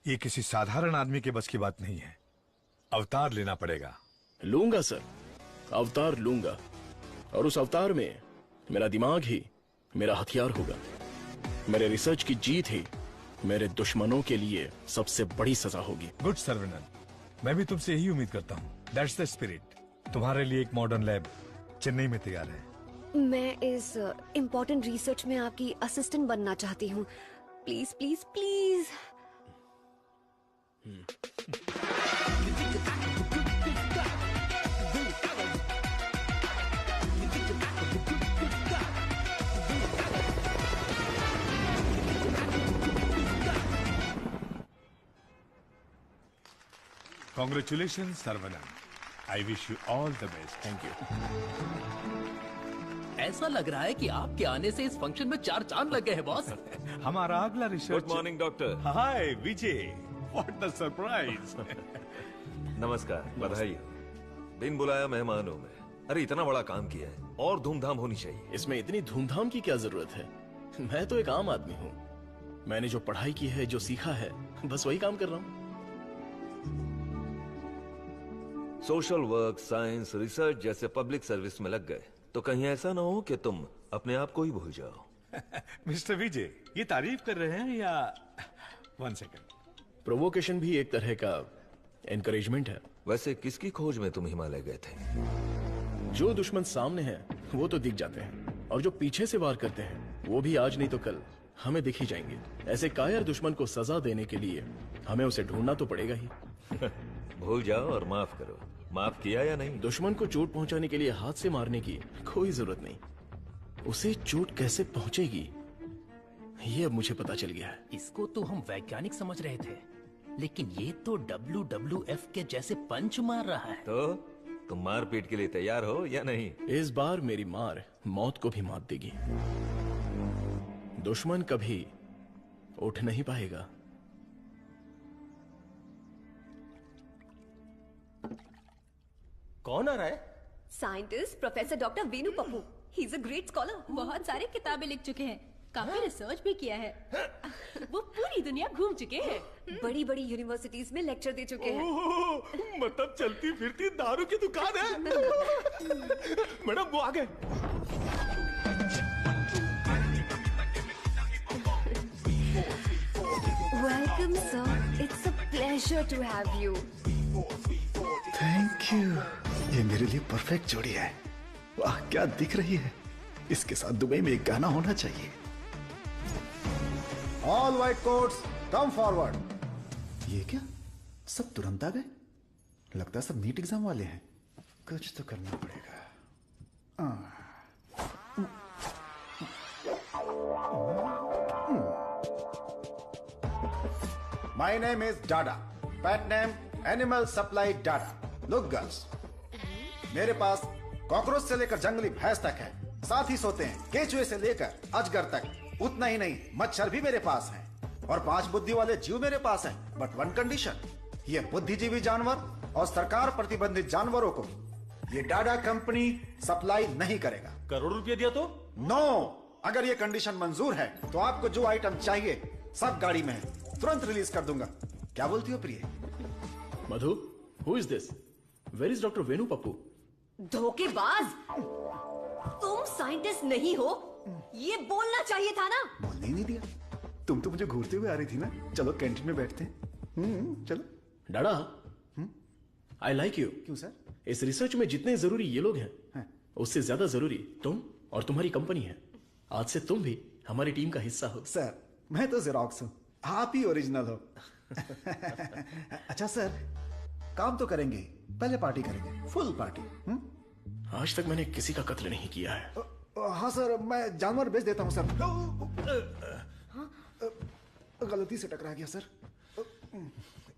ये किसी साधारण आदमी के बस की बात नहीं है। अवतार लेना पड़ेगा। लूंगा सर, अवतार लूंगा, और उस अवतार में मेरा दिमाग ही मेरा हथियार होगा। मेरे रिसर्च की जीत ही मेरे दुश्मनों के लिए सबसे बड़ी सजा होगी। गुड सर्वनन, मैं भी तुमसे यही उम्मीद करता हूँ। That's the spirit. तुम्हारे लिए एक मॉडर्न लैब चेन्नई में तैयार है। मैं इस इम्पोर्टेंट रिसर्च में आपकी असिस्टेंट बनना चाहती हूँ। Please please please. Congratulations, Sarvanan. I wish you all the best. Thank you. ऐसा लग रहा है कि आपके आने से इस फंक्शन में 4 चांद लग गए हैं बॉस। हमारा अगला research. Good morning doctor. Hi Vijay, what the surprise. नमस्कार, बधाई। बिन बुलाया मेहमानों में। अरे इतना बड़ा काम किया है और धूमधाम होनी चाहिए। इसमें इतनी धूमधाम की क्या जरूरत है? मैं तो एक आम आदमी हूँ। मैंने जो पढ़ाई की है, जो सीखा है, बस वही काम कर रहा हूँ। सोशल वर्क, साइंस, रिसर्च जैसे पब्लिक सर्विस में लग गए तो कहीं ऐसा ना हो कि तुम अपने आप को ही भूल जाओ। मिस्टर विजय, ये तारीफ कर रहे हैं या? 1 सेकंड। प्रोवोकेशन भी एक तरह का एनकरेजमेंट है। वैसे किसकी खोज में तुम हिमालय गए थे? जो दुश्मन सामने हैं वो तो दिख जाते हैं, और जो पीछे से वार करते हैं वो भी आज नहीं तो कल हमें दिख ही जाएंगे। ऐसे कायर दुश्मन को सजा देने के लिए हमें उसे ढूंढना तो पड़ेगा ही। भूल जाओ और माफ करो। माफ किया या नहीं? दुश्मन को चोट पहुंचाने के लिए हाथ से मारने की कोई जरूरत नहीं। उसे चोट कैसे पहुंचेगी ये अब मुझे पता चल गया है। इसको तो हम वैज्ञानिक समझ रहे थे, लेकिन ये तो WWF के जैसे पंच मार रहा है। तो तुम मारपीट के लिए तैयार हो या नहीं? इस बार मेरी मार मौत को भी मात देगी। दुश्मन कभी उठ नहीं पाएगा। कौन आ रहा है? Scientist professor doctor Veenu Pappu. He is a great scholar. बहुत सारी किताबें लिख चुके हैं, काफी रिसर्च भी किया है। वो पूरी दुनिया घूम चुके हैं, बड़ी बड़ी यूनिवर्सिटीज में लेक्चर दे चुके हैं। मतलब चलती फिरती दारू की दुकान है। मैडम वो आ गए। Welcome sir, it's a pleasure to have you. Thank you. ये मेरे लिए परफेक्ट जोड़ी है। वाह क्या दिख रही है। इसके साथ दुबई में एक गाना होना चाहिए। All white quotes come forward. ये क्या, सब तुरंत आ गए? लगता है सब नीट एग्जाम वाले हैं। कुछ तो करना पड़ेगा। My name is Dada, pet name animal supply Dada. Look girls, मेरे पास कॉकरोच से लेकर जंगली भैंस तक है, साथ ही सोते हैं केचुए से लेकर अजगर तक। उतना ही नहीं, मच्छर भी मेरे पास हैं और 5 बुद्धि वाले जीव मेरे पास हैं। बट वन कंडीशन, ये बुद्धिजीवी जानवर और सरकार प्रतिबंधित जानवरों को ये डाडा कंपनी सप्लाई नहीं करेगा। करोड़ रुपया दिया तो? नो, अगर ये कंडीशन मंजूर है तो आपको जो आइटम चाहिए सब गाड़ी में है, तुरंत रिलीज कर दूंगा। क्या बोलती हो प्रिय? Madhu, who is this? Where is doctor Venu Pappu? धोखेबाज, तुम साइंटिस्ट नहीं हो, ये बोलना चाहिए था ना। बोलने ही नहीं दिया। तुम तो मुझे घूरते हुए आ रही थी ना। चलो कैंटीन में बैठते हैं। चलो। डाडा, आई लाइक यू। क्यों सर? इस रिसर्च में जितने जरूरी ये लोग हैं, उससे ज्यादा जरूरी तुम और तुम्हारी कंपनी है। आज से तुम भी हमारी टीम का हिस्सा हो। सर, मैं तो जेरोक्स हूँ, आप ही ओरिजिनल हो। अच्छा सर, काम तो करेंगे, पहले पार्टी करेंगे, फुल पार्टी। आज तक मैंने किसी का कत्ल नहीं किया है। हाँ सर, मैं जानवर बेच देता हूँ सर। गलती से टकरा गया सर।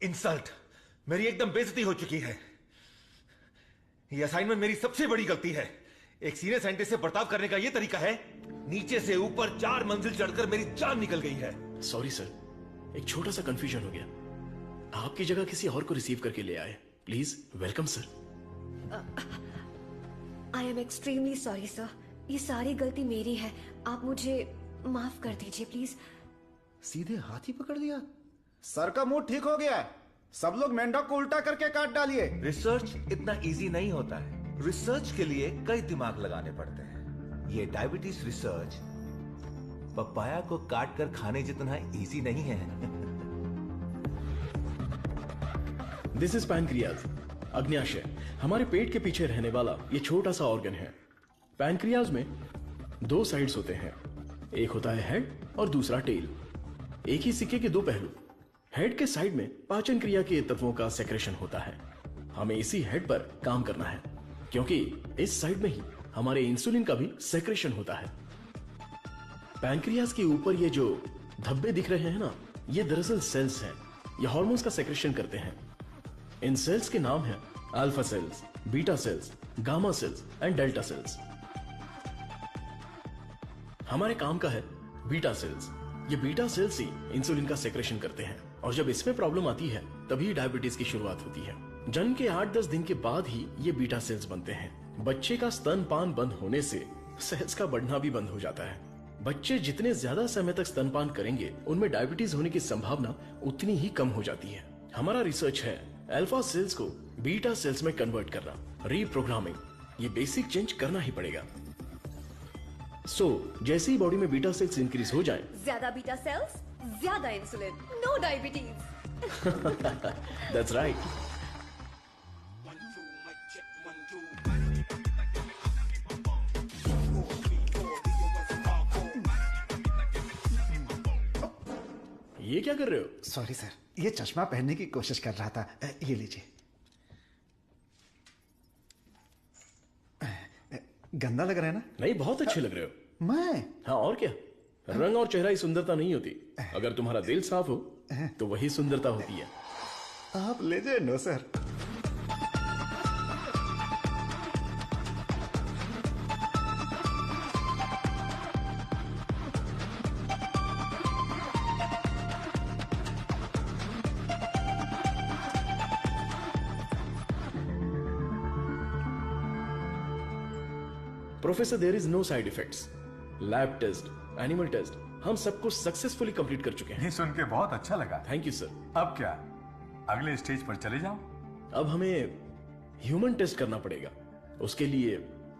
इंसल्ट, मेरी एकदम बेइज्जती हो चुकी है। ये असाइनमेंट मेरी सबसे बड़ी गलती है। एक सीनियर साइंटिस्ट से बर्ताव करने का ये तरीका है? नीचे से ऊपर 4 मंजिल चढ़कर मेरी जान निकल गई है। सॉरी सर, एक छोटा सा कंफ्यूजन हो गया। आपकी जगह किसी और को रिसीव करके ले आए। Please welcome sir. I am extremely sorry sir, ये सारी गलती मेरी है, आप मुझे माफ कर दीजिए प्लीज। सीधे हाथी पकड़ लिया। सर का मूड ठीक हो गया है, सब लोग मेंढक को उल्टा करके काट डालिए। रिसर्च इतना इजी नहीं होता है। रिसर्च के लिए कई दिमाग लगाने पड़ते हैं। ये डायबिटीज रिसर्च पपाया को काट कर खाने जितना इजी नहीं है। दिस इज पैनक्रियाज, अग्न्याशय, हमारे पेट के पीछे रहने वाला ये छोटा सा ऑर्गन है। पैनक्रियाज में 2 साइड्स होते हैं, एक होता है हेड और दूसरा टेल। एक ही सिक्के के 2 पहलू। हेड के साइड में पाचन क्रिया के तत्वों का सेक्रेशन होता है। हमें इसी हेड पर काम करना है, क्योंकि इस साइड में ही हमारे इंसुलिन का भी सेक्रेशन होता है। पैनक्रियाज के ऊपर ये जो धब्बे दिख रहे हैं ना, ये दरअसल सेल्स हैं। ये हार्मोन्स का सेक्रेशन करते हैं। इन सेल्स के नाम हैं alpha cells, beta cells, gamma cells and delta cells. हमारे काम का है बीटा सेल्स। ये बीटा सेल्स ही इंसुलिन का सेक्रेशन करते हैं, और जब इसमें प्रॉब्लम आती है तभी डायबिटीज की शुरुआत होती है। जन्म के 8-10 दिन के बाद ही ये बीटा सेल्स बनते हैं। बच्चे का स्तनपान बंद होने से सेल्स का बढ़ना भी बंद हो जाता है। बच्चे जितने ज्यादा समय तक स्तनपान करेंगे, उनमें डायबिटीज होने की संभावना उतनी ही कम हो जाती है। हमारा रिसर्च है अल्फा सेल्स को बीटा सेल्स में कन्वर्ट करना, रीप्रोग्रामिंग। ये बेसिक चेंज करना ही पड़ेगा। जैसे ही बॉडी में बीटा सेल्स इंक्रीज हो जाएं, ज्यादा बीटा सेल्स, ज्यादा insulin, no diabetes. That's right. ये क्या कर रहे हो? सॉरी सर, ये चश्मा पहनने की कोशिश कर रहा था। ये लीजिए। गंदा लग रहा है ना? नहीं, बहुत अच्छे लग रहे हो। मैं? हाँ, और क्या। रंग और चेहरा ही सुंदरता नहीं होती, अगर तुम्हारा दिल साफ हो तो वही सुंदरता होती है। आप लेजेंड हो sir. Professor, there is no side effects. Lab test, animal test, हम सब कुछ सक्सेसफुली कंप्लीट कर चुके हैं। ये सुन के बहुत अच्छा लगा। Thank you sir. अब क्या, अगले स्टेज पर चले जाओ? अब हमें ह्यूमन टेस्ट करना पड़ेगा। उसके लिए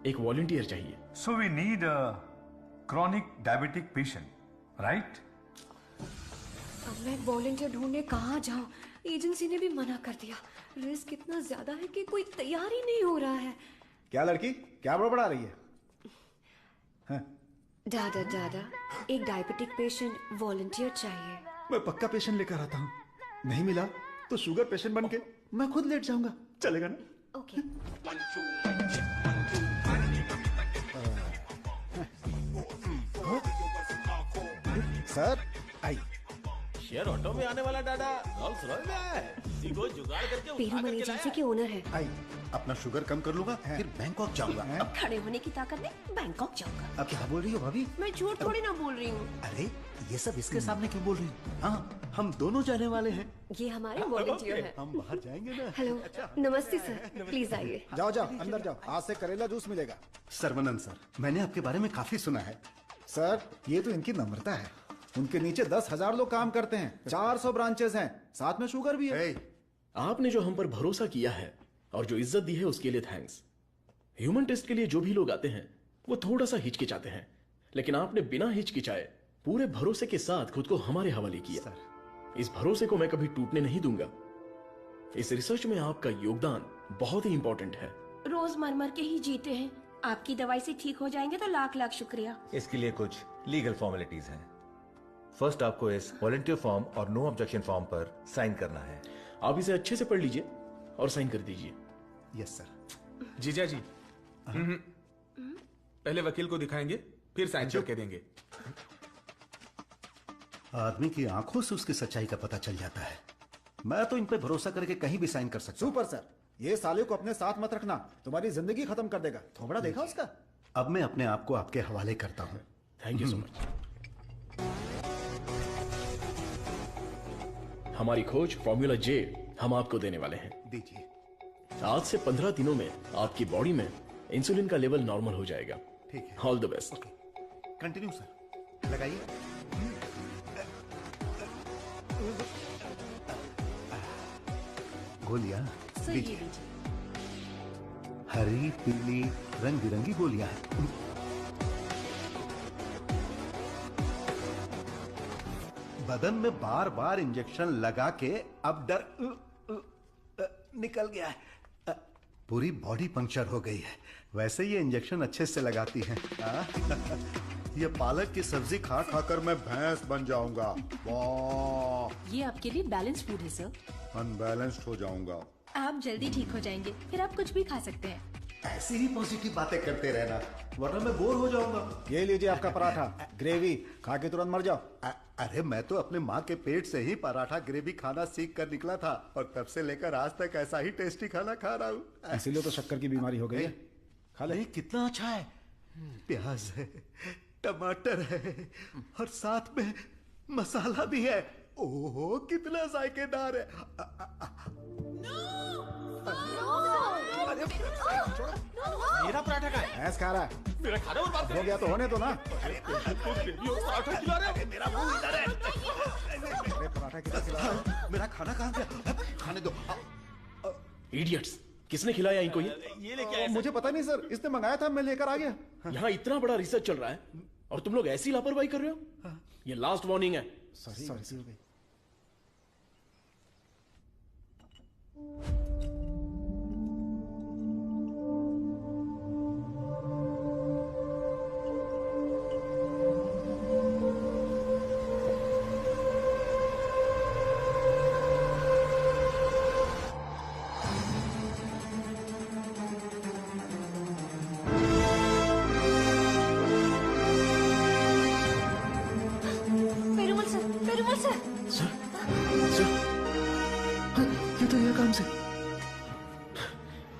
एक वॉलंटियर चाहिए। So we need a chronic diabetic patient, right? अब मैं वॉलंटियर ढूंढने कहाँ जाऊँ? एजेंसी ने भी मना कर दिया। रिस्क इतना ज्यादा है कि कोई तैयार ही नहीं हो रहा है। क्या लड़की, क्या बड़बड़ा रही है? दादा दादा, एक डायबिटिक पेशेंट वॉलंटियर चाहिए। मैं पक्का पेशेंट लेकर आता हूँ। नहीं मिला तो शुगर पेशेंट बन के मैं खुद लेट जाऊंगा। चलेगा ना? ओके। सर, आई। शेयर ऑटो में आने वाला डाडा रोल्स रॉयस में आया है। इसी को जुगाड़ करके उठा पेरूमल करके एजेंसी लाया। के ओनर है। आई अपना शुगर कम कर लूंगा फिर बैंकॉक जाऊंगा। अब खड़े होने की ताकत नहीं, बैंकॉक जाऊंगा। अब क्या बोल रही हो भाभी? मैं झूठ थोड़ी ना बोल रही हूँ। अरे ये सब इसके सामने क्यों बोल रही हो? हाँ हम दोनों जाने वाले हैं। ये हमारे वॉलंटियर हैं। हम बाहर जाएंगे ना। हेलो, नमस्ते सर, प्लीज आइए। जाओ जाओ अंदर जाओ, आज से करेला जूस मिलेगा। सर्वनंद सर, मैंने आपके बारे में काफी सुना है। सर ये तो इनकी नम्रता है। उनके नीचे 10,000 लोग काम करते हैं, 400 ब्रांचेस हैं, साथ में शुगर भी है। आपने जो हम पर भरोसा किया है और जो इज्जत दी है उसके लिए थैंक्स। ह्यूमन टेस्ट के लिए जो भी लोग आते हैं वो थोड़ा सा हिचकिचाते हैं, लेकिन आपने बिना हिचकिचाए पूरे भरोसे के साथ खुद को हमारे हवाले किया। इस भरोसे को मैं कभी टूटने नहीं दूंगा। इस रिसर्च में आपका योगदान बहुत ही इंपॉर्टेंट है। रोज मर मर के ही जीते हैं, आपकी दवाई से ठीक हो जाएंगे तो लाख लाख शुक्रिया। इसके लिए कुछ लीगल फॉर्मेलिटीज हैं। फर्स्ट आपको इस वॉलंटियर फॉर्म और नो ऑब्जेक्शन फॉर्म पर साइन करना है। आप इसे अच्छे से पढ़ लीजिए और साइन कर दीजिए। Yes sir. जीजा जी पहले वकील को दिखाएंगे, फिर साइन करके देंगे। आदमी की आंखों से उसकी सच्चाई का पता चल जाता है। मैं तो इन पे भरोसा करके कहीं भी साइन कर सकता हूं। सुपर सर, ये साले को अपने साथ मत रखना, तुम्हारी जिंदगी खत्म कर देगा। थोबड़ा देखा उसका? अब मैं अपने आप को आपके हवाले करता हूं। Thank you so much. हमारी खोज फॉर्मूला जे हम आपको देने वाले हैं। दीजिए। आज से 15 दिनों में आपकी बॉडी में इंसुलिन का लेवल नॉर्मल हो जाएगा। ठीक है। All the best. Continue sir, लगाइए। गोलियां दीजिए। हरी पीली रंग बिरंगी गोलियां हैं। बदन में बार बार इंजेक्शन लगा के अब डर निकल गया है। पूरी बॉडी पंक्चर हो गई है। वैसे ये इंजेक्शन अच्छे से लगाती हैं। ये पालक की सब्जी खा खाकर मैं भैंस बन जाऊंगा। वाह, ये आपके लिए बैलेंस फूड है सर। अनबैलेंस्ड हो जाऊंगा। आप जल्दी ठीक हो जाएंगे, फिर आप कुछ भी खा सकते हैं। ऐसी ही पॉजिटिव बातें करते रहना, वरना मैं बोर हो जाऊंगा। ये लीजिए आपका पराठा, ग्रेवी खा के तुरंत मर जाओ। अरे मैं तो अपने माँ के पेट से ही पराठा ग्रेवी खाना सीख कर निकला था, और तब से लेकर आज तक ऐसा ही टेस्टी खाना खा रहा हूँ। इसीलिए तो शक्कर की बीमारी हो गई है। खा ले। कितना अच्छा है। प्याज है, टमाटर है, और साथ में मसाला भी है। ओहो कितना जायकेदार है। मेरा पराठा का है। भैंस खा रहा है। मेरा खाना बर्बाद हो गया तो होने दो ना। पराठा खिला रहे हो। मेरा मुंह इधर है। अरे पराठा कितना खिला रहा है? मेरा खाना कहाँ गया? खाने दो। इडियट्स, किसने खिलाया इनको ये लेके आए? मुझे पता नहीं सर, इसने मंगाया था, मैं लेकर आ गया। यहाँ इतना बड़ा रिसर्च चल रहा है और तुम लोग ऐसी लापरवाही कर रहे हो। ये लास्ट वार्निंग है। सॉरी हो गई।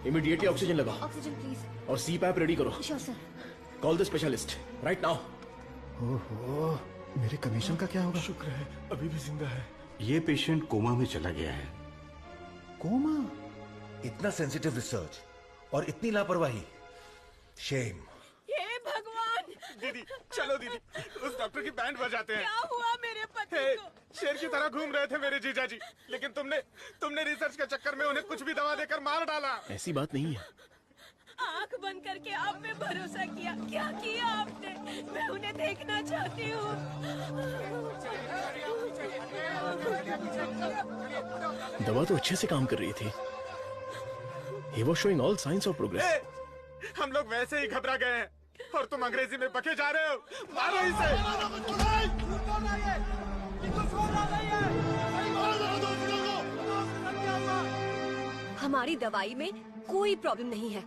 इमीडिएटली ऑक्सीजन लगाओ। Oxygen please. और सी पैप रेडी करो। Sure sir. Call the specialist right now. ओहो, मेरे कमीशन का क्या होगा? शुक्र है अभी भी जिंदा है। ये पेशेंट कोमा में चला गया है। कोमा? इतना सेंसिटिव रिसर्च और इतनी लापरवाही। शेम। हे भगवान। दीदी चलो दीदी, उस डॉक्टर की बैंड बजाते हैं। क्या हुआ मेरे पति को? शेर की तरह घूम रहे थे मेरे जीजा जी, लेकिन तुमने रिसर्च के चक्कर में उन्हें कुछ भी दवा देकर मार डाला। ऐसी बात नहीं है। आंख बंद करके आप पे भरोसा किया। क्या किया आपने? मैं उन्हें देखना चाहती हूँ। दवा तो अच्छे से काम कर रही थी। He was showing all signs of progress. हम लोग वैसे ही घबरा गए हैं और तुम अंग्रेजी में बके जा रहे हो। मारो इसे। हमारी दवाई में कोई प्रॉब्लम नहीं है।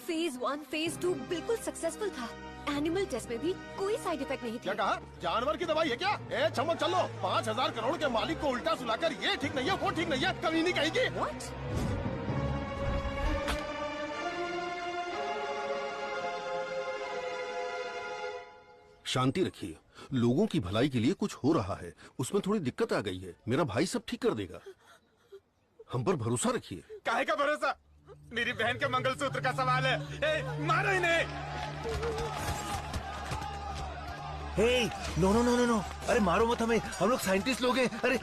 फेज 1, फेज 2 बिल्कुल सक्सेसफुल था। एनिमल टेस्ट में भी कोई साइड इफेक्ट नहीं क्या थी। कहा? जानवर की दवाई है क्या? ए चमक चलो, 5,000 करोड़ के मालिक को उल्टा सुलाकर ये ठीक नहीं है, वो ठीक नहीं है, कमी नहीं कहेगी। What? शांति रखिए, लोगों की भलाई के लिए कुछ हो रहा है, उसमें थोड़ी दिक्कत आ गई है, मेरा भाई सब ठीक कर देगा, हम पर भरोसा रखिए। काहे का भरोसा? मेरी बहन के मंगलसूत्र का सवाल है। ए, मारो इन्हें। Hey, no no no no no, अरे मारो मत हमें, हम लोग साइंटिस्ट लोग हैं। अरे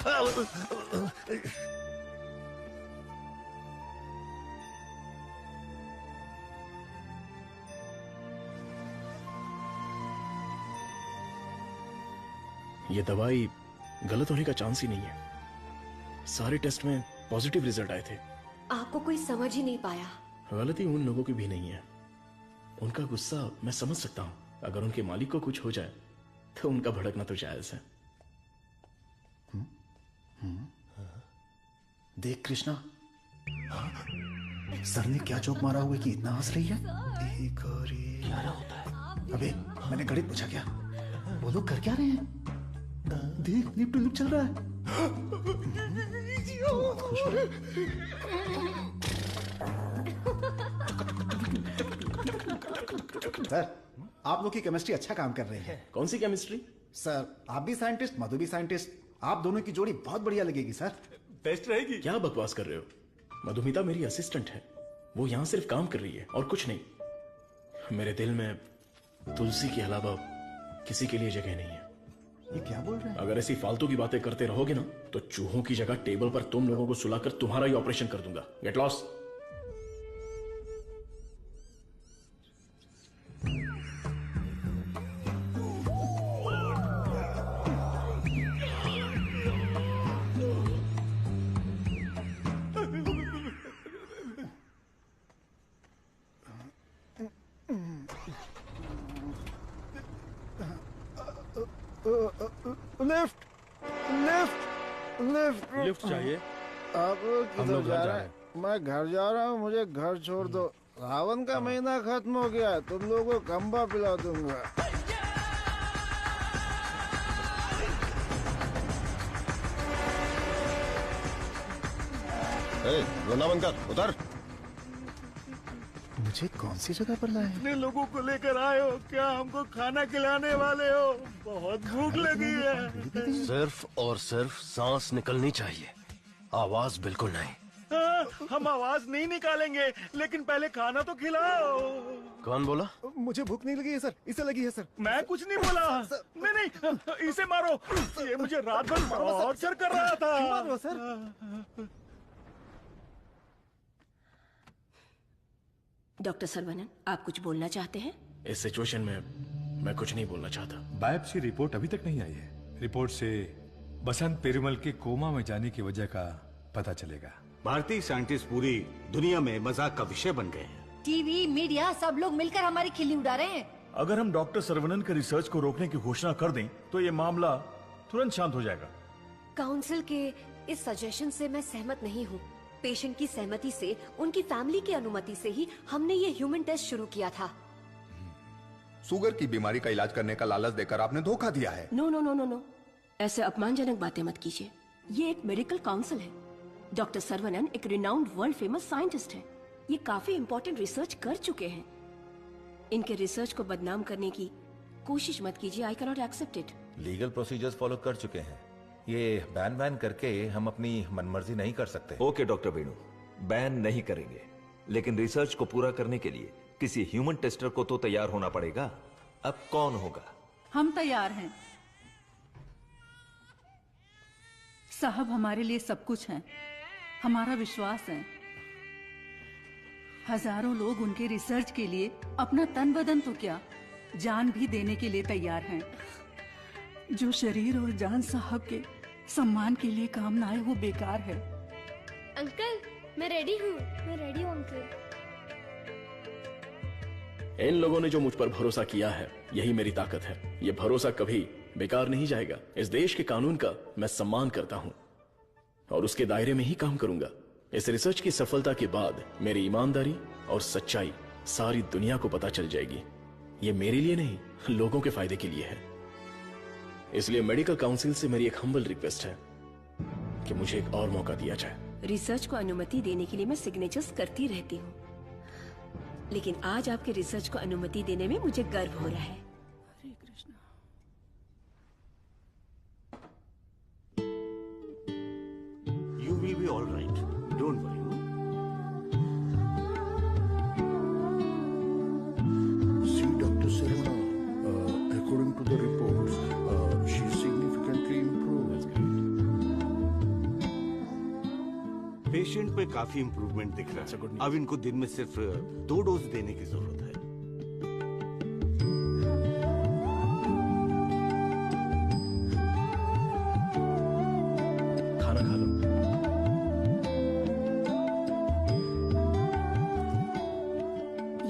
ये दवाई गलत होने का चांस ही नहीं है। सारे टेस्ट में पॉजिटिव रिजल्ट आए थे। आपको कोई समझ ही नहीं पाया। गलती उन लोगों की भी नहीं है। उनका गुस्सा मैं समझ सकता हूँ। अगर उनके मालिक को कुछ हो जाए तो उनका भड़कना तो जायज है। देख कृष्णा, सर ने क्या जोक मारा हुआ कि इतना हंस रही है? एक और एक। क्या होता है? अबे मैंने गणित पूछा क्या? वो लोग कर क्या रहे हैं? देख लिप टू लिप चल रहा है। बहुत खुश हो रहे। सर आप लोग की केमिस्ट्री अच्छा काम कर रही है। कौन सी केमिस्ट्री? सर आप भी साइंटिस्ट, मधु भी साइंटिस्ट, आप दोनों की जोड़ी बहुत बढ़िया लगेगी सर। बेस्ट रहेगी। क्या बकवास कर रहे हो? मधुमिता मेरी असिस्टेंट है, वो यहाँ सिर्फ काम कर रही है और कुछ नहीं। मेरे दिल में तुलसी के अलावा किसी के लिए जगह नहीं है। ये क्या बोल रहे हैं? अगर ऐसी फालतू की बातें करते रहोगे ना तो चूहों की जगह टेबल पर तुम लोगों को सुलाकर तुम्हारा ही ऑपरेशन कर दूंगा। Get lost. Lift lift lift lift चाहिए? आप हम किधर लोग घर जा जा रहे रहे हैं? मैं घर जा रहा हूँ, मुझे घर छोड़ दो। सावन का महीना खत्म हो गया है, तुम लोगों को खंबा पिला दूंगा। रोना बंद कर, उतर। मुझे कौन सी जगह पर लाए? इतने लोगों को लेकर आए हो, क्या हमको खाना खिलाने वाले हो? बहुत भूख लगी है। सिर्फ और सिर्फ सांस निकलनी चाहिए, आवाज बिल्कुल नहीं। हाँ, हम आवाज नहीं निकालेंगे, लेकिन पहले खाना तो खिलाओ। कौन बोला? मुझे भूख नहीं लगी है सर, इसे लगी है सर। मैं कुछ नहीं बोला। नहीं नहीं, इसे मारो, ये मुझे रात भर टॉर्चर कर रहा था। मारो सर। डॉक्टर सरवनन, आप कुछ बोलना चाहते हैं? इस सिचुएशन में मैं कुछ नहीं बोलना चाहता। बायोप्सी रिपोर्ट अभी तक नहीं आई है। रिपोर्ट से बसंत पेरुमल के कोमा में जाने की वजह का पता चलेगा। भारतीय साइंटिस्ट पूरी दुनिया में मजाक का विषय बन गए हैं। टीवी, मीडिया सब लोग मिलकर हमारी खिल्ली उड़ा रहे हैं। अगर हम डॉक्टर सरवनन के रिसर्च को रोकने की घोषणा कर दें तो ये मामला तुरंत शांत हो जाएगा। काउंसिल के इस सजेशन से मैं सहमत नहीं हूँ। पेशेंट की सहमति से, उनकी फैमिली की अनुमति से ही हमने ये ह्यूमन टेस्ट शुरू किया था। शुगर की बीमारी का इलाज करने का लालच देकर आपने धोखा दिया है। No no no no no, ऐसे अपमानजनक बातें मत कीजिए। ये एक मेडिकल काउंसिल है। डॉक्टर सरवनन एक रिनाउंड वर्ल्ड फेमस साइंटिस्ट है। ये काफी इंपॉर्टेंट रिसर्च कर चुके हैं। इनके रिसर्च को बदनाम करने की कोशिश मत कीजिए। I can not accept it. Legal procedures follow कर चुके हैं। ये बैन करके हम अपनी मनमर्जी नहीं कर सकते। ओके डॉक्टर वेणु, बैन नहीं करेंगे, लेकिन रिसर्च को पूरा करने के लिए किसी ह्यूमन टेस्टर को तो तैयार होना पड़ेगा। अब कौन होगा? हम तैयार हैं साहब, हमारे लिए सब कुछ है। हमारा विश्वास है। हजारों लोग उनके रिसर्च के लिए अपना तन बदन तो क्या, जान भी देने के लिए तैयार हैं। जो शरीर और जान साहब के सम्मान के लिए काम ना आए वो बेकार है। अंकल मैं रेडी हूँ। मैं रेडी हूँ अंकल। इन लोगों ने जो मुझ पर भरोसा किया है, यही मेरी ताकत है। ये भरोसा कभी बेकार नहीं जाएगा। इस देश के कानून का मैं सम्मान करता हूँ और उसके दायरे में ही काम करूंगा। इस रिसर्च की सफलता के बाद मेरी ईमानदारी और सच्चाई सारी दुनिया को पता चल जाएगी। ये मेरे लिए नहीं, लोगों के फायदे के लिए है। इसलिए मेडिकल काउंसिल से मेरी एक हम्बल रिक्वेस्ट है कि मुझे एक और मौका दिया जाए। रिसर्च को अनुमति देने के लिए मैं सिग्नेचर्स करती रहती हूँ, लेकिन आज आपके रिसर्च को अनुमति देने में मुझे गर्व हो रहा है। हरे Krishna. You will be all right. Don't worry. See, Dr. Sarana, according to the reports, she's significantly improved. Patient पे काफी इम्प्रूवमेंट दिख रहा है। अब इनको दिन में सिर्फ 2 डोज देने की जरूरत है। खाना खा लो।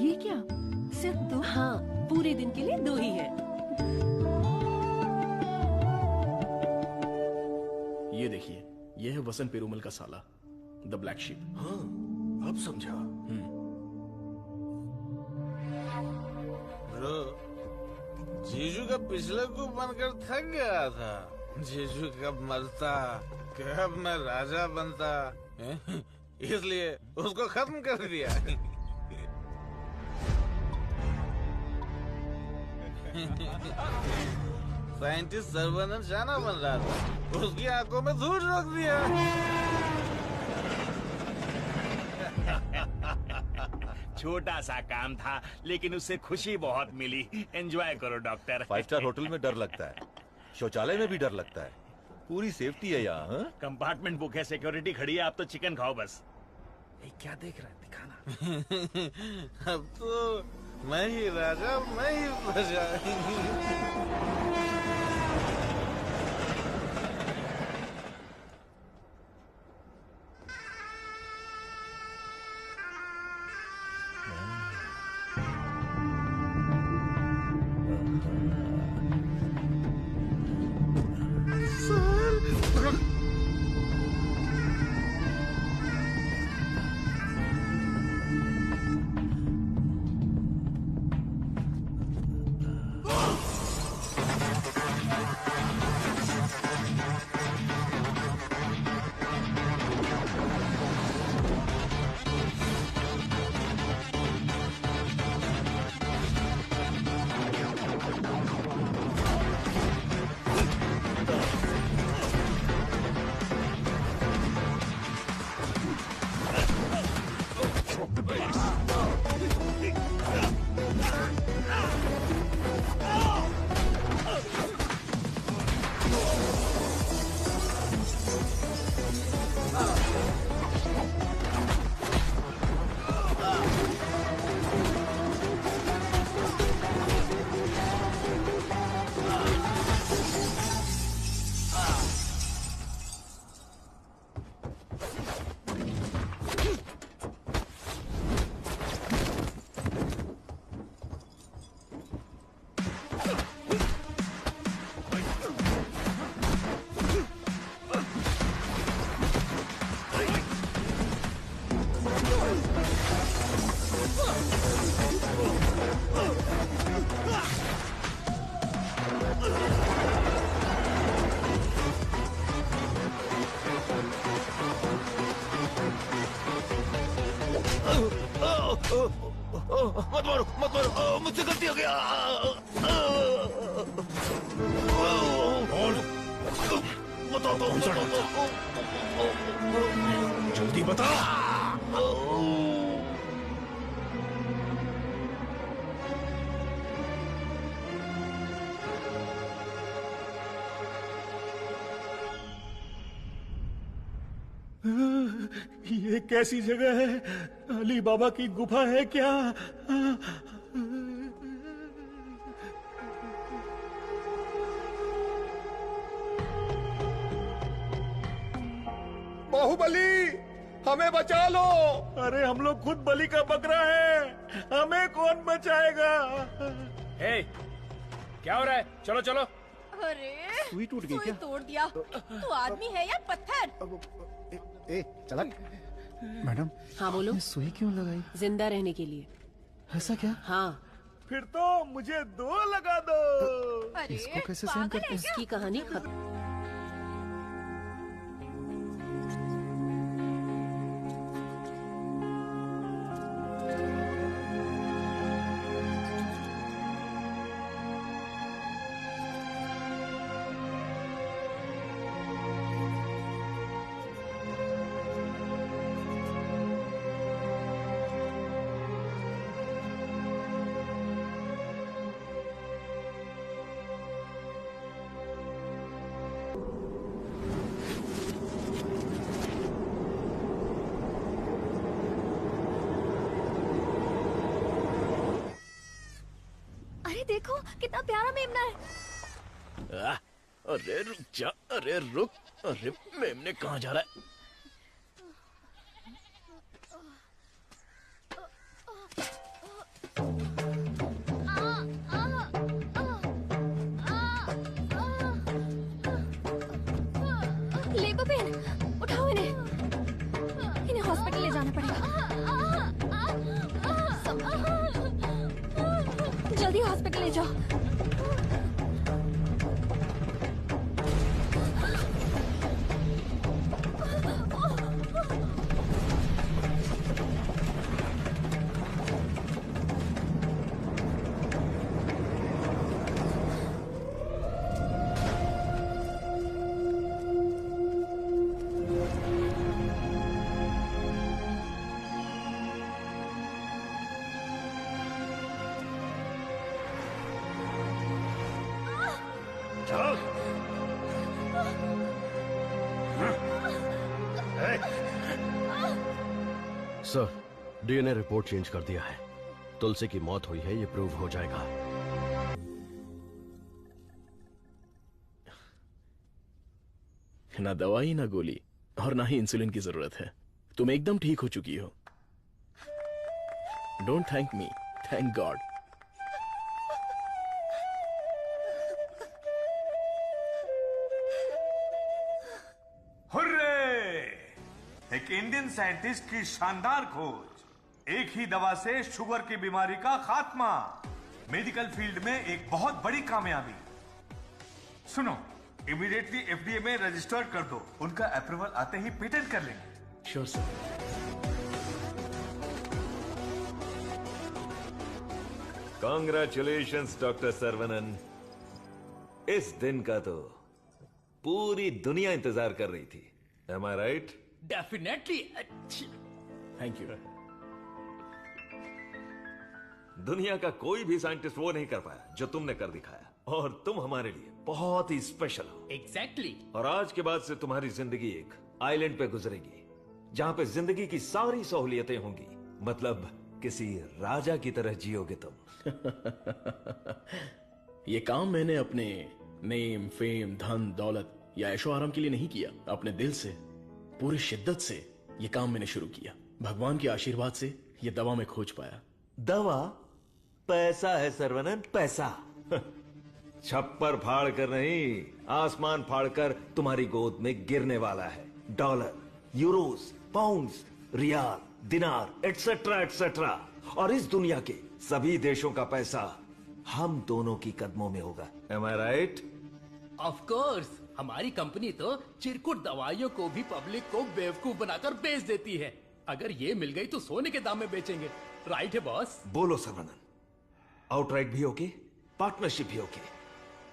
ये क्या, सिर्फ 2? हाँ, पूरे दिन के लिए 2 ही है। ये देखिए, ये है वसंत पेरुमल का साला, द ब्लैक शीप। हाँ, अब समझा। ब्रो, जीजू का पिछले को बनकर थक गया था। जीजू कब मरता, कब मैं राजा बनता, इसलिए उसको खत्म कर दिया। साइंटिस्ट सर्वनंद शाना बन रहा था, उसकी आंखों में धूल रोक दिया। छोटा सा काम था, लेकिन उससे खुशी बहुत मिली। एंजॉय करो डॉक्टर। 5 स्टार होटल में डर लगता है, शौचालय में भी डर लगता है। पूरी सेफ्टी है यहाँ। कंपार्टमेंट बुक है, सिक्योरिटी खड़ी है, आप तो चिकन खाओ बस। क्या देख रहा है, दिखाना। अब तो मैं ही राजा, मैं ही प्रजा। मत मारो, मत मारो, मुझसे गलती हो गया। बताओ तो, जल्दी बता। ये कैसी जगह है? अली बाबा की गुफा है क्या? बाहुबली, हमें बचा लो। अरे हम लोग खुद बलि का बकरा है, हमें कौन बचाएगा? हे, क्या हो रहा है? चलो चलो। अरे सुई टूट गई क्या? तोड़ दिया। तू आदमी है या पत्थर? ए, चला। मैडम। हाँ बोलो। सुई क्यों लगाई? जिंदा रहने के लिए। ऐसा क्या? हाँ। फिर तो मुझे 2 लगा दो। इसको कैसे सहन करते हैं? इसकी कहानी खत्म। देखो कितना प्यारा मेमना है। अरे रुक जा, अरे रुक, अरे मेमने कहाँ जा रहा है? ले बबेन, उठाओ इन्हें हॉस्पिटल ले जाना पड़ेगा। जल्दी हॉस्पिटल ले जाओ। सर, डीएनए रिपोर्ट चेंज कर दिया है। तुलसी की मौत हुई है, ये प्रूव हो जाएगा। ना दवाई, ना गोली और ना ही इंसुलिन की जरूरत है। तुम एकदम ठीक हो चुकी हो। Don't thank me, thank God. एक इंडियन साइंटिस्ट की शानदार खोज, एक ही दवा से शुगर की बीमारी का खात्मा, मेडिकल फील्ड में एक बहुत बड़ी कामयाबी। सुनो, इमीडिएटली एफडीए में रजिस्टर्ड कर दो। उनका अप्रूवल आते ही पेटेंट कर लेंगे। Sure sir. Congratulations doctor Saravanan. इस दिन का तो पूरी दुनिया इंतजार कर रही थी। Am I right? Definitely. Thank you. दुनिया का कोई भी साइंटिस्ट वो नहीं कर पाया जो तुमने कर दिखाया, और तुम हमारे लिए बहुत ही स्पेशल हो। एग्जैक्टली। और आज के बाद से तुम्हारी जिंदगी एक आइलैंड पे गुजरेगी, जहां पे जिंदगी की सारी सहूलियतें होंगी। मतलब किसी राजा की तरह जियोगे तुम। ये काम मैंने अपने नेम, फेम, धन, दौलत या ऐशो आराम के लिए नहीं किया। अपने दिल से, पूरी शिद्दत से ये काम मैंने शुरू किया। भगवान के आशीर्वाद से ये दवा में खोज पाया। दवा? पैसा है सर्वनन, पैसा। छप्पर फाड़ कर नहीं, आसमान फाड़ कर तुम्हारी गोद में गिरने वाला है। डॉलर, यूरोस, पाउंड्स, रियाल, दिनार, एटसेट्रा एटसेट्रा। और इस दुनिया के सभी देशों का पैसा हम दोनों की कदमों में होगा। Am I right? Of course. हमारी कंपनी तो चिरकुट दवाइयों को भी पब्लिक को बेवकूफ बनाकर बेच देती है। अगर ये मिल गई तो सोने के दाम में बेचेंगे। राइट है बॉस? बोलो सर्वनन, आउटराइट भी ओके, पार्टनरशिप भी ओके।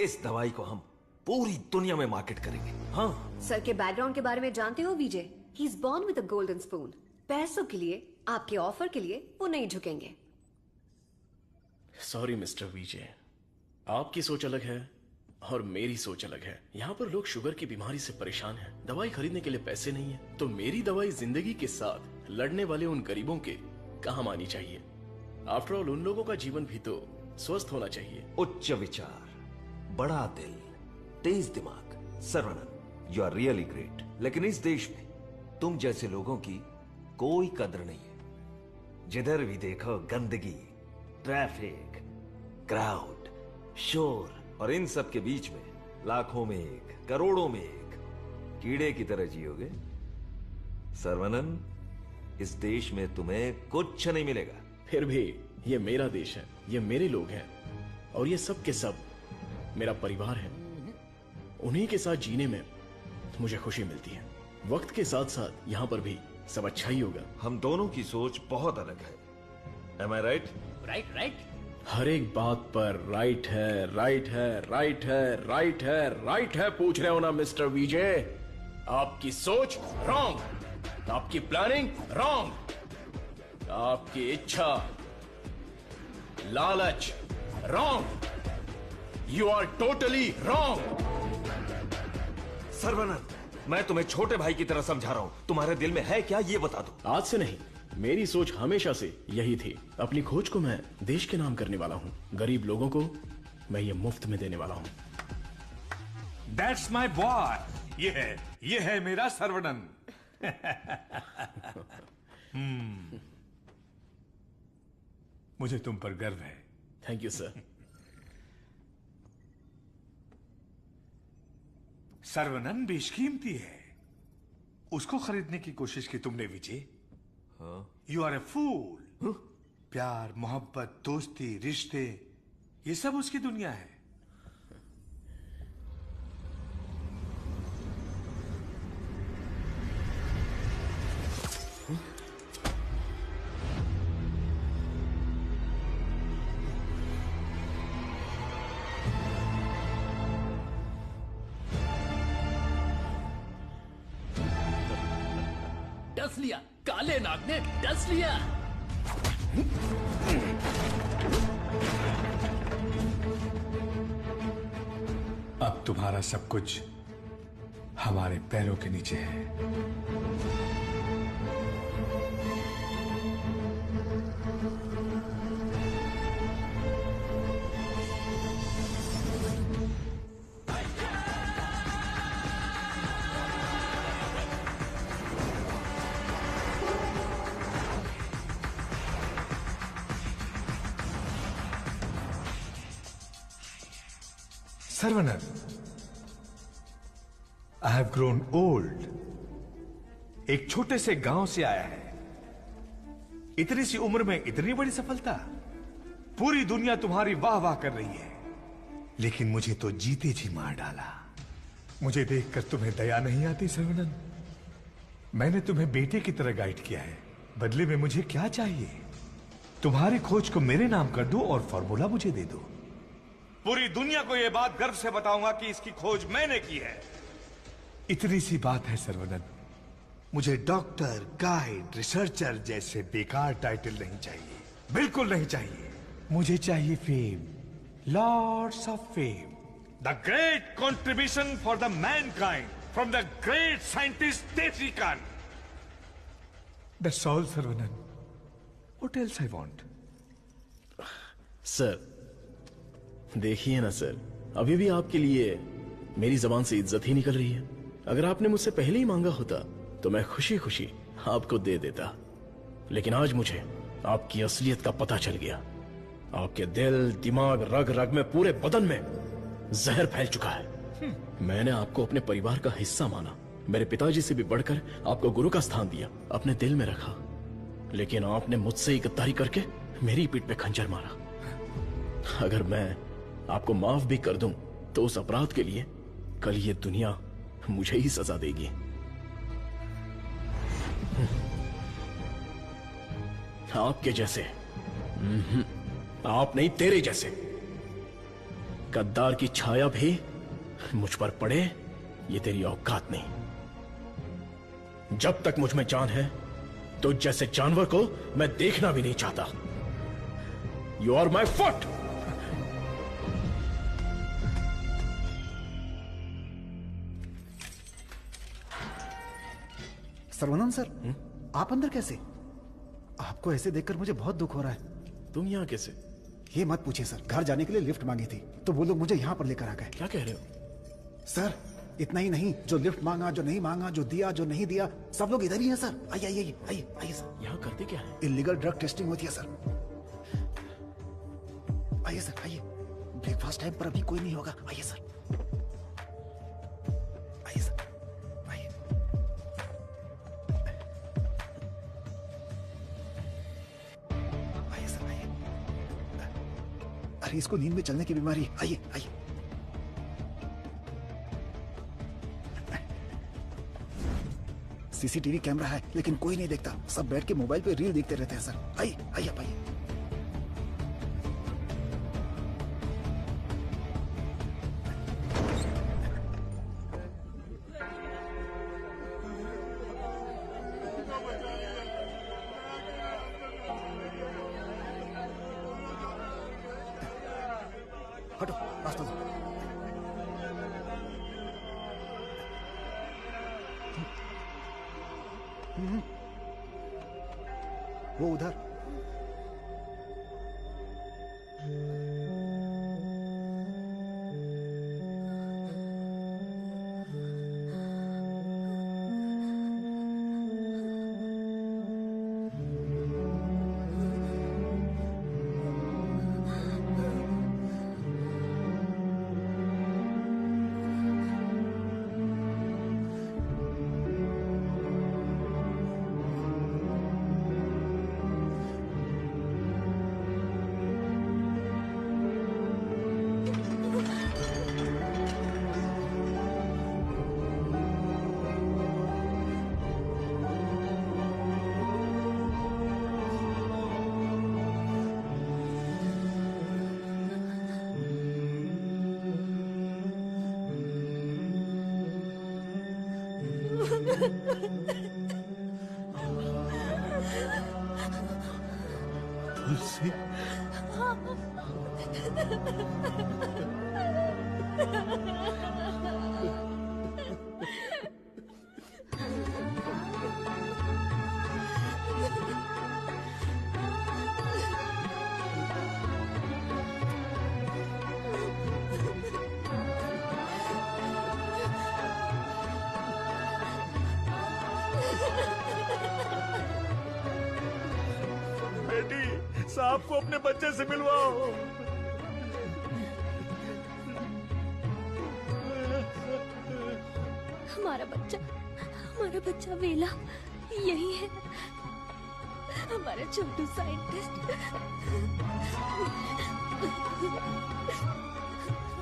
इस दवाई को हम पूरी दुनिया में मार्केट करेंगे। हाँ। सर के बैकग्राउंड के बारे में जानते हो Vijay? He is born with a golden spoon. पैसों के लिए, आपके ऑफर के लिए वो नहीं झुकेंगे। सॉरी मिस्टर विजय, आपकी सोच अलग है और मेरी सोच अलग है। यहाँ पर लोग शुगर की बीमारी से परेशान हैं, दवाई खरीदने के लिए पैसे नहीं है। तो मेरी दवाई जिंदगी के साथ लड़ने वाले उन गरीबों के काम आनी चाहिए। आफ्टर ऑल उन लोगों का जीवन भी तो स्वस्थ होना चाहिए। उच्च विचार, बड़ा दिल, तेज दिमाग। Saravanan, you are really great. लेकिन इस देश में तुम जैसे लोगों की कोई कद्र नहीं है। जिधर भी देखो गंदगी, ट्रैफिक, क्राउड, शोर, और इन सब के बीच में लाखों में एक, करोड़ों में एक कीड़े की तरह जियोगे। सर्वनन, इस देश में तुम्हें कुछ नहीं मिलेगा। फिर भी ये मेरा देश है, ये मेरे लोग हैं और ये सब के सब मेरा परिवार है। उन्हीं के साथ जीने में मुझे खुशी मिलती है। वक्त के साथ साथ यहाँ पर भी सब अच्छा ही होगा। हम दोनों की सोच बहुत अलग है। Am I right? Right right. हर एक बात पर राइट है, राइट है, राइट है, राइट है, राइट है पूछ रहे हो ना मिस्टर विजय? आपकी सोच रॉन्ग, आपकी प्लानिंग रॉन्ग, आपकी इच्छा, लालच wrong. You are totally wrong. Sarvanand, मैं तुम्हें छोटे भाई की तरह समझा रहा हूं। तुम्हारे दिल में है क्या, ये बता दो। आज से नहीं, मेरी सोच हमेशा से यही थी। अपनी खोज को मैं देश के नाम करने वाला हूँ। गरीब लोगों को मैं ये मुफ्त में देने वाला हूँ। That's my boy. ये है मेरा सर्वनंद। मुझे तुम पर गर्व है। Thank you sir. सर्वनंद बेशकीमती है। उसको खरीदने की कोशिश की तुमने विजय। यू आर ए फूल। प्यार, मोहब्बत, दोस्ती, रिश्ते, ये सब उसकी दुनिया है। डस लिया, काले नाग ने डस लिया। अब तुम्हारा सब कुछ हमारे पैरों के नीचे है। सर्वनंद, आई हैव ग्रोन ओल्ड। एक छोटे से गांव से आया है, इतनी सी उम्र में इतनी बड़ी सफलता। पूरी दुनिया तुम्हारी वाह वाह कर रही है, लेकिन मुझे तो जीते जी मार डाला। मुझे देखकर तुम्हें दया नहीं आती सर्वनंद? मैंने तुम्हें बेटे की तरह गाइड किया है, बदले में मुझे क्या चाहिए? तुम्हारी खोज को मेरे नाम कर दो और फॉर्मूला मुझे दे दो। पूरी दुनिया को यह बात गर्व से बताऊंगा कि इसकी खोज मैंने की है। इतनी सी बात है सर्वनंद। मुझे डॉक्टर, गाइड, रिसर्चर जैसे बेकार टाइटल नहीं चाहिए, बिल्कुल नहीं चाहिए। मुझे चाहिए fame, lords of fame. The great contribution for the mankind from the great scientist Tetrikan. That's all Sarvanand. What else I want? Sir देखिए ना सर, अभी भी आपके लिए मेरी जबान से इज्जत ही निकल रही है। अगर आपने मुझसे पहले ही मांगा होता तो मैं खुशी खुशी आपको दे देता, लेकिन आज मुझे आपकी असलियत का पता चल गया। आपके दिल, दिमाग, रग रग में, पूरे बदन में जहर फैल चुका है। मैंने आपको अपने परिवार का हिस्सा माना, मेरे पिताजी से भी बढ़कर आपको गुरु का स्थान दिया, अपने दिल में रखा, लेकिन आपने मुझसे ही गद्दारी करके मेरी पीठ पे खंजर मारा। अगर मैं आपको माफ भी कर दूं तो उस अपराध के लिए कल ये दुनिया मुझे ही सजा देगी। आपके जैसे, आप नहीं, तेरे जैसे गद्दार की छाया भी मुझ पर पड़े, ये तेरी औकात नहीं। जब तक मुझ में जान है तो जैसे जानवर को मैं देखना भी नहीं चाहता। You are my foot. Sarvanand sir, आप अंदर कैसे? आपको ऐसे देखकर मुझे बहुत दुख हो रहा है। तुम यहाँ कैसे? ये मत पूछिए सर। घर जाने के लिए लिफ्ट मांगी थी तो वो लोग मुझे यहाँ पर लेकर आ गए। क्या कह रहे हो सर? इतना ही नहीं, जो लिफ्ट मांगा, जो नहीं मांगा, जो दिया, जो नहीं दिया, सब लोग इधर ही हैं सर। आइए आइए आइए आइए सर। यहाँ करते क्या है? इलीगल ड्रग टेस्टिंग होती है सर। आइए सर आइए। ब्रेकफास्ट टाइम पर अभी कोई नहीं होगा। आइए सर, आइए सर, आइए। आइए सर आइए। अरे इसको नींद में चलने की बीमारी। आइए आइए। सीसीटीवी कैमरा है लेकिन कोई नहीं देखता, सब बैठ के मोबाइल पे रील देखते रहते हैं सर। आइए आइए आप आइए। हटो, रास्ता दो। वो उधर। तुलसी, बेटी साहब को अपने बच्चे से मिलवाओ। हमारा बच्चा वेला यही है, हमारा छोटू साइंटिस्ट।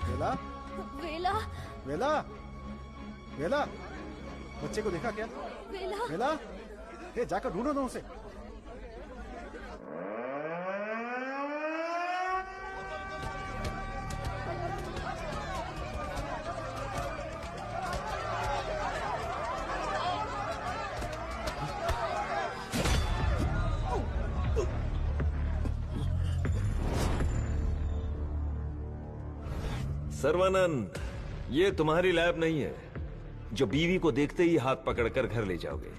वेला वेला वेला वेला, बच्चे को देखा क्या? वेला वेला, ये जाकर ढूंढो ना उसे। सर्वानंद, ये तुम्हारी लैब नहीं है जो बीवी को देखते ही हाथ पकड़कर घर ले जाओगे।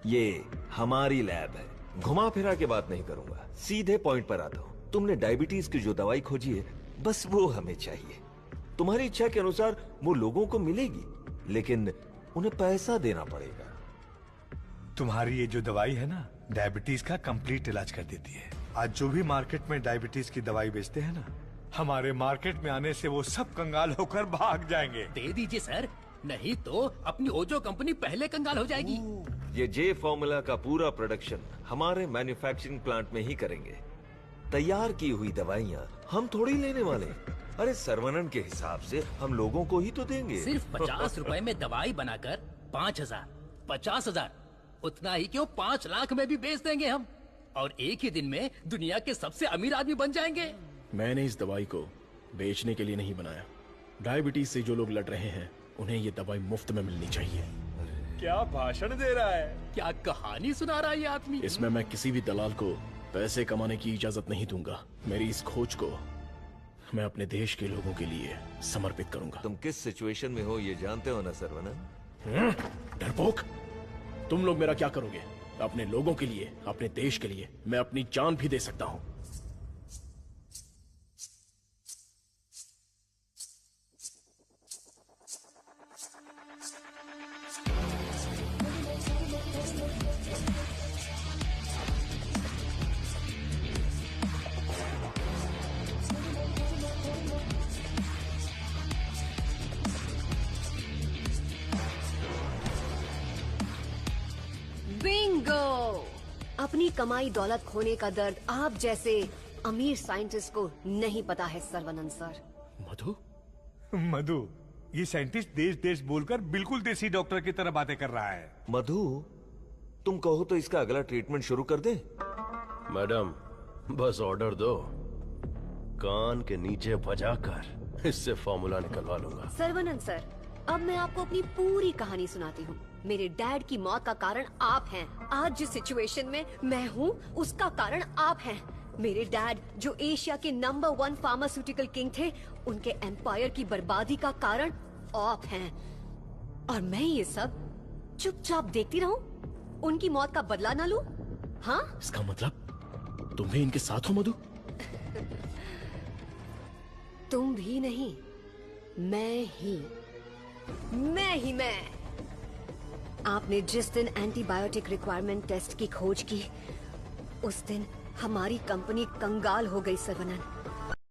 ये हमारी लैब है। घुमा फिरा के बात नहीं करूंगा, सीधे पॉइंट पर आता हूं। तुमने डायबिटीज की जो दवाई खोजी है, बस वो हमें चाहिए। तुम्हारी इच्छा के अनुसार वो लोगों को मिलेगी, लेकिन उन्हें पैसा देना पड़ेगा। तुम्हारी ये जो दवाई है ना, डायबिटीज का कंप्लीट इलाज कर देती है। आज जो भी मार्केट में डायबिटीज की दवाई बेचते हैं ना, हमारे मार्केट में आने से वो सब कंगाल होकर भाग जाएंगे। दे दीजिए सर, नहीं तो अपनी ओजो कंपनी पहले कंगाल हो जाएगी। ये जे फॉर्मूला का पूरा प्रोडक्शन हमारे मैन्युफैक्चरिंग प्लांट में ही करेंगे। तैयार की हुई दवाइयाँ हम थोड़ी लेने वाले। अरे सर्वनन के हिसाब से हम लोगों को ही तो देंगे। सिर्फ 50 रुपए में दवाई बनाकर 5,000, 50,000, उतना ही क्यों 5 लाख में भी बेच देंगे हम, और एक ही दिन में दुनिया के सबसे अमीर आदमी बन जाएंगे। मैंने इस दवाई को बेचने के लिए नहीं बनाया। डायबिटीज से जो लोग लड़ रहे हैं, उन्हें ये दवाई मुफ्त में मिलनी चाहिए। क्या भाषण दे रहा है, क्या कहानी सुना रहा है ये आदमी। इसमें मैं किसी भी दलाल को पैसे कमाने की इजाजत नहीं दूंगा। मेरी इस खोज को मैं अपने देश के लोगों के लिए समर्पित करूंगा। तुम किस सिचुएशन में हो ये जानते हो ना सर्वनन? डरपोक, तुम लोग मेरा क्या करोगे? अपने लोगों के लिए, अपने देश के लिए मैं अपनी जान भी दे सकता हूँ। बिंगो! अपनी कमाई दौलत खोने का दर्द आप जैसे अमीर साइंटिस्ट को नहीं पता है सर्वनंद सर। मधु? मधु, ये साइंटिस्ट देश देश बोलकर बिल्कुल देसी डॉक्टर की तरह बातें कर रहा है। मधु, तुम कहो तो इसका अगला ट्रीटमेंट शुरू कर दे। मैडम, बस ऑर्डर दो, कान के नीचे बजाकर इससे फॉर्मूला निकलवा लूंगा। सर्वनंद सर, अब मैं आपको अपनी पूरी कहानी सुनाती हूँ। मेरे डैड की मौत का कारण आप हैं। आज जिस सिचुएशन में मैं हूँ उसका कारण आप हैं। मेरे डैड जो एशिया के नंबर 1 फार्मास्यूटिकल किंग थे, उनके एम्पायर की बर्बादी का कारण आप हैं। और मैं ये सब चुपचाप देखती रहूं? उनकी मौत का बदला ना लूं? हाँ? इसका मतलब तुम भी इनके साथ हो मधु? तुम भी नहीं, मैं। आपने जिस दिन एंटीबायोटिक रिक्वायरमेंट टेस्ट की खोज की, उस दिन हमारी कंपनी कंगाल हो गई सर्वनंद।